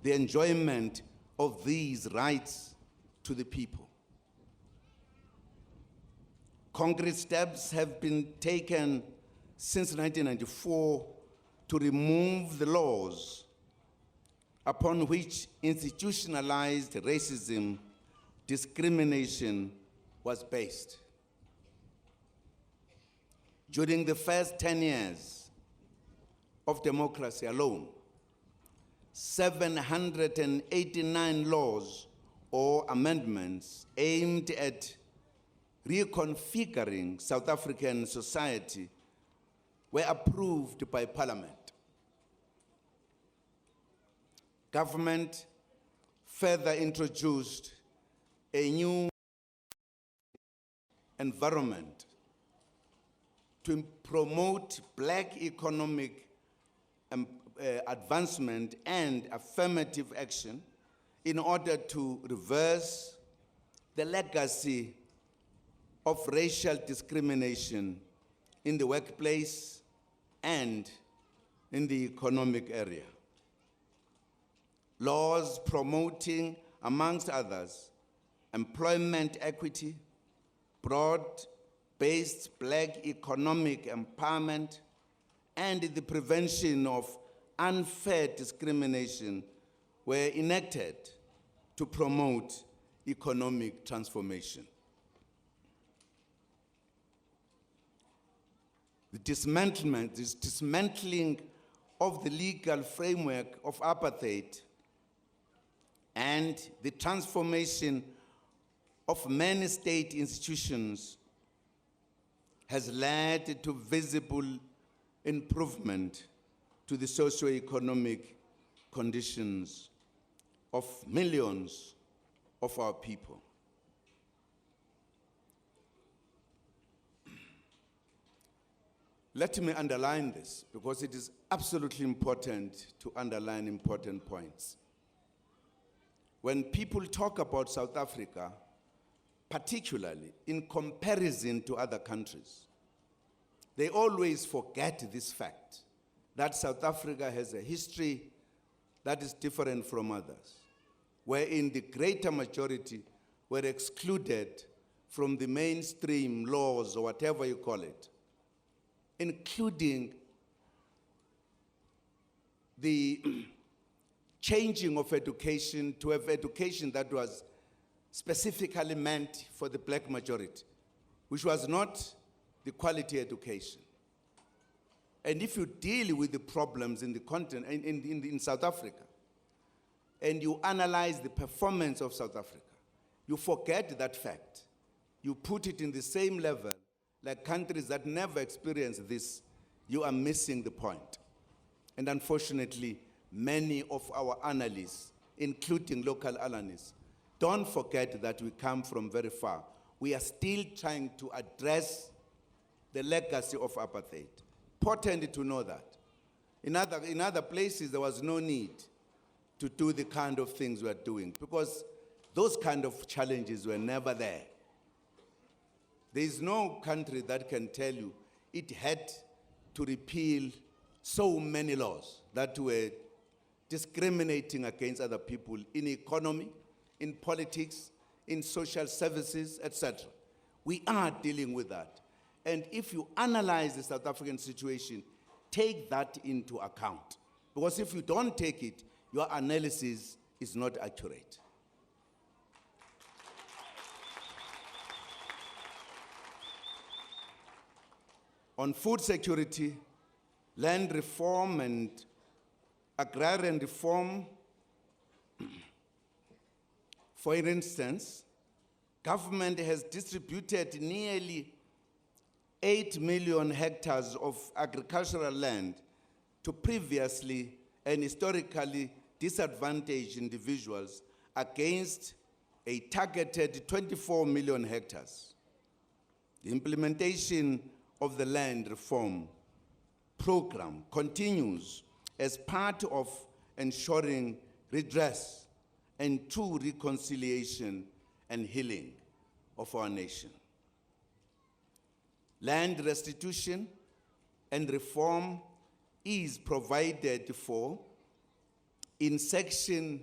the enjoyment of these rights to the people. Concrete steps have been taken since 1994 to remove the laws upon which institutionalized racism, discrimination was based. During the first 10 years of democracy alone, 789 laws or amendments aimed at reconfiguring South African society were approved by Parliament. Government further introduced a new environment to promote black economic advancement and affirmative action in order to reverse the legacy of racial discrimination in the workplace, and in the economic area. Laws promoting, amongst others, employment equity, broad-based black economic empowerment, and the prevention of unfair discrimination were enacted to promote economic transformation. The dismantling of the legal framework of apartheid and the transformation of many state institutions has led to visible improvement to the socio-economic conditions of millions of our people. Let me underline this because it is absolutely important to underline important points. When people talk about South Africa, particularly in comparison to other countries, they always forget this fact that South Africa has a history that is different from others, wherein the greater majority were excluded from the mainstream laws or whatever you call it, including the changing of education to have education that was specifically meant for the black majority, which was not the quality education. And if you deal with the problems in the continent, in South Africa, and you analyze the performance of South Africa, you forget that fact. You put it in the same level like countries that never experienced this, you are missing the point. And unfortunately, many of our analysts, including local analysts, don't forget that we come from very far. We are still trying to address the legacy of apartheid. Important to know that. In other places, there was no need to do the kind of things we are doing because those kind of challenges were never there. There is no country that can tell you it had to repeal so many laws that were discriminating against other people in economy, in politics, in social services, etc. We are dealing with that. And if you analyze the South African situation, take that into account. Because if you don't take it, your analysis is not accurate. On food security, land reform and agrarian reform, for instance, government has distributed nearly 8 million hectares of agricultural land to previously and historically disadvantaged individuals against a targeted 24 million hectares. The implementation of the land reform program continues as part of ensuring redress and true reconciliation and healing of our nation. Land restitution and reform is provided for in Section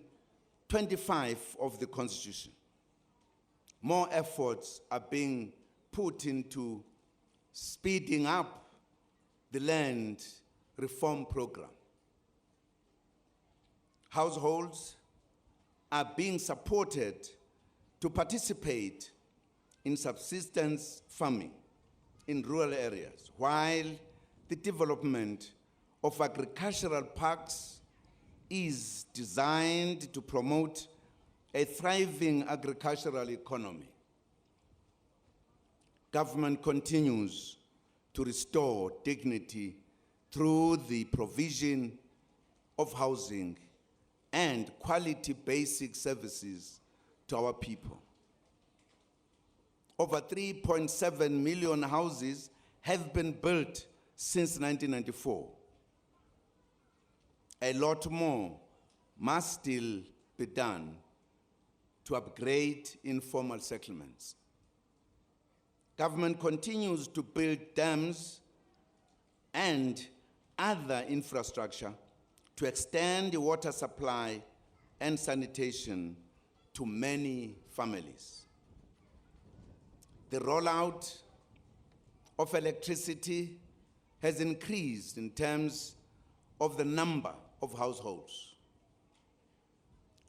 25 of the Constitution. More efforts are being put into speeding up the land reform program. Households are being supported to participate in subsistence farming in rural areas, while the development of agricultural parks is designed to promote a thriving agricultural economy. Government continues to restore dignity through the provision of housing and quality basic services to our people. Over 3.7 million houses have been built since 1994. A lot more must still be done to upgrade informal settlements. Government continues to build dams and other infrastructure to extend the water supply and sanitation to many families. The rollout of electricity has increased in terms of the number of households.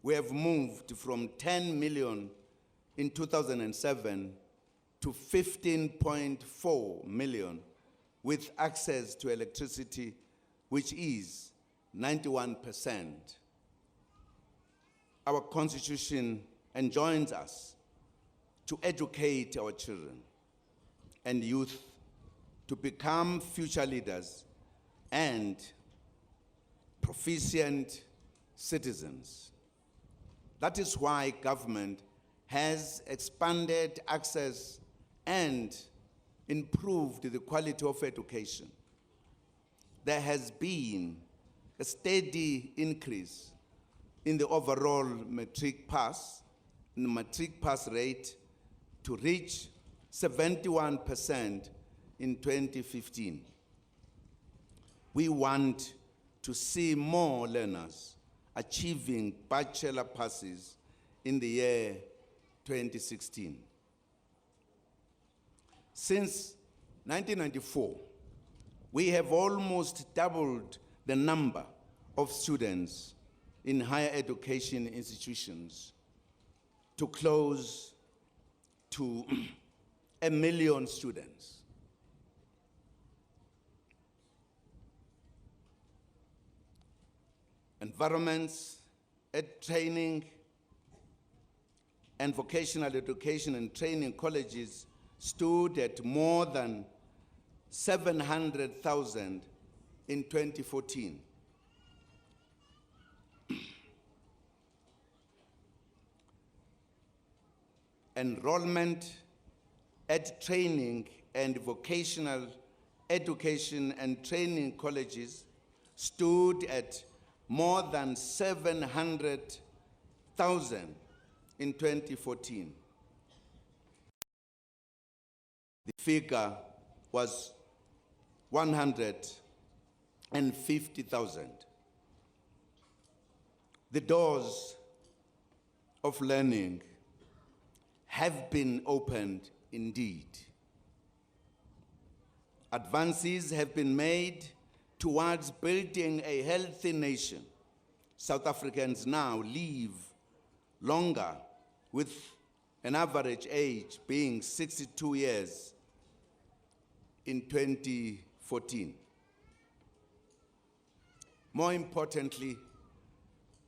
We have moved from 10 million in 2007 to 15.4 million with access to electricity, which is 91%. Our Constitution enjoins us to educate our children and youth to become future leaders and proficient citizens. That is why government has expanded access and improved the quality of education. There has been a steady increase in the overall matric pass rate to reach 71% in 2015. We want to see more learners achieving bachelor passes in the year 2016. Since 1994, we have almost doubled the number of students in higher education institutions to close to 1 million students. Environments, training, and vocational education and training colleges stood at more than 700,000 in 2014. Enrollment at training and vocational education and training colleges stood at more than 700,000 in 2014. The figure was 150,000. The doors of learning have been opened indeed. Advances have been made towards building a healthy nation. South Africans now live longer, with an average age being 62 years in 2014. More importantly,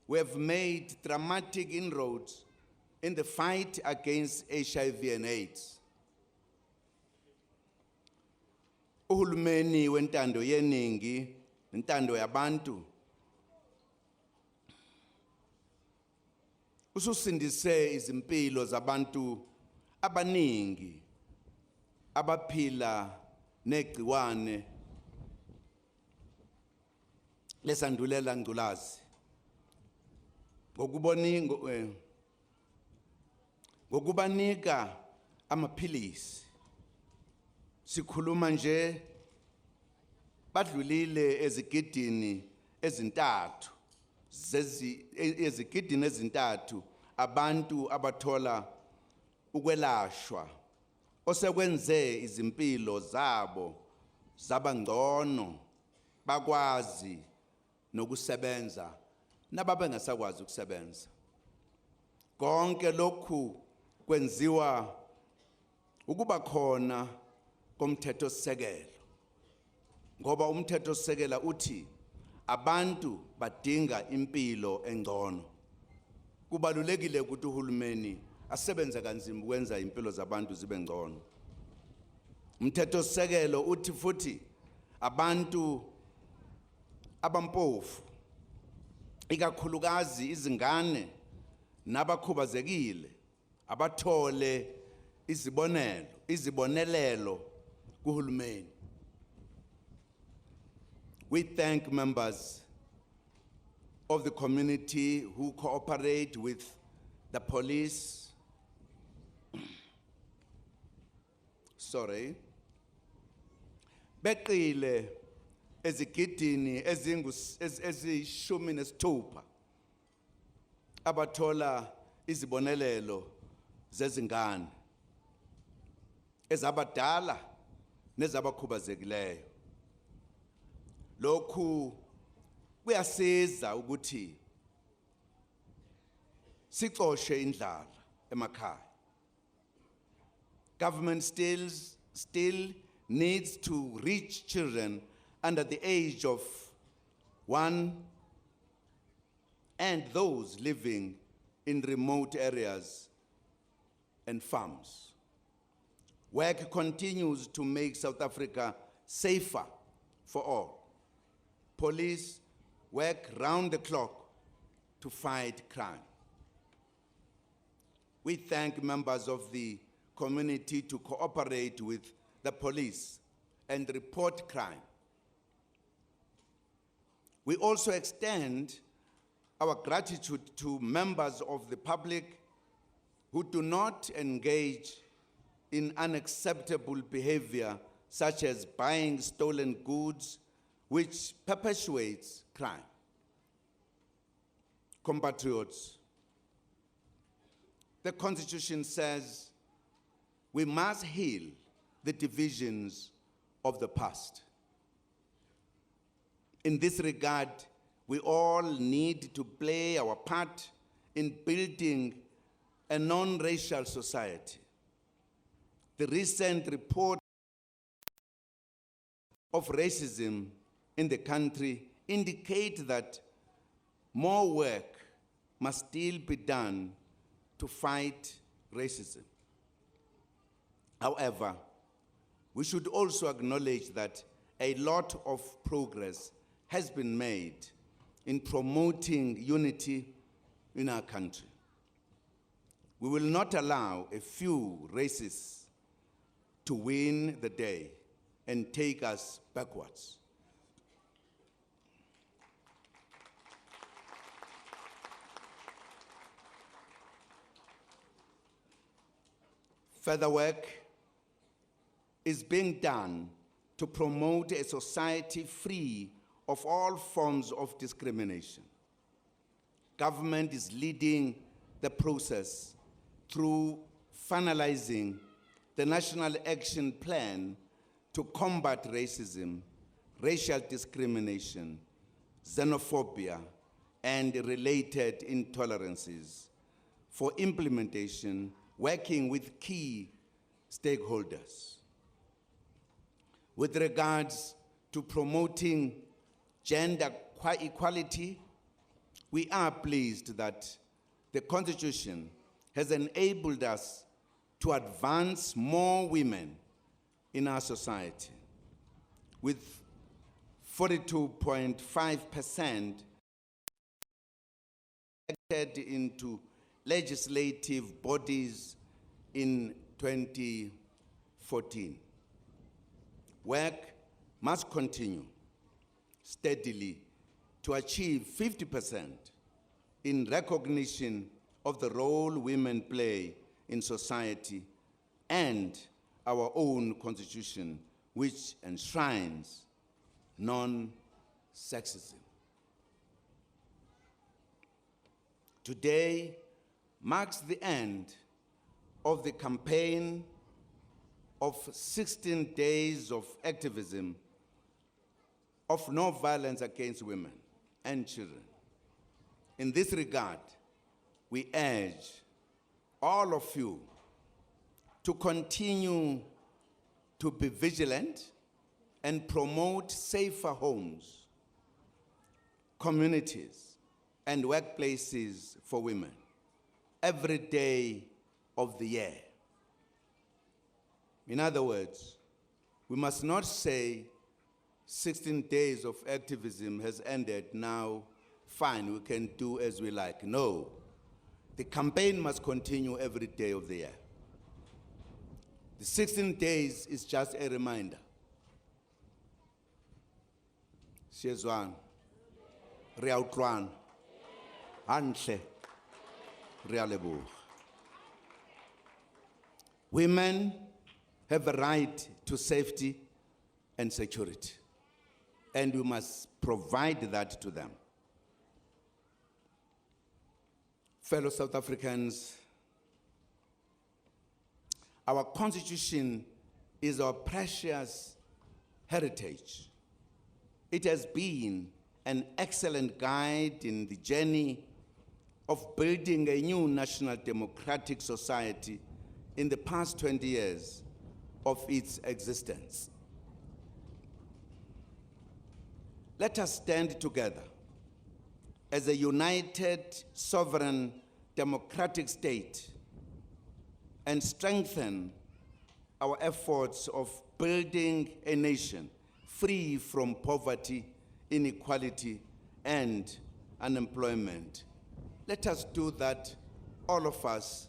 we have made dramatic inroads in the fight against HIV and AIDS. Uhulumeni wentando yeningi, intando yabantu, ususindise izimpilo zabantu abaningi abaphila negciwane lesandulela ngculazi. Ngokubanika amaphilisi, sikhuluma nje badlulile ezigidini ezintathu abantu abathola ukwelashwa osekwenze izimpilo zabo zabangcono, bakwazi nokusebenza nababengasakwazi ukusebenza. Konke lokhu kwenziwa ukuba khona komthethosisekelo, ngoba umthethosisekelo uthi abantu badinga impilo engcono. Kubalulekile ukuthi uhulumeni asebenze kanzima ukwenza impilo zabantu zibe ngcono. Umthethosisekelo uthi futhi abantu abampofu, ikakhulukazi izingane nabakhubazekile, abathole izibonelelo kuhulumeni. We thank members of the community who cooperate with the police. Beqile ezigidini eziyishumi nesithupha abathola izibonelelo zezingane ezabadala nezabakhubazekileyo. Lokhu kuyasiza ukuthi sixoshe indlala emakhaya. Government still needs to reach children under the age of 1 and those living in remote areas and farms. Work continues to make South Africa safer for all. Police work round the clock to fight crime. We thank members of the community to cooperate with the police and report crime. We also extend our gratitude to members of the public who do not engage in unacceptable behavior such as buying stolen goods, which perpetuates crime. Compatriots, the Constitution says we must heal the divisions of the past. In this regard, we all need to play our part in building a non-racial society. The recent report of racism in the country indicate that more work must still be done to fight racism. However, we should also acknowledge that a lot of progress has been made in promoting unity in our country. We will not allow a few racists to win the day and take us backwards. Further work is being done to promote a society free of all forms of discrimination. Government is leading the process through finalizing the National Action Plan to combat racism, racial discrimination, xenophobia, and related intolerances for implementation, working with key stakeholders. With regards to promoting gender equality, we are pleased that the Constitution has enabled us to advance more women in our society, with 42.5% elected into legislative bodies in 2014. Work must continue steadily to achieve 50% in recognition of the role women play in society and our own Constitution, which enshrines non-sexism. Today marks the end of the campaign of 16 days of activism of no violence against women and children. In this regard, we urge all of you to continue to be vigilant and promote safer homes, communities, and workplaces for women every day of the year. In other words, we must not say 16 days of activism has ended, now fine, we can do as we like. No, the campaign must continue every day of the year. The 16 days is just a reminder. Siyezwana, riyawutlwana, hantle, riyaleboga. Women have a right to safety and security. and we must provide that to them. Fellow South Africans, our Constitution is our precious heritage. It has been an excellent guide in the journey of building a new national democratic society in the past 20 years of its existence. Let us stand together as a united, sovereign, democratic state and strengthen our efforts of building a nation free from poverty, inequality, and unemployment. Let us do that, all of us,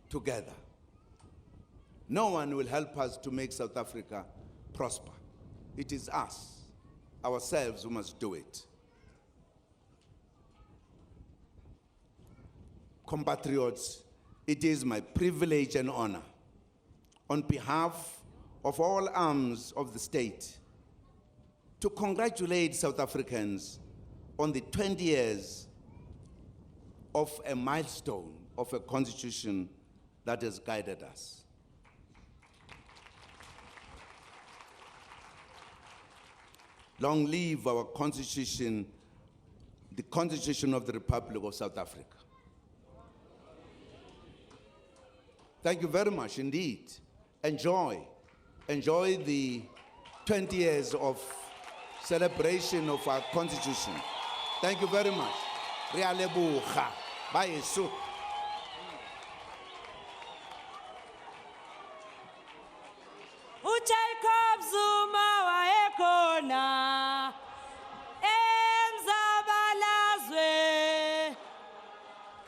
together. No one will help us to make South Africa prosper. It is us, ourselves, who must do it. Compatriots, it is my privilege and honor, on behalf of all arms of the state, to congratulate South Africans on the 20 years of a milestone of a constitution that has guided us. Long live our constitution, the Constitution of the Republic of South Africa. Thank you very much indeed. Enjoy the 20 years of celebration of our Constitution. Thank you very much. Re a leboga. Baeso. Jacob Zuma waekona emzabalazwe.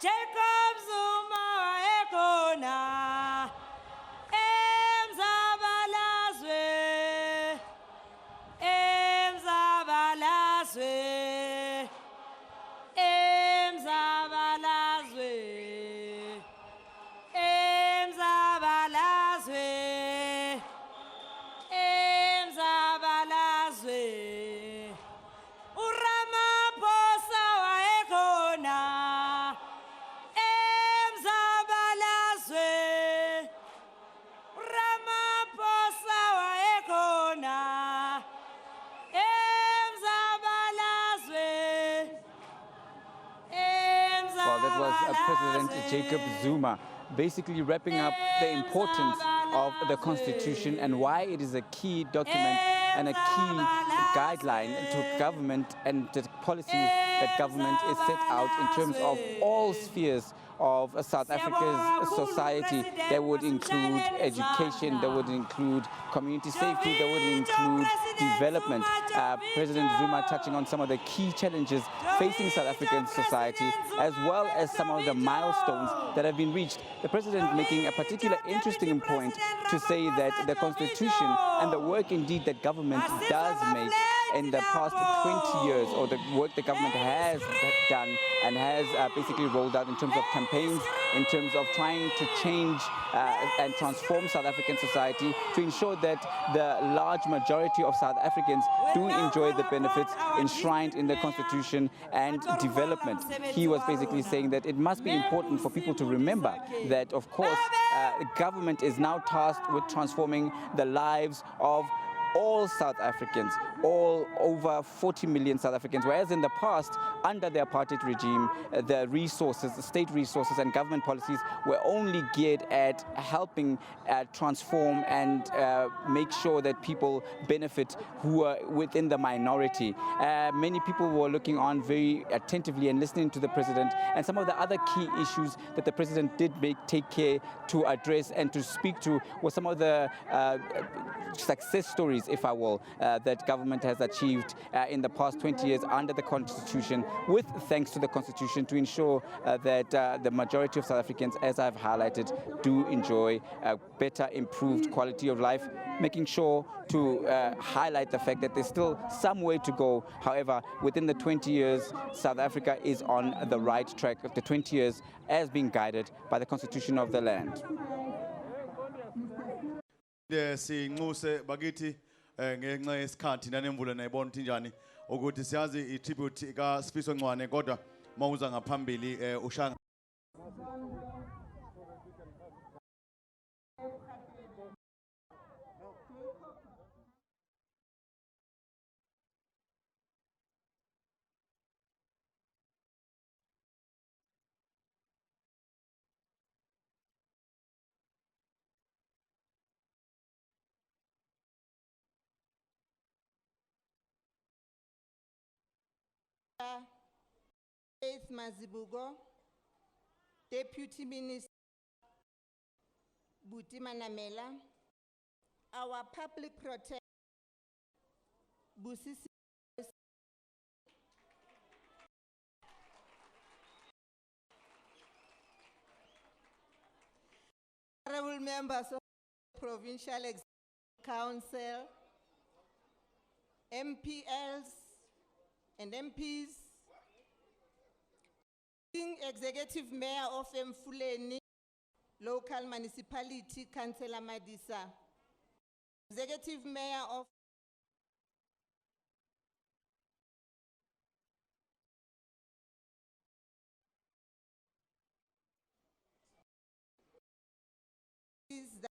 Jacob Zuma waekona emzabalazwe. Emzabalazwe. Emzabalazwe. Emzabalazwe. Emzabalazwe. Uramaphosa wayekhona. Emzabalazwe. Uramaphosa wayekhona. Emzabalazwe. Well, that was President Jacob Zuma basically wrapping up the importance of the Constitution and why it is a key document and a key guideline to government and the policies that government is set out in terms of all spheres of South Africa's society. That would include education, that would include community safety, that would include development. President Zuma touching on some of the key challenges facing South African society, as well as some of the milestones that have been reached. The president making a particular interesting point to say that the Constitution and the work indeed that government does make in the past 20 years, or the work the government has done and has basically rolled out in terms of campaigns, in terms of trying to change and transform South African society to ensure that the large majority of South Africans do enjoy the benefits enshrined in the Constitution and development. He was basically saying that it must be important for people to remember that, of course, government is now tasked with transforming the lives of all South Africans, all over 40 million South Africans, whereas in the past, under the apartheid regime, the resources, the state resources and government policies were only geared at helping transform and make sure that people benefit who are within the minority. Many people were looking on very attentively and listening to the president, and some of the other key issues that the president did take care to address and to speak to were some of the success stories, if I will, that government has achieved in the past 20 years under the Constitution, with thanks to the Constitution, to ensure that the majority of South Africans, as I've highlighted, do enjoy a better, improved quality of life, making sure to highlight the fact that there's still some way to go. However, within the 20 years, South Africa is on the right track of the 20 years as being guided by the Constitution of the land. Sinxuse bakithi ngenxa yesikhathi nanemvula nayibona ukuthi njani ukuthi siyazi i-tribute ka Sifiso Ncwane kodwa mawuza ngaphambili ushanga Faith Mazibuko, Deputy Minister Buti Manamela, our public protector Busisi, honorable members of the Provincial Executive Council, MPLs and MPs, Executive Mayor of Mfuleni, Local Municipality, Councillor Madisa, Executive Mayor of the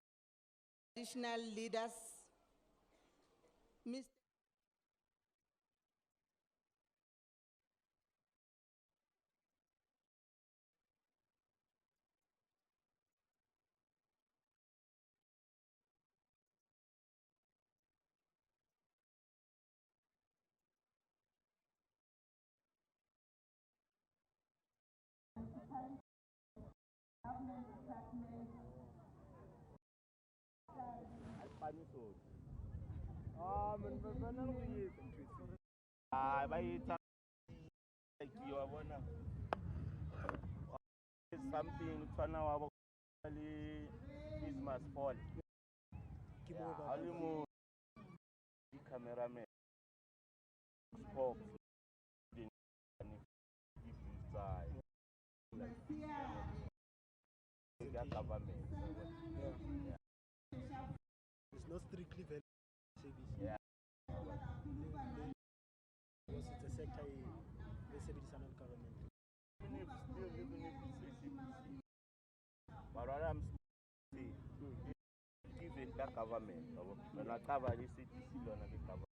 traditional leaders, Mr. Something is must fall. The cameraman spoke the government. It's not strictly very SABC. Yeah. Because it's a sector the SABC government. Even if it's SABC. But what I'm saying, give it the government. When I cover this city, don't have it covered.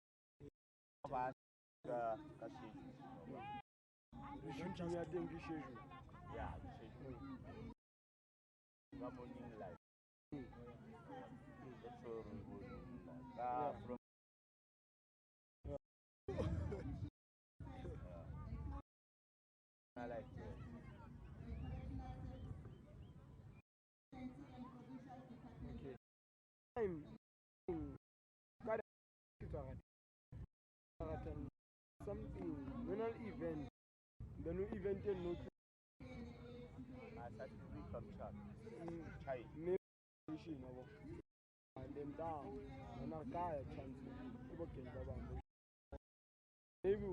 Yeah, morning life. That's all from I like that. Something, when an event, the new event is not and then down, and I'll chance maybe